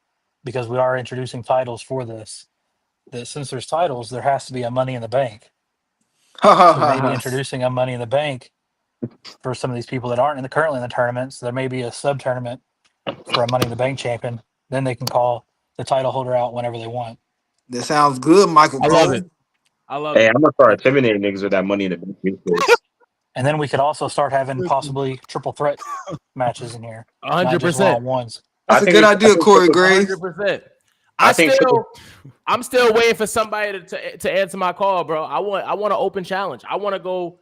because we are introducing titles for this. That since there's titles, there has to be a Money in the Bank. So maybe introducing a Money in the Bank for some of these people that aren't currently in the tournament. So there may be a sub tournament for a Money in the Bank champion. Then they can call the title holder out whenever they want. That sounds good, Michael I Cole. love it. I love Hey, it. I'm gonna start intimidating niggas with that money in the bank briefcase. And then we could also start having possibly triple threat matches in here, not just 100%. one-on-ones. That's a good idea, Corey Gray. 100%. I think I'm still waiting for somebody to answer my call, bro. I want an open challenge. I want to go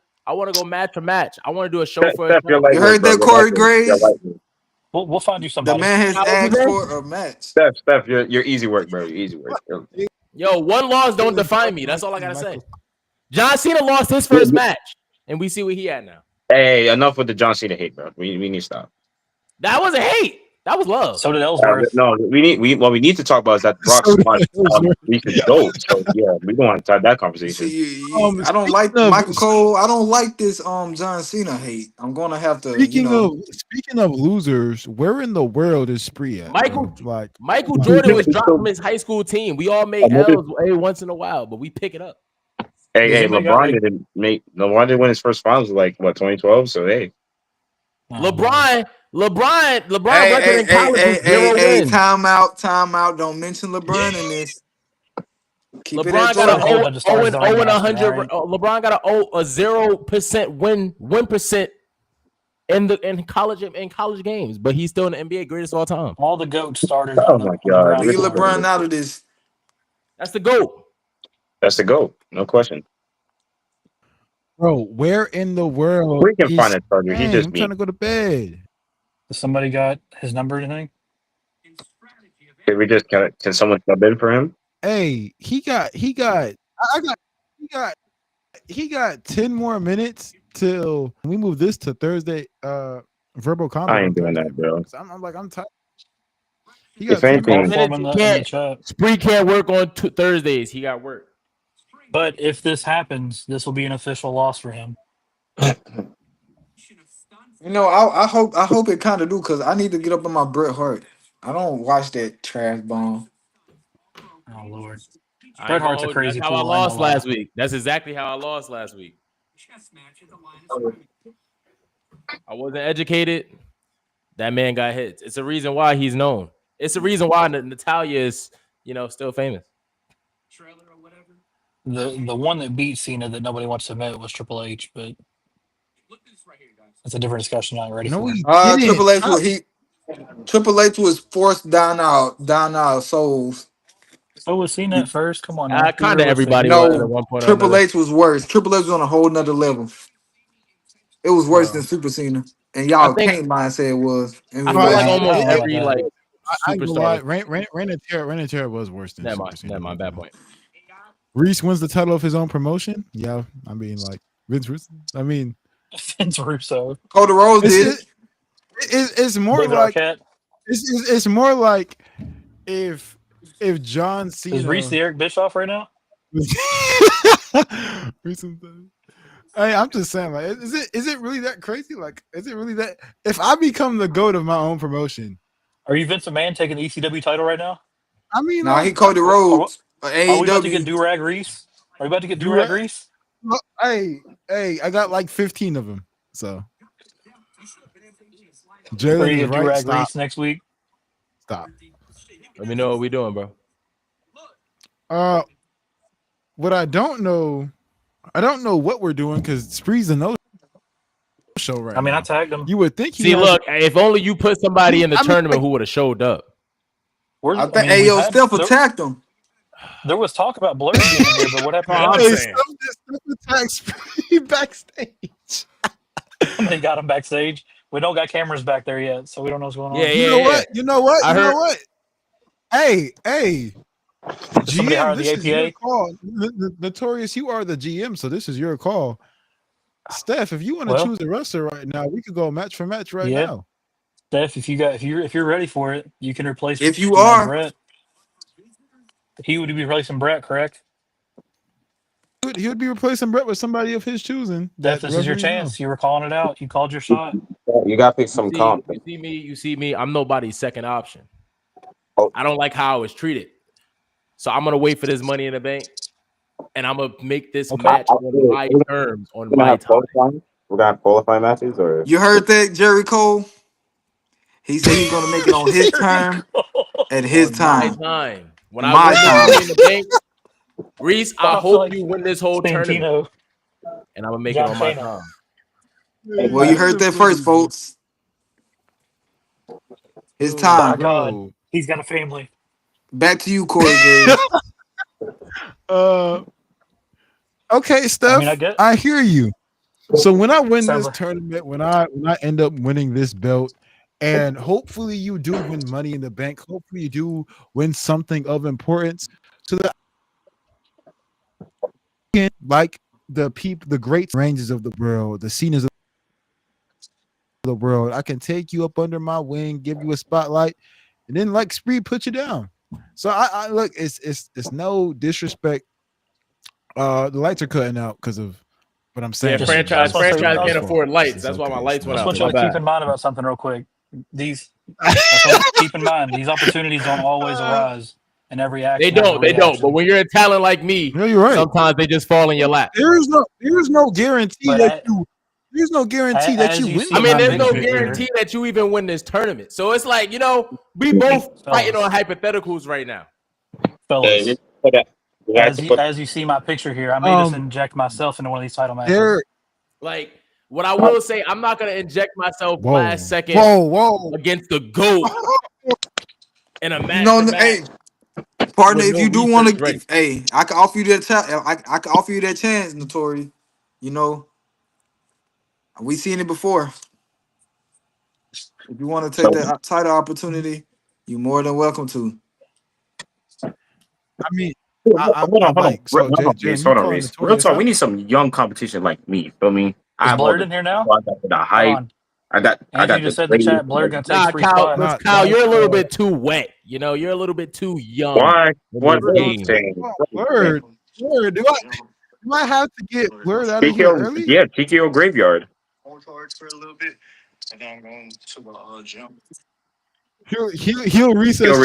match for match. I want to do a show for a Steph, show. You heard that, Corey Gray? We'll find you The somebody. man has How was asked it? for a match. Steph, you're easy work, bro. You're easy work. Yo, one loss don't define me. That's all I gotta say. John Cena lost his first match, and we see where he at now. Hey, enough with the John Cena hate, bro. We need to stop. That wasn't hate. That was love. So did Ellsworth. No, what we need to talk about is that Brock's recent gold. So yeah, we don't want to have that conversation. I don't like Michael Cole. I don't like this John Cena hate. I'm gonna have to. Speaking of losers, where in the world is Spree at? Michael Michael Jordan was dropped from his high school team. We all make L's once in a while, but we pick it up. Hey, LeBron didn't win his first finals like 2012. So hey, LeBron Hey, record in college was 0 wins. Time out. Don't mention LeBron in this. Keep LeBron got a 100. LeBron got a 0% win percent in college games, but he's still in the NBA greatest of all time. All the GOATs started. Oh my God, leave LeBron out of this. That's the GOAT. That's the GOAT, no question. Bro, where in the world? We can find a target. He just I'm trying to go to bed. Has somebody got his number or anything? Can someone sub in for him? Hey, he got 10 more minutes till we move this to Thursday. Verbal combat. I ain't doing that, bro. I'm tired. He got 10 more minutes. Spree can't work on Thursdays. He got work. But if this happens, this will be an official loss for him. I hope it kind of do because I need to get up on my Bret Hart. I don't watch that trash bomb. Oh Lord, Bret Hart's a crazy. That's how I lost last week. That's exactly how I lost last week. I wasn't educated. That man got hits. It's a reason why he's known. It's a reason why Natalia is, still famous. The one that beat Cena that nobody wants to admit was Triple H, but that's a different discussion. Not ready for. Triple H was forced down our souls. So was Cena at first. Come on, now. Kind of everybody. No, at one point Triple H was worse. Triple H was on a whole nother level. It was worse than Super Cena, and y'all can't mind say it was. I feel like almost every superstar. Reign of Terror was worse than Super Cena. Never mind. Bad point. Reese wins the title of his own promotion. Yeah, I mean, like Vince Russo. I mean, Vince Russo. Cody Rhodes did it. It's more like it's more like if John Cena is Reese the Eric Bischoff right now. Hey, I'm just saying, like, is it really that crazy? Like, is it really that? If I become the GOAT of my own promotion, are you Vince McMahon taking the ECW title right now? I mean, he Cody Rhodes. Are we about to get Do-Rag Reese? Are we about to get Do-Rag Reese? Hey, I got like 15 of them. So, Jalen is right. Do-Rag Reese next week. Stop. Let me know what we're doing, bro. What I don't know what we're doing because Spree's a no show right now. I mean, I tagged him. You would think look, if only you put somebody in the tournament who would have showed up. I think Steph attacked him. There was talk about Blur being in here, but what happened? Steph attacked Spree backstage. Somebody got him backstage. We don't got cameras back there yet, so we don't know what's going on. Yeah, You know what? You know what? I You know heard- what? Hey, Did somebody hire GM, the this is your APA? call. Notorious, you are the GM, so this is your call. Steph, if you want to Well, choose a wrestler right now, we could go match for match right Yeah. now. Steph, if you're ready for it, you can replace. If you are, Brett. He would be replacing Brett, correct? He would be replacing Brett with somebody of his choosing. Steph, this is your chance. You were calling it out. You called your shot. You got to pick some comp. You see me. I'm nobody's second option. Oh. I don't like how I was treated, so I'm gonna wait for this Money in the Bank, and I'm gonna make this match on my terms, on my time. We're gonna have qualifying matches, or you heard that, Jerry Cole? He said he's gonna make it on his term at his On time. my time. When My I win time. this Money in the Bank, Reese, I I feel hope like you win this whole tournament, Santino. and I'm gonna make John it on my Cena. time. Well, you heard that first, folks. His My time. God, he's got a family. Back to you, Corey Graves. Okay, Steph. I hear you. So when I win Sounds this like- tournament, when I end up winning this belt, and hopefully you do win Money in the Bank, hopefully you do win something of importance, so that like the great ranges of the world, the CENAs of the world, I can take you up under my wing, give you a spotlight, and then like Spree put you down. So I look, it's no disrespect. The lights are cutting out because of what I'm saying. Yeah, franchise can't afford lights. That's why my lights I went just out. want you to keep in mind about something real quick. Keep in mind these opportunities don't always arise in every action. They don't. But when you're a talent like me, yeah, you're right. Sometimes they just fall in your lap. There's no guarantee that you. There's no guarantee that you win. I mean, there's no guarantee that you even win this tournament. So it's like, we both fighting on hypotheticals right now. Fellas, as you see my picture here, I may just inject myself into one of these title matches. Like, what I will say, I'm not gonna inject myself last second against the GOAT in a match. Hey, partner, if you do want to, hey, I can offer you that. I can offer you that chance, Notori. We seen it before. If you want to take that title opportunity, you're more than welcome to. I mean, hold on. Reese. Real talk. We need some young competition like me. Feel me? Is Blurred in here now? I got the hype. I got just said in the chat, Blurred gonna take free spot. Kyle, you're a little bit too wet. You're a little bit too young. Why? What Blurred? Do I have to get Blurred out of here early? Yeah, TKO Graveyard. And then I'm going to the gym. He'll recess.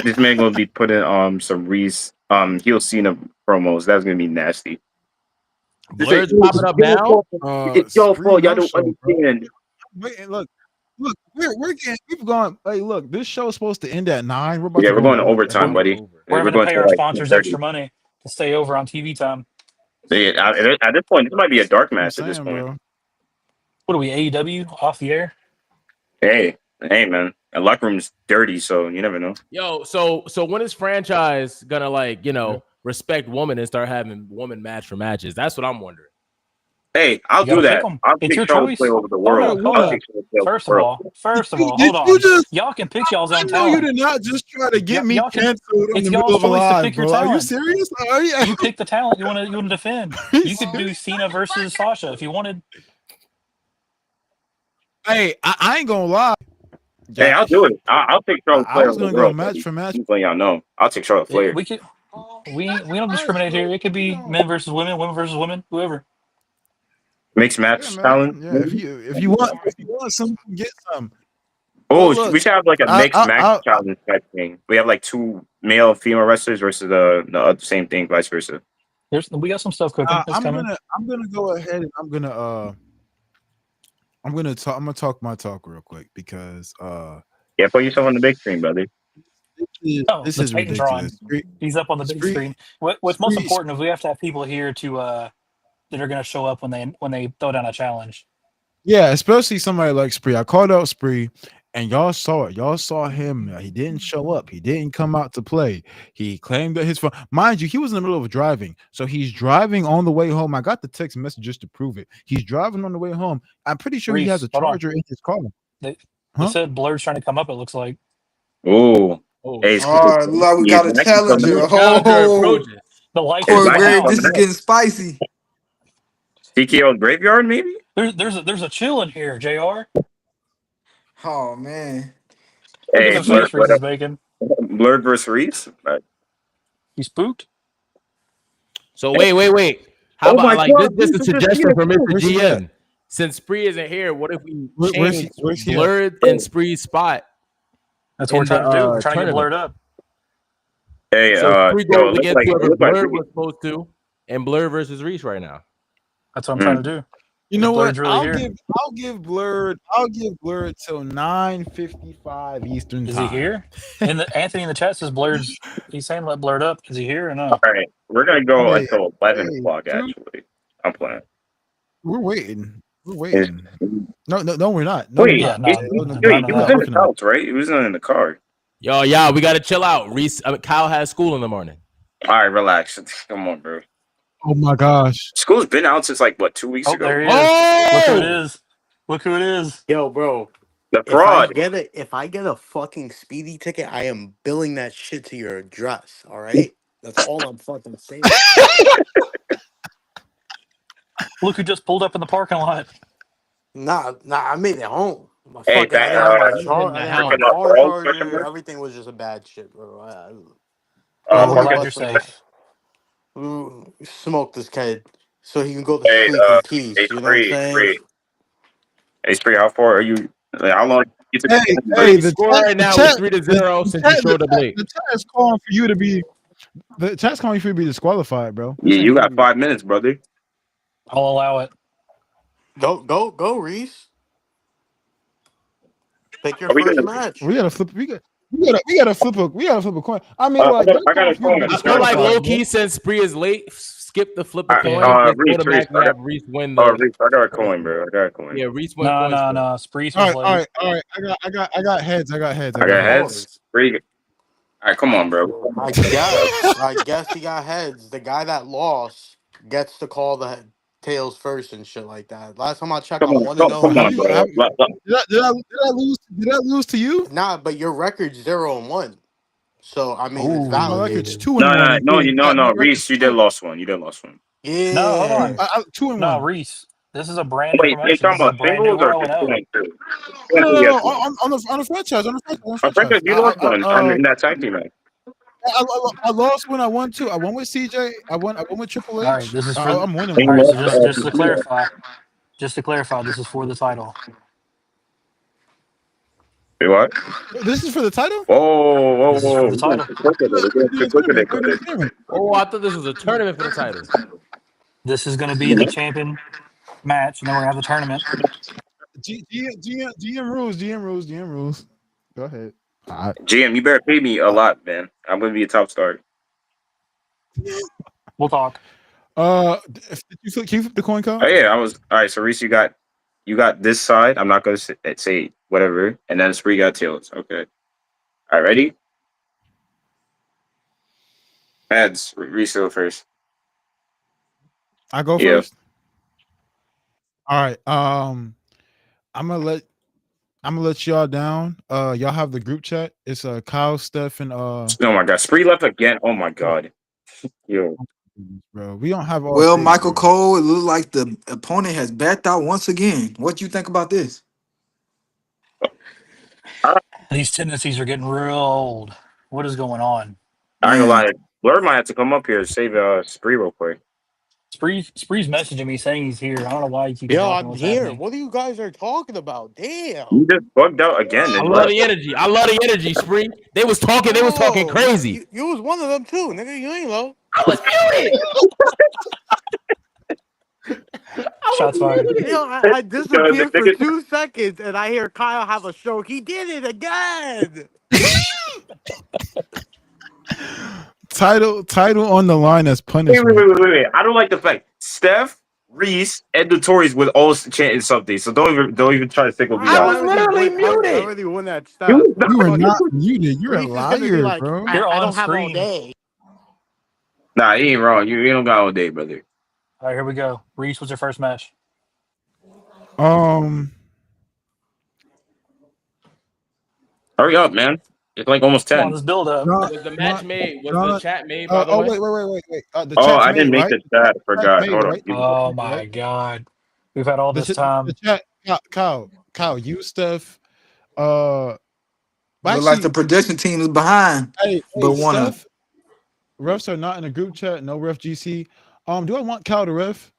This man gonna be putting some Reese heel CENA promos. That's gonna be nasty. Blur's popping up now. It's your fault. Y'all don't understand. Wait, look, we've gone. Hey, look, this show's supposed to end at 9. We're going to overtime, buddy. We're going to pay our sponsors extra money to stay over on TV time. At this point, this might be a dark match at this point. Bro. What are we, AEW off the air? Hey, man. The locker room's dirty, so you never know. Yo, so when is franchise gonna respect women and start having woman match for matches? That's what I'm wondering. Hey, I'll do that. I'll it's your choice. Play over the world. First of all, hold on. Y'all can pick y'all's own talent. You did not just try to get me canceled in the middle of a live, bro. Are you serious? You pick the talent you want to defend. You could do CENA versus Sasha if you wanted. Hey, I ain't gonna lie. Hey, I'll do it. I'll take Charlotte Flair. I was gonna go match for match. But y'all know, I'll take Charlotte Flair. We don't discriminate here. It could be men versus women, women versus women, whoever. Mixed match talent. Yeah, if you want some, get some. Oh, we should have like a mixed match challenge type thing. We have like 2 male and female wrestlers versus the same thing, vice versa. We got some stuff cooking. I'm gonna go ahead and I'm gonna talk my talk real quick because yeah, put yourself on the big screen, brother. This is ridiculous. He's up on the big screen. What's most important is we have to have people here to that are going to show up when they throw down a challenge. Yeah, especially somebody like Spree. I called out Spree, And y'all saw it. Y'all saw him. He didn't show up. He didn't come out to play. He claimed that his phone. Mind you, he was in the middle of driving. So he's driving on the way home. I got the text message just to prove it. He's driving on the way home. I'm pretty sure he has a Reese, hold on. charger in his car. They Huh? said Blur's trying to come up, it looks like. Oh, Oh, hey, shit. All right, look, we got a challenger. Challenger Oh, approaches. The lights are Hey, Corey Black still Grave, out. this is getting spicy. TKO graveyard, maybe? There's a chill in here, JR. Oh man. Look at Hey, the face Reese Blur is making. versus Reese. He's spooked. So wait. How Oh about my like God, just Reese a is just beat suggestion a for Mr. Where's he at? GM? Since Spree isn't here, what if we Where's he? change Where's he at? Blurred and Spree's spot That's what we're in the trying to do. We're trying to get tournament? Blurred up. Hey, So Spree yo, goes it against look whoever like Blurred was supposed to, and Blur versus Reese right now. That's what I'm trying to do. You know what? Blurred's really here. I'll give Blurred till 9:55 Eastern Is time. he here? Anthony in the chat says Blurred's. He's saying let Blurred up. Is he here or no? all right, we're gonna go Hey, until 11 hey, o'clock. dude, Actually, I'm playing. we're waiting. We're Is- waiting. No, we're not. No, we're Wait, Yeah, not. no, none he of was that. in the house, right? He was not in the car. Yo, yeah, we gotta chill out. Kyle has school in the morning. All right, relax. Come on, bro. Oh my gosh. School's been out since like what 2 weeks Oh, ago. there he is. Look who it is. Look who it is. Yo, bro. The If I fraud. get a fucking speedy ticket, I am billing that shit to your address. All right, that's all I'm fucking saying. Look who just pulled up in the parking lot. Nah, I made it home. My Hey, fucking, I didn't have my He's car. in I the didn't have house. my car Ball, question charger. mark? Everything was just a bad shit, bro. Well, we're Literally glad fucking. you're busting my safe. smoke this kid so he can go to Hey, sleep in hey, peace. You know what I'm Spree, saying? Spree. Hey, Spree, how far are you? Like, how long you took? Hey, Spree's score right now is 3-0 since you showed up late. the chat is calling for you to be the chat's calling for you to be disqualified, bro. Yeah, you got 5 minutes, brother. I'll allow it. Go, Reese. Pick your Are we first gonna? match. We gotta flip. We gotta flip a coin. I mean, like they're I got calling a for you to be phone. I feel like disqualified, low bro. key since Spree is late, skip the flip a All right, coin. Just Reese, automatically have Reese win the. Reese, I got a coin, bro. I got a coin. Yeah, Reese win coin split. No. Sprees All was right, late. I got heads. I got heads. I got heads. heads. Spree. All right, come on, bro. I guess he got heads. The guy that lost gets to call the tails first and shit like that. Last time I checked, I'm 1-0. Come on, bro. Did I lose to you? Nah, but your record's 0-1. So I mean, it's Oh. My record's validated. 2-1. No, My Reese, you did lost one. You did lost one. No, hold Yeah. on. 2-1. Reese. This is a brand new Wait, they promotion. This talking is a about brand new singles or 0-0. just 2-2? No, on the franchise, on the I think franchise. you lost one in that tag team match. I lost when I won two. I won with CJ. I won with Triple All right, H. this is for. I'm winning All one. right, so just to clarify, this is for the title. Wait, what? This is for the title. Whoa! This is for the title. Look at it. Oh, I thought this was a tournament for the title. This is going to be the champion match, and then we're gonna have the tournament. GM rules. Go ahead. All right. GM, you better pay me a lot, man. I'm gonna be a top star. We'll talk. Can you flip the coin card? Oh yeah, I was all right. So Reese, you got this side. I'm not gonna say whatever, and then Spree got tails. Okay. All right, ready? Ads, Reese go first. I go first. All right. I'm gonna let y'all down. Y'all have the group chat. It's Kyle, Steph, and Oh my god, Spree left again. Oh my god. Yo. Bro, we don't have all. Well, three, Michael bro. Cole, it looked like the opponent has backed out once again. What do you think about this? These tendencies are getting real old. What is going on? I ain't gonna lie. Blur might have to come up here and save Spree real quick. Spree's messaging me saying he's here. I don't know why he keeps Yo, talking. I'm What's here. happening? What are you guys are talking about? Damn. You just bugged out again. I love the energy, Spree. They was talking crazy. You was one of them too, nigga. You ain't low. I was muted. Shots fired. Yo, I disappeared for 2 seconds and I hear Kyle have a stroke. He did it again. Title on the line as punishment. Wait. I don't like the fact Steph Reese and Notorious would all chanting something. So don't even try to single me I out. already won that You stuff. was not- You were not Fucking muted. You're a Reese is gonna be liar, like, bro. You're I on don't have all screen. day. Nah, he ain't wrong. You don't got all day, brother. All right, here we go. Reese, what's your first match? Um, Hurry up, man. It's like almost Come on, 10. this build up. John, Was the match John, made? Was the John. chat made? By the Oh, way, wait. The Oh, chat's I didn't made, make right? the chat. I Chat's forgot. made, Hold on. right? Give me- Oh Right? my god. We've had all this The time. chat, Kyle, you Steph. Well, Look like the actually, production team is behind, hey, but wanna. Steph. Refs are not in a group chat. No ref GC. Do I want Kyle to ref?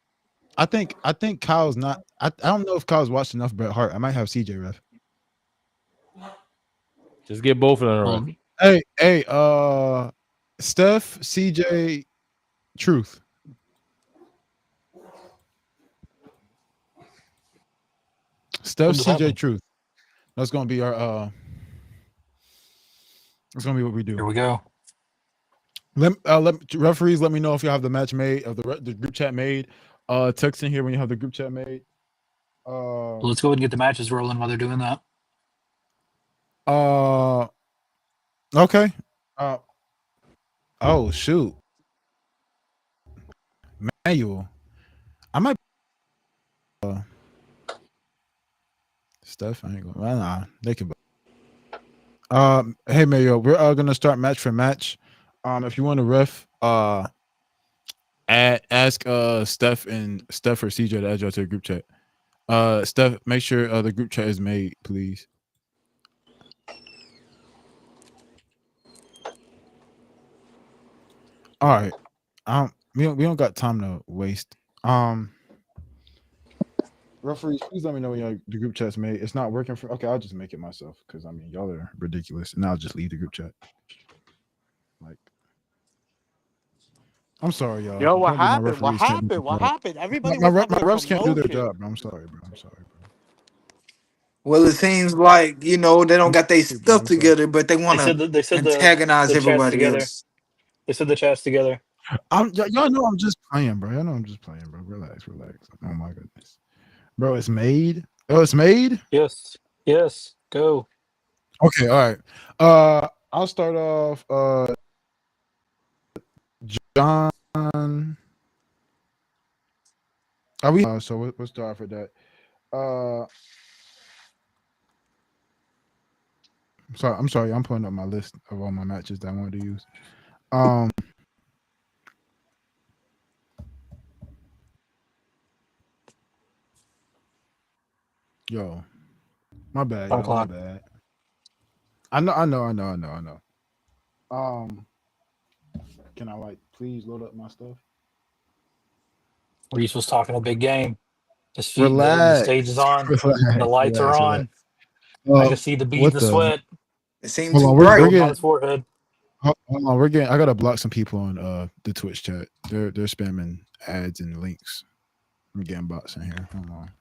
I think Kyle's not. I don't know if Kyle's watched enough Bret Hart. I might have CJ ref. just get both of them in a row. Hey, Steph, CJ, Truth. Steph, What just CJ, happened? Truth. That's gonna be our. That's gonna be what we do. Here we go. Let referees let me know if you have the match made of the group chat made. Text in here when you have the group chat made. Let's go ahead and get the matches rolling while they're doing that. Okay. Oh shoot. Manual. I might. Steph, I ain't gonna. Well, nah, they can. Hey Mayo, we're gonna start match for match. If you want to ref, ask Steph or CJ to add y'all to the group chat. Steph, make sure the group chat is made, please. All right. We don't got time to waste. Referees, please let me know when the group chat's made. It's not working for. Okay, I'll just make it myself because I mean y'all are ridiculous, and I'll just leave the group chat. Like, I'm sorry, y'all. Yo, what Apparently my happened? What referees can't do happened? their What job. happened? Everybody My was having a refs can't do their commotion. job, bro. I'm sorry, bro. Well, it seems like they don't got their Sorry, bro. stuff together, but they want to They said antagonize the chat's everybody together. else. They said the chat's together. Y'all know I'm just playing, bro. Y'all know I'm just playing, bro. Relax. Oh my goodness, bro. It's made. Oh, it's made. Yes. Go. Okay, all right. I'll start off. John. Are we? So we'll start for that. I'm sorry. I'm putting up my list of all my matches that I wanted to use. Yo, my bad, 5 y'all. My o'clock. bad. I know. Can I please load up my stuff? Reese was talking a big game. His feet, the Relax. stage is on. The lights are Relax. on. I can see the beads What of the? sweat It seemed Hold too on. We're bright. rolling down getting. his forehead. Hold on. We're getting. I gotta block some people on the Twitch chat. They're spamming ads and links. I'm getting bots in here. Hold on.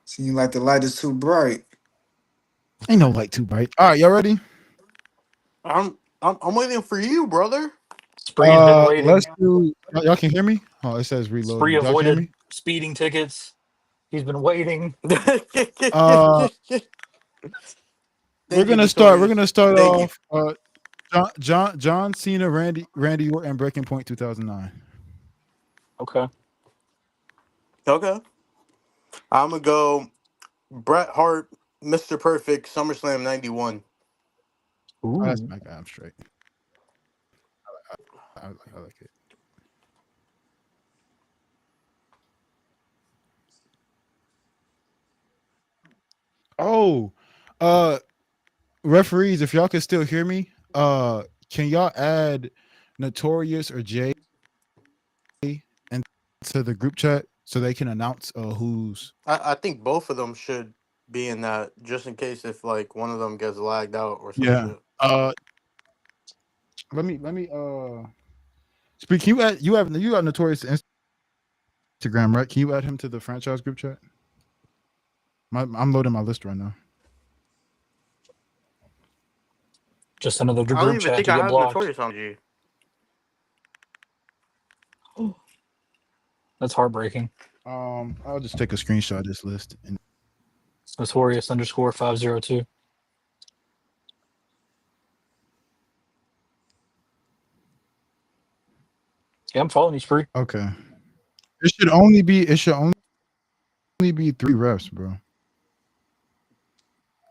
Seems like the light is too bright. Ain't no light too bright. All right, y'all ready? I'm waiting for you, brother. Spree's been Let's waiting. do. Y'all can hear me? Oh, it says Spree reloading. Y'all can hear avoided me? speeding tickets. He's been waiting. Uh, we're Thank you, gonna start. We're Notorious. gonna start Thank you. off. John Cena, Randy Orton, Breaking Point, 2009. Okay. Okay. I'm gonna go Bret Hart, Mr. Perfect, SummerSlam '91. Oh, that's Ooh. my guy. I'm straight. I like it. Oh, uh, referees, if y'all can still hear me, can y'all add Notorious or Jay into the group chat so they can announce who's. I think both of them should be in that, just in case if like one of them gets lagged out or some Yeah. shit. Let me speak. You have Notorious Instagram, right? Can you add him to the franchise group chat? I'm loading my list right now. Just another I don't group even chat think to I get have blocked. Notorious on G. That's heartbreaking. I'll just take a screenshot of this list. And Notorious _ 502. Yeah, I'm following you, Spree. okay, it should only be 3 refs, bro.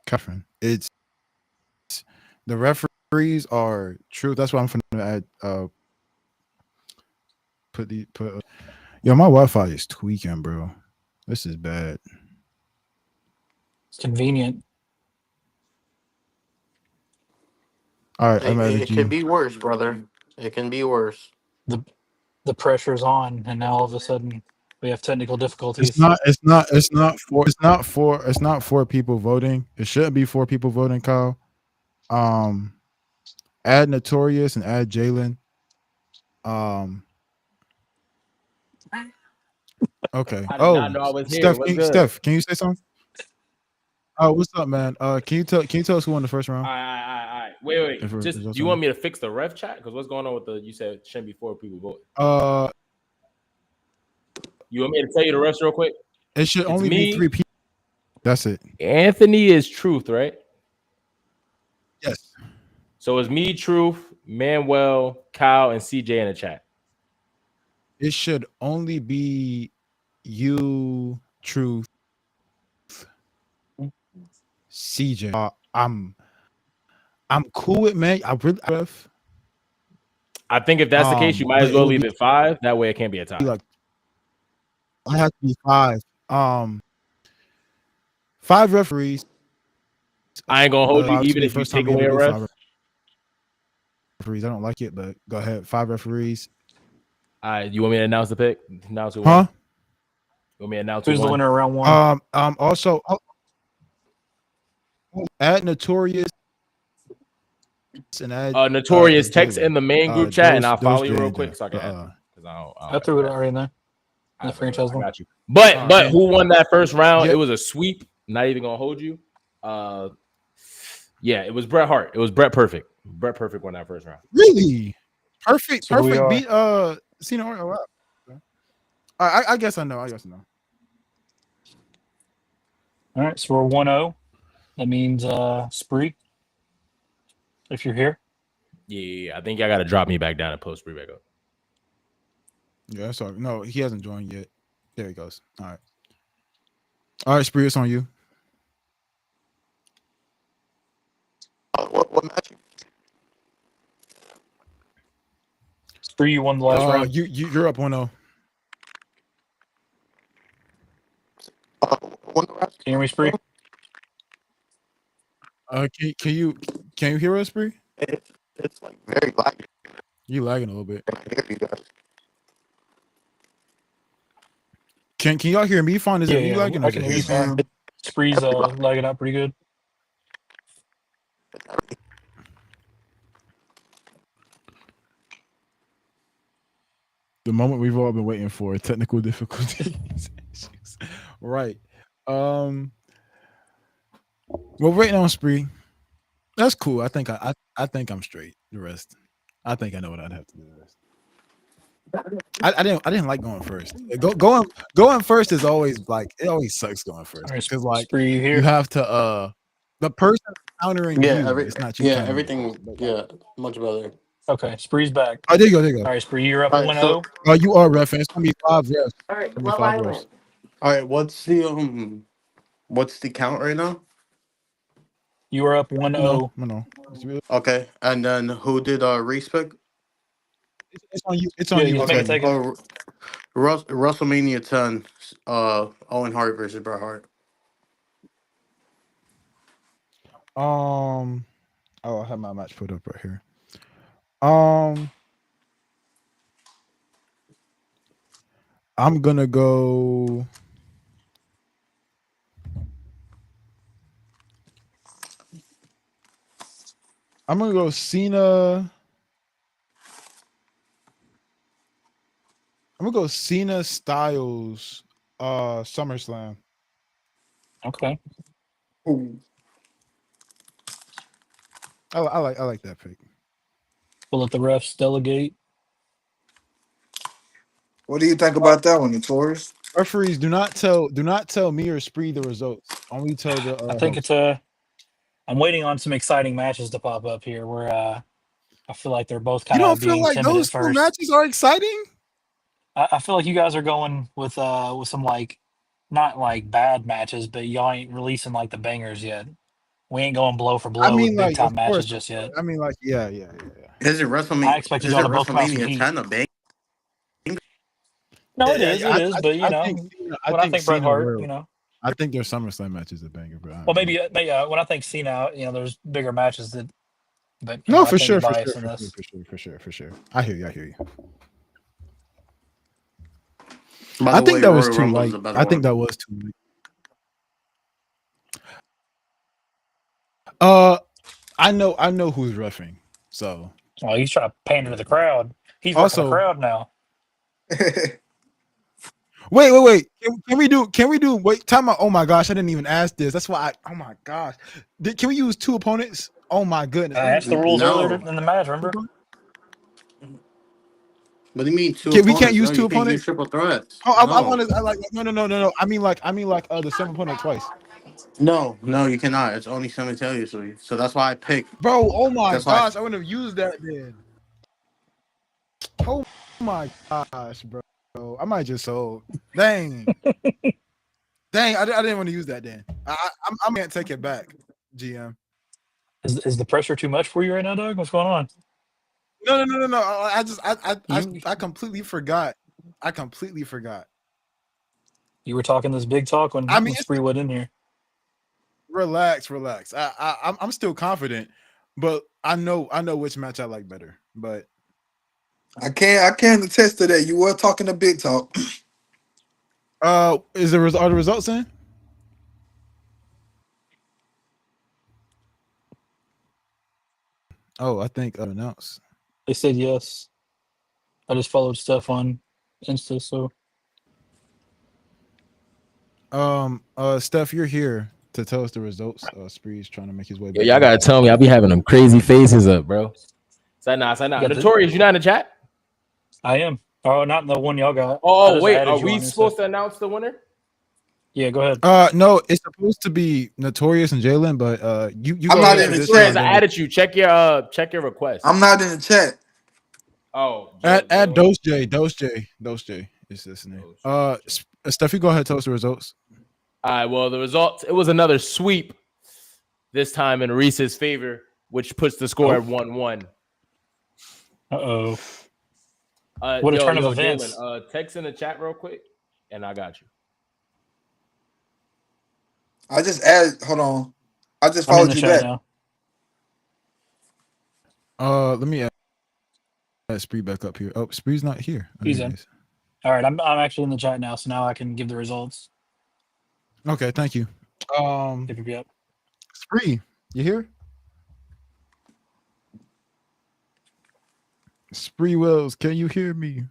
Catherine, it's the referees are true. That's why I'm gonna add. Yo, my Wi-Fi is tweaking, bro. This is bad. It's convenient. All right, I'm added It can you. be worse, brother. It can be worse. The pressure's on, and now all of a sudden we have technical It's difficulties. not. It's not 4 people voting. It shouldn't be 4 people voting, Kyle. Add Notorious and add Jalen. Okay. I did not know I was here. Steph, What's good? Can you say something? Oh, what's up, man? Can you tell us who won the first round? All right. Wait. Just do you want me to fix the ref chat? Because what's going on with you said it shouldn't be 4 people voting. You want me to tell you the refs real quick? It should only be 3 people. That's it. Anthony is Truth, right? Yes. So it's me, Truth, Manuel, Kyle, and CJ in the chat. It should only be you, Truth, CJ. I'm cool with man. I think if that's the case, you might as well leave it 5. That way it can't be a tie. Like, I have to be 5. 5 referees. I ain't gonna hold you even if you take away a ref. Referees, I don't like it, but go ahead. 5 referees. You want me to announce the pick? Announce who won? You want me to announce who's the winner of round 1? Also, add Notorious and add Notorious. Text in the main group chat, and I'll follow you real quick so I can add. I threw it already in there. The franchise one. Got you. But who won that first round? It was a sweep. Not even gonna hold you. Yeah, it was Bret Hart. It was Bret Perfect. Bret Perfect won that first round. Really? Perfect So beat CENA. Oh, wow. I guess I know. All right, so we're 1-0. That means Spree, if you're here. Yeah, I think I gotta drop me back down and post Spree back up. Yeah, sorry. No, he hasn't joined yet. There he goes. All right, Spree, it's on you. What match? Spree, you won the last round. You're up 1-0. Can you hear me, Spree? Can you hear us, Spree? It's like very lagging. You lagging a little bit. I hear you guys. Can y'all hear me fine? Is it me lagging? I can hear you fine. Spree's lagging out pretty good. The moment we've all been waiting for, technical difficulties. Right. We're waiting on Spree. That's cool. I think I'm straight. The rest, I think I know what I'd have to do. The rest. I didn't like going first. Going first is always like, it always sucks going first because like Spree, you here? you have to the person countering you. It's not you. Everything. Yeah, much better. Okay, Spree's back. Oh, there you go. All right, Spree, you're up All right, 1-0. You are ref. It's gonna be 5 refs. All right, Love Island. All right, what's the count right now? You are up 1-0. No. Okay, and then who did Reese pick? It's on you. It's on you. Okay. WrestleMania 10. Owen Hart versus Bret Hart. I have my match put up right here. I'm gonna go. CENA. I'm gonna go CENA Styles SummerSlam. Okay. I like that pick. We'll let the refs delegate. What do you think about that one, Notorious? Referees, do not tell me or Spree the results. Only tell the I think host. it's I'm waiting on some exciting matches to pop up here where I feel like they're both You kind don't of feel being like timid those at two first. matches are exciting? I feel like you guys are going with some like not like bad matches, but y'all ain't releasing like the bangers yet. We ain't going blow for I blow mean, with big like, time matches just of course. yet. I mean, like, yeah. Is it I WrestleMania? expected Is y'all it to both come out some WrestleMania heat. 10 a bang? No, I, it is. But I think when I think Bret Cena Hart, will. I think their SummerSlam match is a banger, but I well, don't know. maybe when I think Cena, there's bigger matches that, but No, I for can't be sure, biased in this. for sure. I hear you. By I the think way, that was Royal too Rumble is light. a better I think one. that was too light. I know who's roughing. So Well, he's trying to pander to the crowd. He's roughing the also, crowd now. wait. Can we do? Wait, time out. Oh my gosh, I didn't even ask this. That's why. Oh my gosh, can we use two opponents? Oh my goodness. I asked the rules earlier No. in the match. Remember? What do you mean two Okay, we can't opponents? use No, two you can't use opponents. triple threats. Oh, I No. want to. I like no. I mean like the same opponent twice, No, you cannot. It's only simultaneously. So that's why I picked. bro. Oh my That's why. gosh, I wouldn't have used that then. Oh my gosh, bro. I might just sold. Dang. I didn't want to use that then. I can't take it back, GM. Is the pressure too much for you right now, Doug? What's going on? No. You I completely forgot. I completely forgot. you were talking this big talk I when mean, Spree went in here. relax. I'm still confident, but I know which match I like better. But I can't attest to that. You were talking a big talk. are the results in? Oh, I think announced. They said yes. I just followed stuff on Insta, so Steph, you're here to tell us the results. Spree's trying to make his way Yo, back y'all in. gotta tell me. I be having them crazy faces up, bro. Say nah. you got the. Notorious, you not in the chat? I am. Oh, not the one y'all got. I Oh, just wait. added Are you we on Insta. supposed to announce the winner? Yeah, go ahead. No, it's supposed to be Notorious and Jalen, but you I'm go not ahead in for the this Notorious, chat. one. I Then added you. Check your request. I'm not in the chat. Oh, add Joe. Dose J is this name. Joe. Steph, you go ahead, tell us the results. All right. Well, the results. It was another sweep. This time in Reese's favor, which puts the score at 1-1. Uh-oh. What a Yo, turn of events. Jalen, text in the chat real quick, and I got you. I just added. Hold on. I just I'm in followed the you chat back. now. Let me add Spree back up here. Oh, Spree's not here. Oh, He's there he in. is. All right, I'm actually in the chat now, so now I can give the results. Okay, thank you. Yep. Spree, you here? Spree Wells, can you hear me?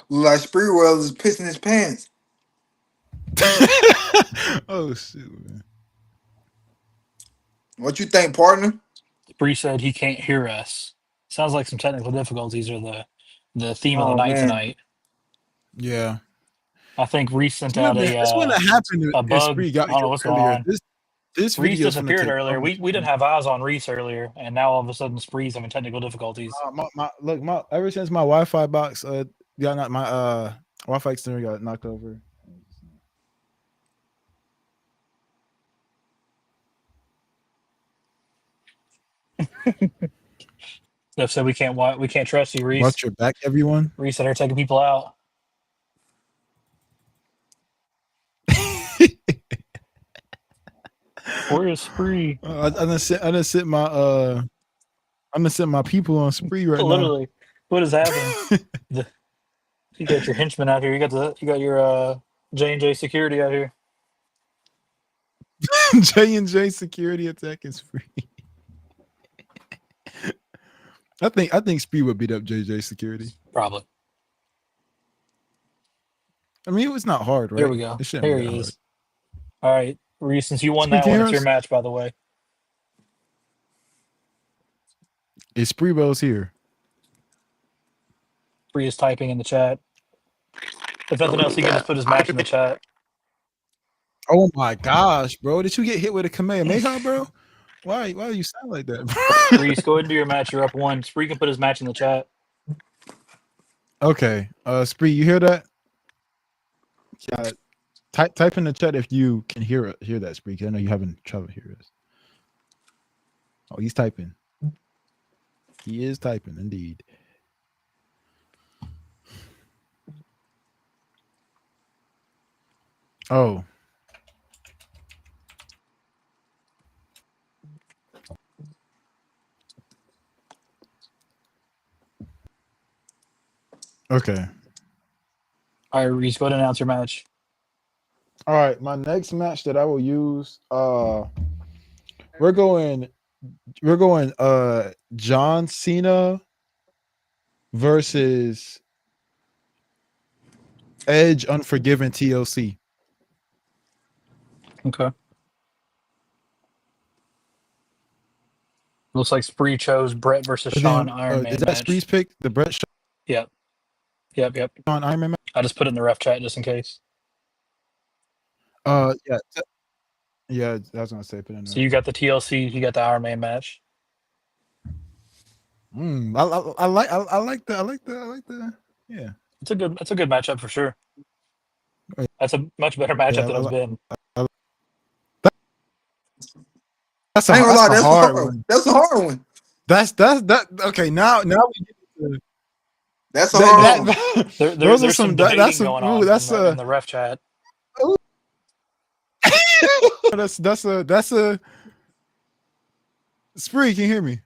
Look like Spreewell is pissing his pants. Oh shoot, man. What you think, partner? Spree said he can't hear us. Sounds like some technical difficulties are the theme of the Oh night man. tonight. Yeah. I think Reese sent out This wouldn't have happened a if bug. Spree got I don't here know what's going earlier. on. This Reese video is going to disappeared take earlier. so much We didn't time. have eyes on Reese earlier, and now all of a sudden Spree's having technical difficulties. Ever since my Wi-Fi box got not my Wi-Fi extender got knocked over. Steph said we can't trust you, Reese. Watch your back, everyone. Reese said they're taking people out. Where is Spree? I done sent my people on Spree right now. Literally, what is happening? You got your henchmen out here. You got your J&J security out here. J&J security attack is free. I think Spree would beat up JJ security. Probably. I mean, it's not hard, right? There we go. It shouldn't Here be that he hard. is. All right, Reese, since you won Spree, that can you one, hear it's your us? match, by the way. Is Spree Wells here? Spree is typing in the chat. If nothing else, he can just put his match in the chat. Oh my gosh, bro! Did you get hit with a Kamehameha, bro? Why do you sound like that? Reese, go ahead and do your match. You're up 1. Spree can put his match in the chat. Okay, Spree, you hear that? Yeah, type in the chat if you can hear that, Spree. Because I know you're having trouble hearing this. Oh, he's typing. He is typing, indeed. Oh. Okay. All right, Reese, go ahead and announce your match. All right, my next match that I will use, we're going John Cena versus Edge Unforgiven TLC. Okay. Looks like Spree chose Brett versus Sean Iron Man is that match. Spree's pick? The Brett Yep. Sean Iron Man match? I just put it in the ref chat just in case. Yeah. Yeah, I was gonna say put in So you got the TLC, you got the Iron Man match. I like the yeah. It's a good matchup for sure. That's a much better matchup than it's been. That's I ain't gonna lie, a that's hard hard. one. That's a hard one. That's okay. Now we get to that's a hard one. There's some debating going on in the ref chat. that's a Spree, can you hear me?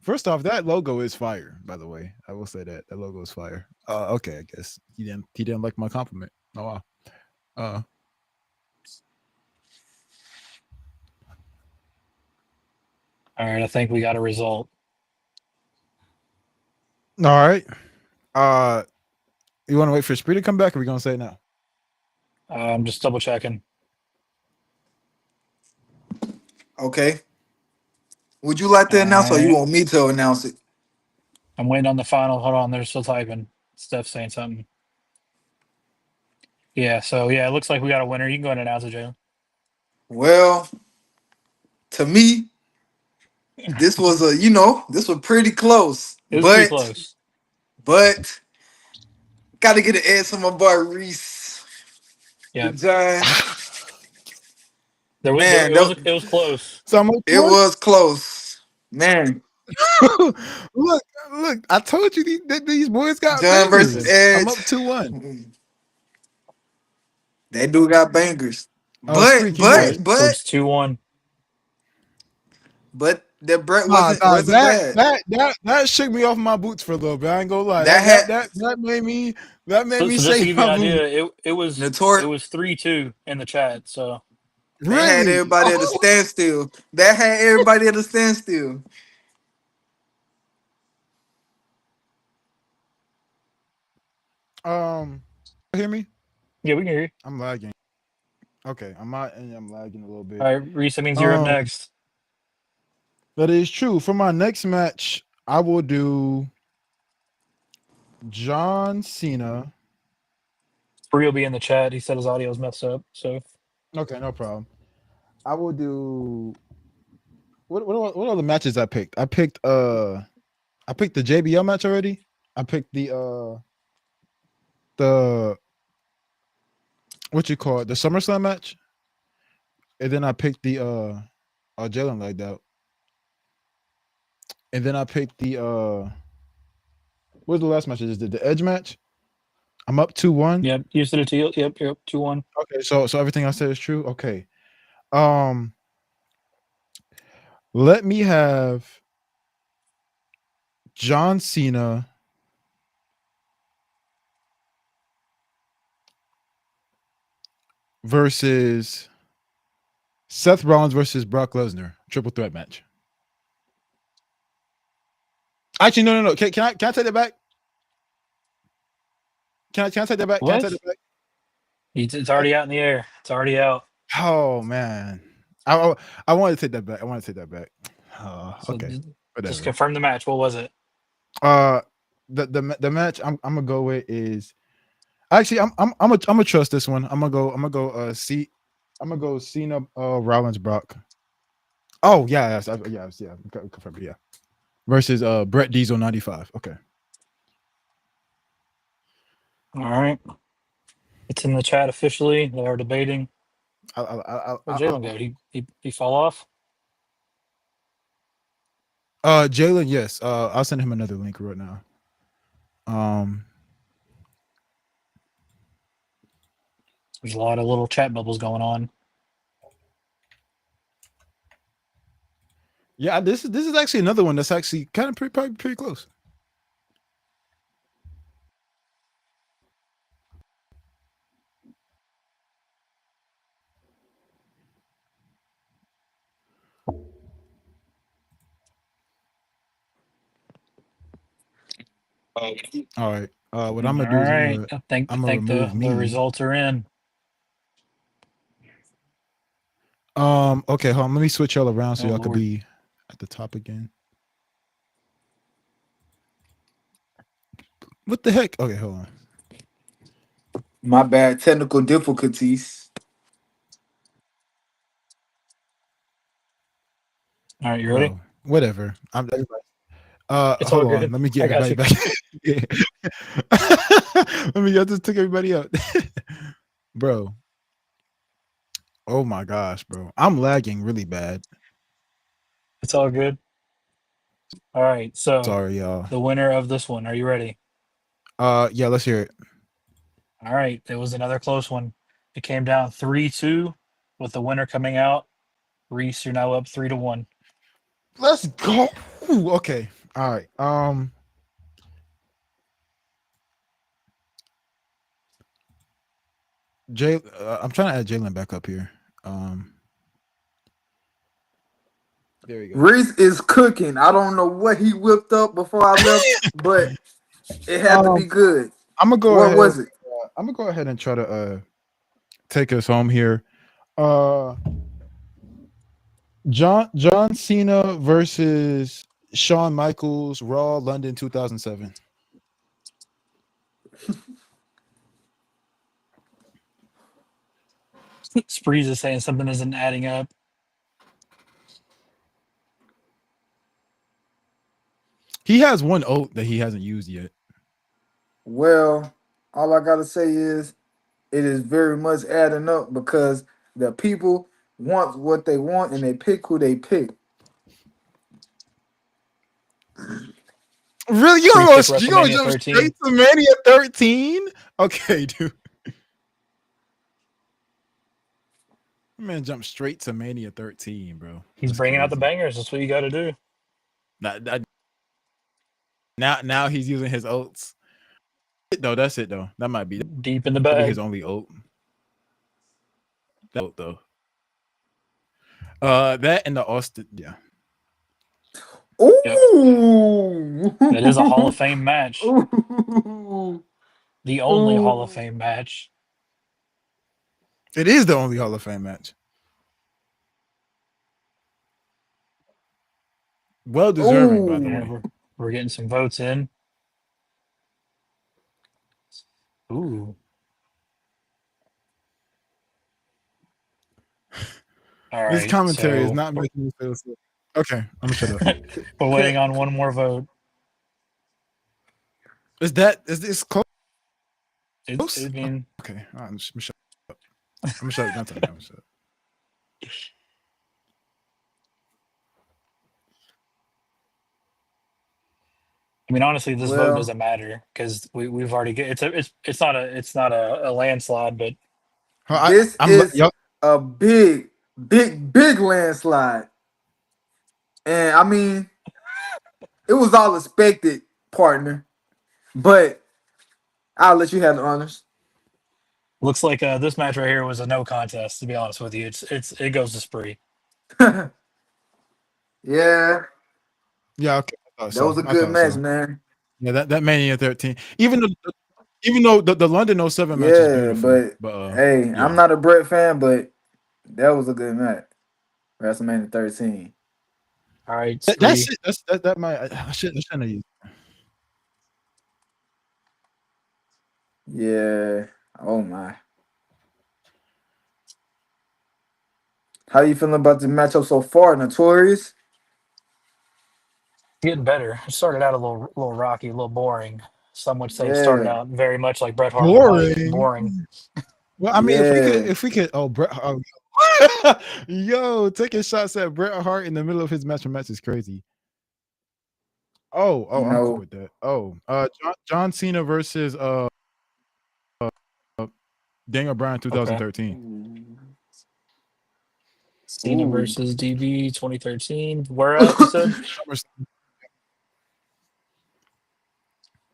First off, that logo is fire, by the way. I will say that logo is fire. Okay, I guess he didn't like my compliment. Oh wow. All right, I think we got a result. All right. You want to wait for Spree to come back, or are we gonna say it now? I'm just double checking. Okay. Would you like to announce, or you want me to announce it? I'm waiting on the final. Hold on, they're still typing. Steph's saying something. Yeah, so it looks like we got a winner. You can go ahead and announce it, Jalen. Well, to me, this was pretty close. It was pretty close. But gotta get an edge on my boy Reese. Yeah. It was close. It was close. Man. Look, I told you these boys got John bangers. versus Edge. I'm up 2-1. That dude got bangers. So it's 2-1. But that Brett wasn't bad. That shook me off my boots for a little bit. I ain't gonna lie. That made me So just to give you an idea, it was Notorious. It was 3-2 in the chat. So That had everybody at a standstill. Hear me? Yeah, we can hear you. I'm lagging. Okay, I'm lagging a little bit. All right, Reese, that means you're up next. That is true. For my next match, I will do John Cena. Spree will be in the chat. He said his audio is messed up. So okay, no problem. I will do what are the matches I picked? I picked the JBL match already. I picked the what you call it, the SummerSlam match. And then I picked the Jalen lagged out. And then I picked the what's the last match I just did? The Edge match. I'm up 2-1. Yep, you said it to you. Yep, you're up 2-1. Okay, so everything I said is true. Okay. Let me have John Cena versus Seth Rollins versus Brock Lesnar, triple threat match. Actually, no. Can I take that back? Can I take that back? What? Can I take that back? It's already out in the air. It's already out. Oh man, I want to take that back. So Okay, just confirm the match. What was it? the match I'm gonna go with is actually I'm gonna trust this one. I'm gonna go Cena Rollins Brock. Oh yeah, yeah, confirm, yeah. Versus Brett Diesel 95. Okay. All right. It's in the chat officially. They are debating. Where'd Jalen go? He fall off? Jalen, yes. I'll send him another link right now. There's a lot of little chat bubbles going on. Yeah, this is actually another one that's actually kind of probably pretty close. All right. What I'm gonna do is I think remove the me. results are in. Okay, hold on. Let me switch y'all around so Oh, y'all could Lord. be at the top again. What the heck? Okay, hold on. My bad. Technical difficulties. All right, you ready? Bro, whatever. It's all Hold on. good. Let me get I got everybody you. back. I just took everybody out. Bro. Oh my gosh, bro. I'm lagging really bad. It's all good. All right, so Sorry, y'all. the winner of this one, are you ready? Yeah, let's hear it. All right, it was another close one. It came down 3-2 with the winner coming out. Reese, you're now up 3-1. Let's go. Ooh, okay. All right. Jay, I'm trying to add Jalen back up here. There we go. Reese is cooking. I don't know what he whipped up before I left, but it had to be good. I'm gonna go What ahead. was it? I'm gonna go ahead and try to take us home here. John Cena versus Shawn Michaels, Raw London 2007. Spreeze is saying something isn't adding up. He has one oath that he hasn't used yet. Well, all I gotta say is it is very much adding up because the people want what they want and they pick who they pick. Really? Spreeze picked You gonna WrestleMania jump 13. straight to Mania 13? Okay, dude. Man, jump straight to Mania 13, bro. He's bringing out the bangers. That's what you got to do. Now he's using his oats. No, that's it though. That might be deep in the bag. His only oat. That oat though. That and the Austin, yeah. Ooh, yep. It is a Hall of Fame match. Ooh. The only Ooh. Hall of Fame match. It is the only Hall of Fame match. Well deserving, by the way. We're getting some votes in. Ooh. All right. This commentary is not making me feel sick. Okay, I'm gonna shut up. We're waiting on one more vote. Is this close? I mean, okay. All right, I'm gonna shut up. I'm gonna shut up. Don't tell me. I mean, honestly, this vote doesn't matter because we've already get it's not a landslide, but this is a big landslide, and I mean, it was all expected, partner. But I'll let you have the honors. Looks like this match right here was a no contest. To be honest with you, it goes to Spree. Yeah. Yeah, okay. That was a good match, man. Yeah, that Mania 13. Even though the London 07 match is beautiful. But hey, yeah. I'm not a Brett fan, but that was a good match. WrestleMania 13. All right, that's it. That might I shouldn't have used. Yeah. Oh my. How you feeling about the matchup so far, Notorious? Getting better. It started out a little rocky, a little boring. Some would say it started Yeah. out very much like Bret Hart and Mike, Boring. boring. Well, I mean, Yeah. if we could, oh, Bret, yo, taking shots at Bret Hart in the middle of his match is crazy. Oh, You I'm cool know. with that. Oh, John Cena versus Daniel Bryan, Okay. 2013. Cena Ooh. versus DB 2013. Where at, you said?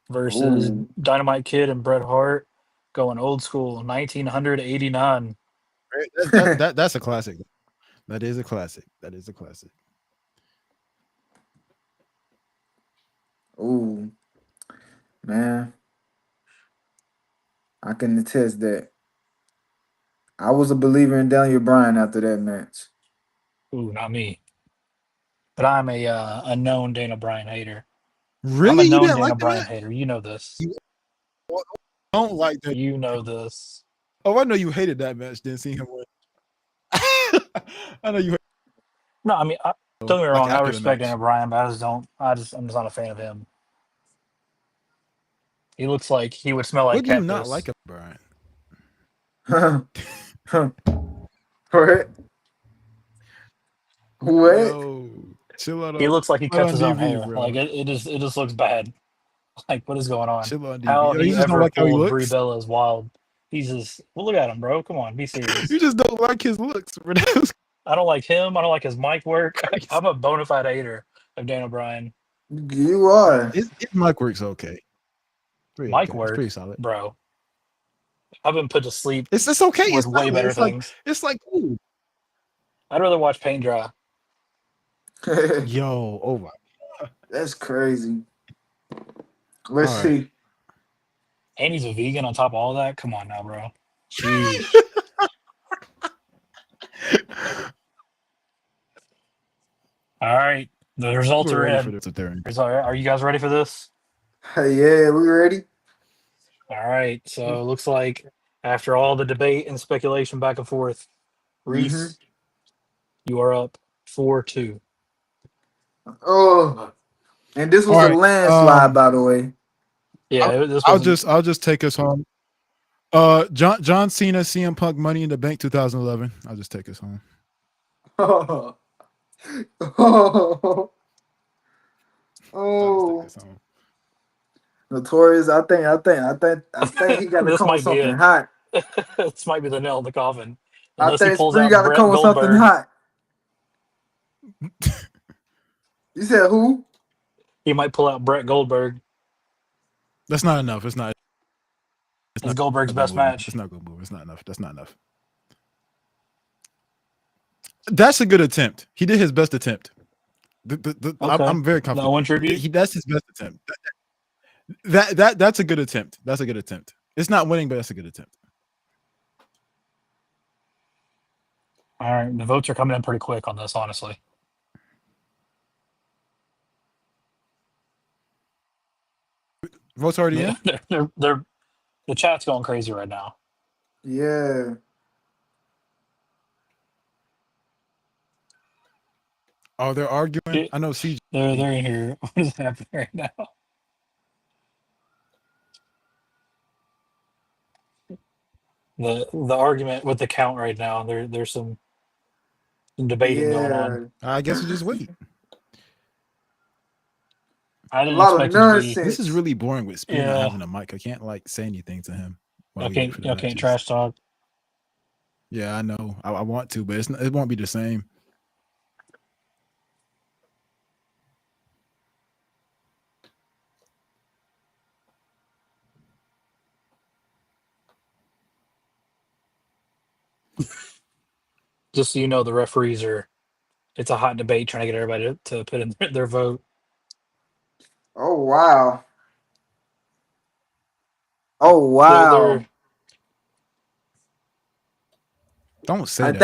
Versus Ooh. Dynamite Kid and Bret Hart. Going old school, 1989. That's a classic. That is a classic. That is a classic. Ooh. Man. I can attest that. I was a believer in Daniel Bryan after that match. Ooh, not me. But I'm a known Dana Bryan hater. I'm a Really, you known didn't Dana like the Bryan match? hater. You know this. You don't like that? You know this. Oh, I know you hated that match. Didn't see him win. I know you No, I mean, don't get me like wrong. I after the respect match. Dana Bryan, but I just don't. I'm just not a fan of him. He looks like he would smell like What do you cat not piss. like about What? What? Yo, chill out He looks like he cuts on his own DV, hair. Like bro. it just looks bad. Like what is going on? Chill on DV. How Yo, you he just don't ever like how he pulled Brie looks. Bella is wild. He's just well, look at him, bro. Come on, be serious. You just don't like his looks, bro. That's I don't like him. I don't like his mic work. crazy. I'm a bona fide hater of Daniel Bryan. You are. His mic works okay. Pretty Mic okay. It's pretty work, solid. bro. I've been put to sleep It's okay. with It's way solid. better things. It's like ooh. I'd rather watch paint dry. Yo, oh my. That's crazy. All Let's right. see. And he's a vegan on top of all that. Come on now, bro. Sheesh. All right. The results We're are ready for in. this third. Are you guys ready for this? Hey, yeah, we ready? All right. So it looks like after all the debate and speculation back and forth, Mm-hmm. Reese, you are up 4-2. Oh, and this All was a right. landslide, by the way. Yeah, this I'll wasn't. just take us home. John Cena, CM Punk, Money in the Bank, 2011. I'll just take us home. Oh, I'll just take oh. us home. Notorious. I think he got to This come with might be something it. hot. This might be the nail in the coffin. I Unless he think pulls Spree out got to Brett come with something Goldberg, hot. You said who? he might pull out Brett Goldberg. That's not enough. It's not It's Goldberg's gonna best move him. match. It's not gonna move. It's not enough. That's not enough. That's a good attempt. He did his best attempt. Okay. I'm very The confident. Owen tribute. That's his best attempt. That's a good attempt. That's a good attempt. It's not winning, but that's a good attempt. All right. The votes are coming in pretty quick on this, honestly. Votes already in? They're the chat's going crazy right now. Yeah. Oh, they're arguing. I know CJ. They're in here. What is happening right now? The argument with the count right now. There's some debating going on. Yeah. I guess we just wait. I A didn't lot of expect it to be. This is nonsense. really boring with Spree not Yeah. having a mic. I can't like say anything to him while we wait for the Y'all can't matches. trash talk. Yeah, I know. I want to, but it won't be the same. Just so you know, the referees are. It's a hot debate trying to get everybody to put in their vote. Oh wow. Oh wow. They're Don't say I that.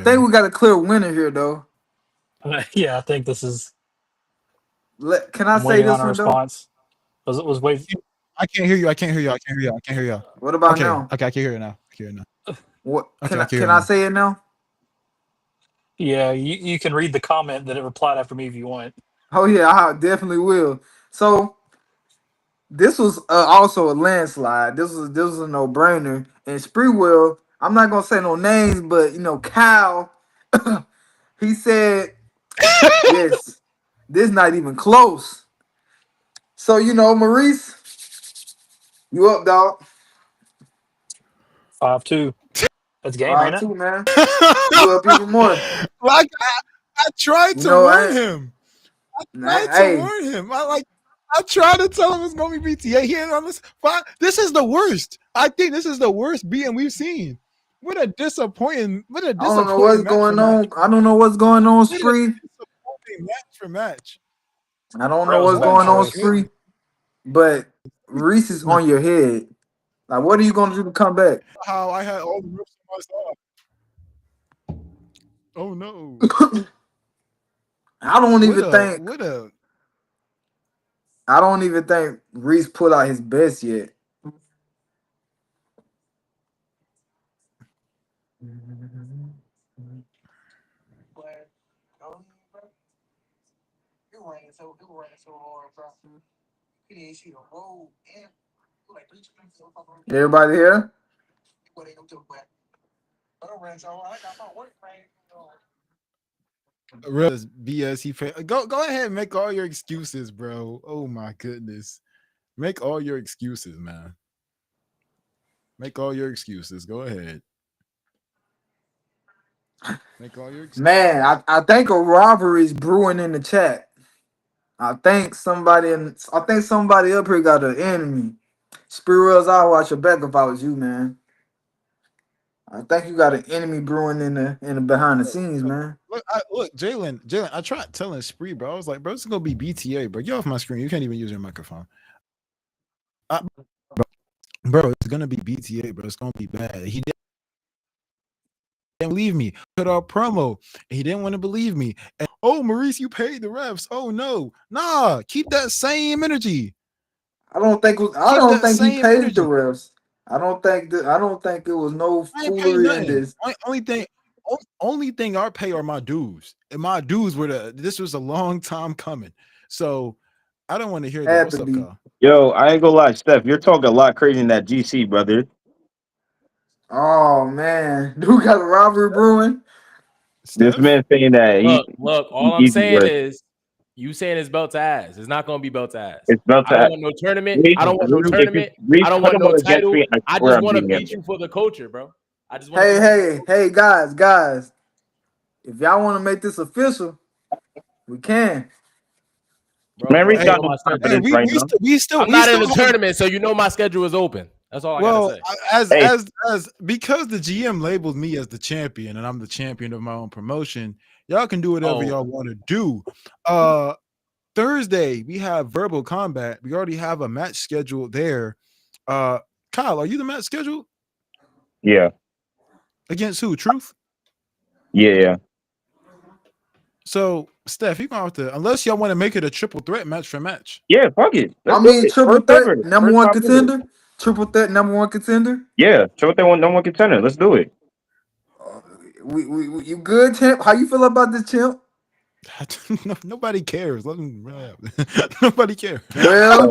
think we got a clear winner here though. yeah, I think this is. Can I I'm say waiting on this a one though? response. Was wait. I can't hear you. I can't hear you. I can't hear you. I can't hear you. What about Okay. now? Okay. I can hear you now. I can hear you now. What Okay. I can hear can you I now. say it now? Yeah, you can read the comment that it replied after me if you want. Oh yeah, I definitely will. So this was also a landslide. This was a no brainer. And Spreewell, I'm not gonna say no names, but you know Kyle, he said yes. This not even close. So you know Maurice, you up, dog? 5-2. That's game, ain't Five it? two, man. You up even more. Like I tried You to know, warn him. Tried to hey, warn him. I tried to tell him it's gonna be BTA. He ain't on this. This is the worst. I think this is the worst beating we've seen. What a disappointing I don't know what's match for going match. on. I don't know what's going on, What a Spree. disappointing match for match. I don't know That was a what's bad going on, choice. Spree. But Reese is on your head. Like, what are you gonna do to come back? How I had all the rips on my side. Oh no. I don't even think Reese put out his best yet. Everybody here? BS. Go ahead and make all your excuses, bro. Oh my goodness. Make all your excuses, man. Make all your excuses. Go ahead. Make all your excuses. Man, I think a robbery is brewing in the chat. I think somebody up here got an enemy. Spirrells, I'll watch your back if I was you, man. I think you got an enemy brewing in the behind the scenes, man. Look, Jalen. I tried telling Spree, bro. I was like, bro, it's gonna be BTA, bro. Get off my screen. You can't even use your microphone. Bro, it's gonna be BTA, bro. It's gonna be bad. He didn't believe me. Put out promo. He didn't want to believe me. And oh, Maurice, you paid the refs. Oh no, nah. Keep that same energy. I don't think he paid the refs. I don't think it was no I ain't paying foolery in nothing. this. Only thing I pay are my dues, and my dues were this was a long time coming. So I don't want to hear that. Had What's to up, be. Kyle? Yo, I ain't gonna lie, Steph. You're talking a lot crazy in that GC, brother. Oh man, dude got a robbery brewing. This Steph? man saying that Look. All I'm easy saying work. is, you saying it's belt to ass. It's not gonna be belt to ass. It's about I don't to want no tournament. Reese, I don't want no tournament. Reese I don't put want him no on against title. me. I I swear just I'm want to beating him. beat you for the culture, bro. I just want to Hey, guys. If y'all want to make this official, we can. Man, bro. Reese You Hey, got know no my hey, schedule. confidence right now. I'm not in the tournament, so you know my schedule is open. That's all I gotta well, say. Hey, as because the GM labeled me as the champion, and I'm the champion of my own promotion. Y'all can do whatever y'all want to do. Thursday we have verbal combat. We already have a match scheduled there. Kyle, are you the match scheduled? yeah. Against who? Truth? Yeah. So, Steph, you're gonna have to, unless y'all want to make it a triple threat match for match. Yeah, fuck it. I Let's do mean, it. triple First threat, ever. number First one time ever. contender. Triple threat, number one contender. Yeah, triple threat number one contender. Let's do it. You good, champ? How you feel about this, champ? Nobody cares. Let them nobody cares. Well,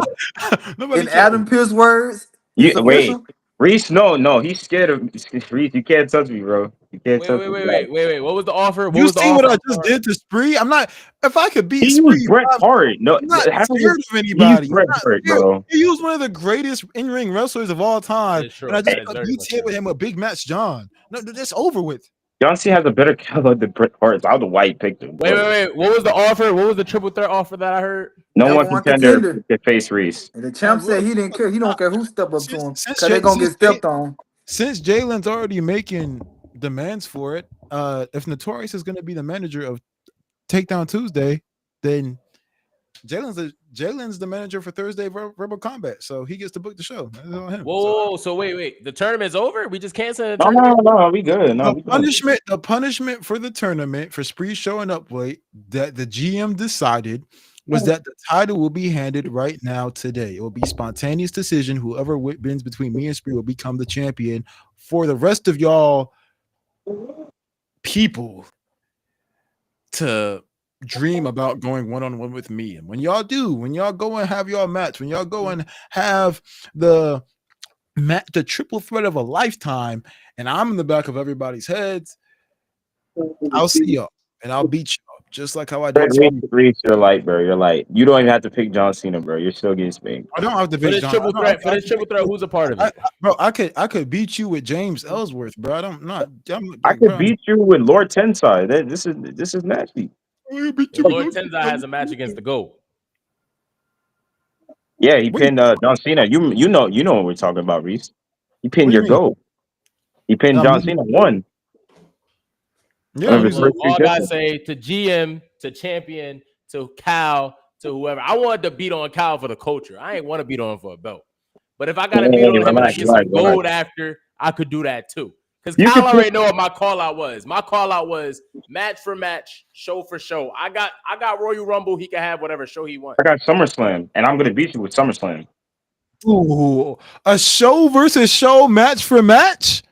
Nobody in cares. Adam Pierce's words, it's You wait. official. Reese, no, he's scared of Reese. You can't touch me, bro. You can't touch me. Wait. What was the offer? What You was the see what offer? I I'm just sorry. did to Spree? I'm not. If I could beat He used Spree, Bret Hart. No, I'm not how scared of he used anybody. I'm Bret not Hart, scared. bro. He used one of the greatest in-ring wrestlers of all That time, is true. and I just That is got very much BTA with him with Big Match John. No, that's over with. John Cena has a better caliber than Bret Hart. So I don't know why he picked him. Wait. What was the offer? What was the triple threat offer that I heard? No Number one one contender contender. to face Reese. And the champ said Look, he didn't care. He don't care who step up to him since because they gonna get stepped on. since Jalen's already making demands for it, if Notorious is going to be the manager of Takedown Tuesday, then Jalen's the manager for Thursday Rebel Combat, so he gets to book the show. That's on him. Whoa. So wait. The tournament's over? We just canceled the No, tournament? we good. No, we good. The punishment for the tournament for Spree showing up late that the GM decided was that the title will be handed right now today. It will be spontaneous decision. Whoever wins between me and Spree will become the champion. For the rest of y'all people to dream about going one-on-one with me. And when y'all do, when y'all go and have y'all match, when y'all go and have the triple threat of a lifetime, and I'm in the back of everybody's heads, I'll see y'all and I'll beat y'all just like how I did. Reese, you're light, bro. You're light. You don't even have to pick John Cena, bro. You're still getting spanked. I don't have to For pick this John. triple threat, who's a part of it? Bro, I could beat you with James Ellsworth, bro. I could beat you with Lord Tensai. This is nasty. Lord Tensai has a match against the GOAT. Yeah, he pinned John Cena. You know what we're talking about, Reese. He pinned your goal. He pinned John Cena 1. Yeah, look, all I gotta say to GM, to champion, to Cal, to whoever. I wanted to beat on Cal for the culture. I ain't want to beat on him for a belt. But if I gotta beat on him and get some gold after, I could do that too. Because Cal already know what my call out was. My call out was match for match, show for show. I got Royal Rumble. He can have whatever show he wants. I got SummerSlam, and I'm gonna beat you with SummerSlam. Ooh, a show versus show, match for match.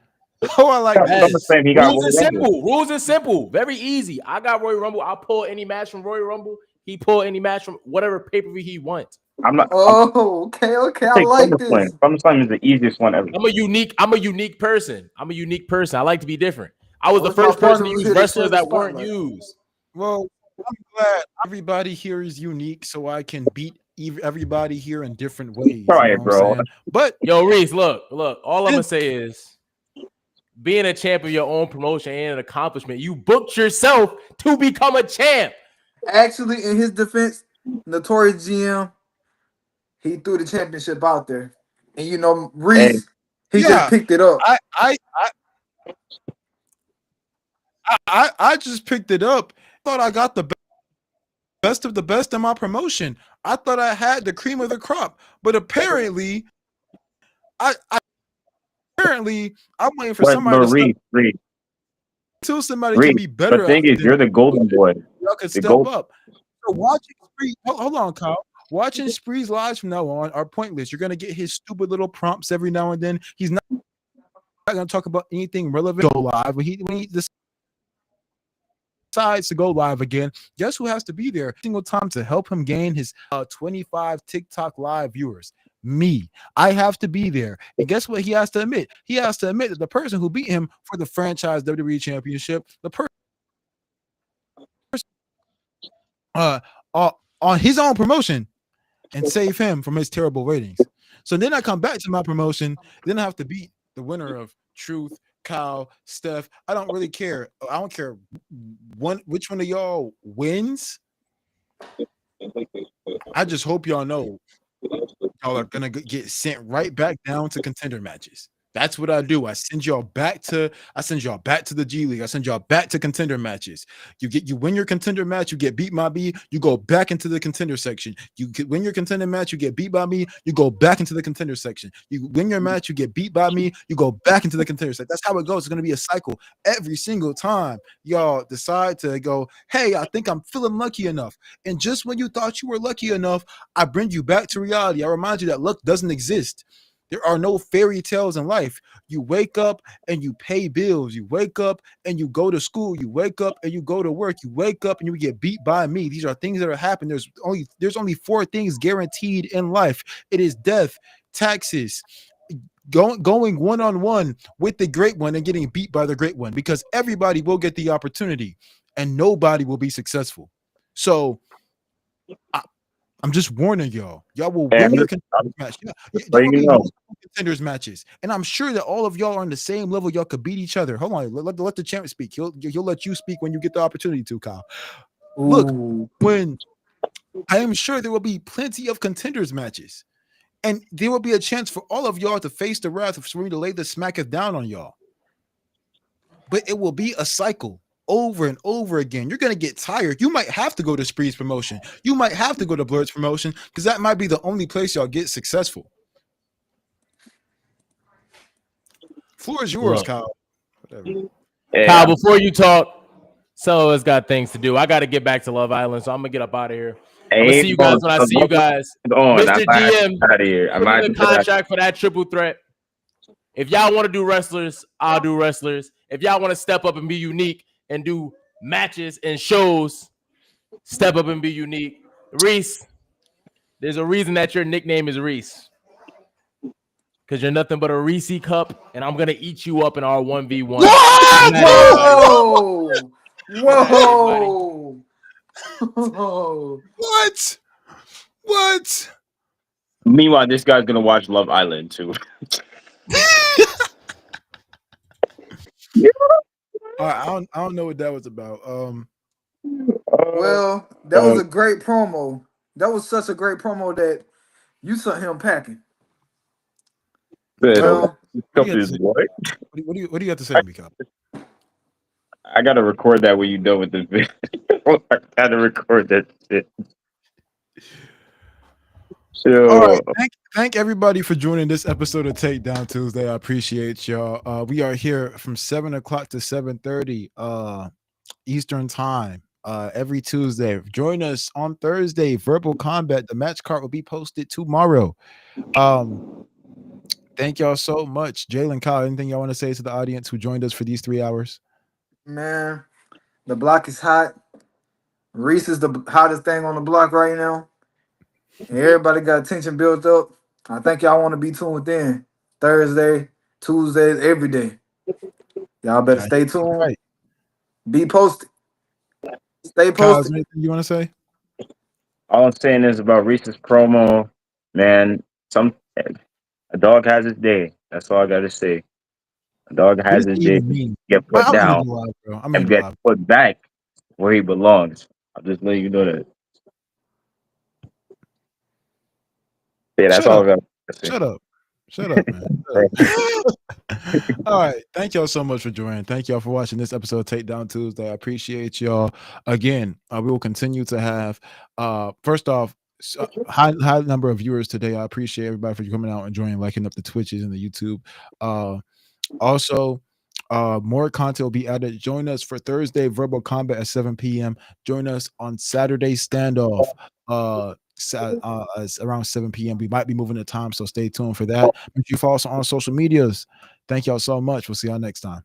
Oh, I like that. Rules are simple. Rules are simple. Very easy. I got Royal Rumble. I'll pull any match from Royal Rumble. He pull any match from whatever pay-per-view he wants. Okay. I like this. SummerSlam is the easiest one ever. I'm a unique person. I like to be different. I was the first person to use wrestlers that weren't used. Well, I'm glad everybody here is unique, so I can beat everybody here in different ways. Try it, bro. But yo, Reese, look. All I'm gonna say is, being a champ of your own promotion ain't an accomplishment. You booked yourself to become a champ. Actually, in his defense, Notorious GM, he threw the championship out there, and Reese, he just picked it up. I just picked it up. Thought I got the best of the best in my promotion. I thought I had the cream of the crop, but apparently, I'm waiting for somebody to until somebody can be better. The thing is, you're the golden boy. Y'all can step up. So watching Spree, hold on, Kyle. Watching Spree's lives from now on are pointless. You're gonna get his stupid little prompts every now and then. He's not gonna talk about anything relevant. Go live when he decides to go live again. Guess who has to be there single time to help him gain his 25 TikTok live viewers? Me. I have to be there. And guess what he has to admit? He has to admit that the person who beat him for the franchise WWE championship, the person on his own promotion, and save him from his terrible ratings. So then I come back to my promotion, then I have to beat the winner of Truth, Kyle, Steph. I don't really care. I don't care which one of y'all wins. I just hope y'all know y'all are gonna get sent right back down to contender matches. That's what I do. I send y'all back to the G League. I send y'all back to contender matches. You win your contender match, you get beat by me, you go back into the contender section. You win your contender match, you get beat by me, you go back into the contender section. You win your match, you get beat by me, you go back into the contender section. That's how it goes. It's gonna be a cycle every single time y'all decide to go, hey, I think I'm feeling lucky enough. And just when you thought you were lucky enough, I bring you back to reality. I remind you that luck doesn't exist. There are no fairy tales in life. You wake up and you pay bills. You wake up and you go to school. You wake up and you go to work. You wake up and you get beat by me. These are things that are happening. There's only 4 things guaranteed in life. It is death, taxes, going one-on-one with the great one and getting beat by the great one, because everybody will get the opportunity and nobody will be successful. So I'm just warning y'all. Y'all will win your contenders match. There will be multiple contenders matches, and I'm sure that all of y'all are on the same level. Y'all could beat each other. Hold on, let the champ speak. He'll let you speak when you get the opportunity to, Kyle. Look, when I am sure there will be plenty of contenders matches, and there will be a chance for all of y'all to face the wrath of Serena to lay the smacketh down on y'all. But it will be a cycle. Over and over again. You're going to get tired. You might have to go to Spree's promotion. You might have to go to Blurt's promotion, because that might be the only place y'all get successful. Floor is yours, Kyle. Whatever. Kyle, before you talk, some of us got things to do. I got to get back to Love Island, so I'm going to get up out of here. I'm gonna see you guys when I see you guys. Mr. GM, out of here. put in the contract for that triple threat. If y'all want to do wrestlers, I'll do wrestlers. If y'all want to step up and be unique and do matches and shows, step up and be unique. Reese, there's a reason that your nickname is Reese. Because you're nothing but a Reese cup, and I'm going to eat you up in our 1v1. Whoa! Whoa! Whoa! What? Meanwhile, this guy's gonna watch Love Island too. All right, I don't know what that was about. Well, that was a great promo. That was such a great promo that you sent him packing. Well, what do you have to say, Mika? I gotta record that when you done with this video. I gotta record that shit. All right, thank everybody for joining this episode of Takedown Tuesday. I appreciate y'all. We are here from 7 o'clock to 7:30 Eastern time every Tuesday. Join us on Thursday, Verbal Combat. The match card will be posted tomorrow. Thank y'all so much. Jalen, Kyle, anything y'all want to say to the audience who joined us for these 3 hours? man, the block is hot. Reese is the hottest thing on the block right now. Everybody got tension built up. I think y'all want to be tuned in Thursday, Tuesdays, every day. Y'all better stay tuned. Right. Be posted. Stay Kyle, posted. is there anything you want to say? All I'm saying is about Reese's promo, man. A dog has his day. That's all I gotta say. A dog has his day. Get put down and get put back where he belongs. I'm just letting you know that. Yeah, that's all I got to say. Shut up, man. All right. Thank y'all so much for joining. Thank y'all for watching this episode of Takedown Tuesday. I appreciate y'all. Again, we will continue to have, first off, high number of viewers today. I appreciate everybody for coming out and joining, liking up the Twitches and the YouTube. Also, more content will be added. Join us for Thursday Verbal Combat at 7 p.m. Join us on Saturday Standoff around 7 p.m. We might be moving the time, so stay tuned for that. Make sure you follow us on social medias. Thank y'all so much. We'll see y'all next time.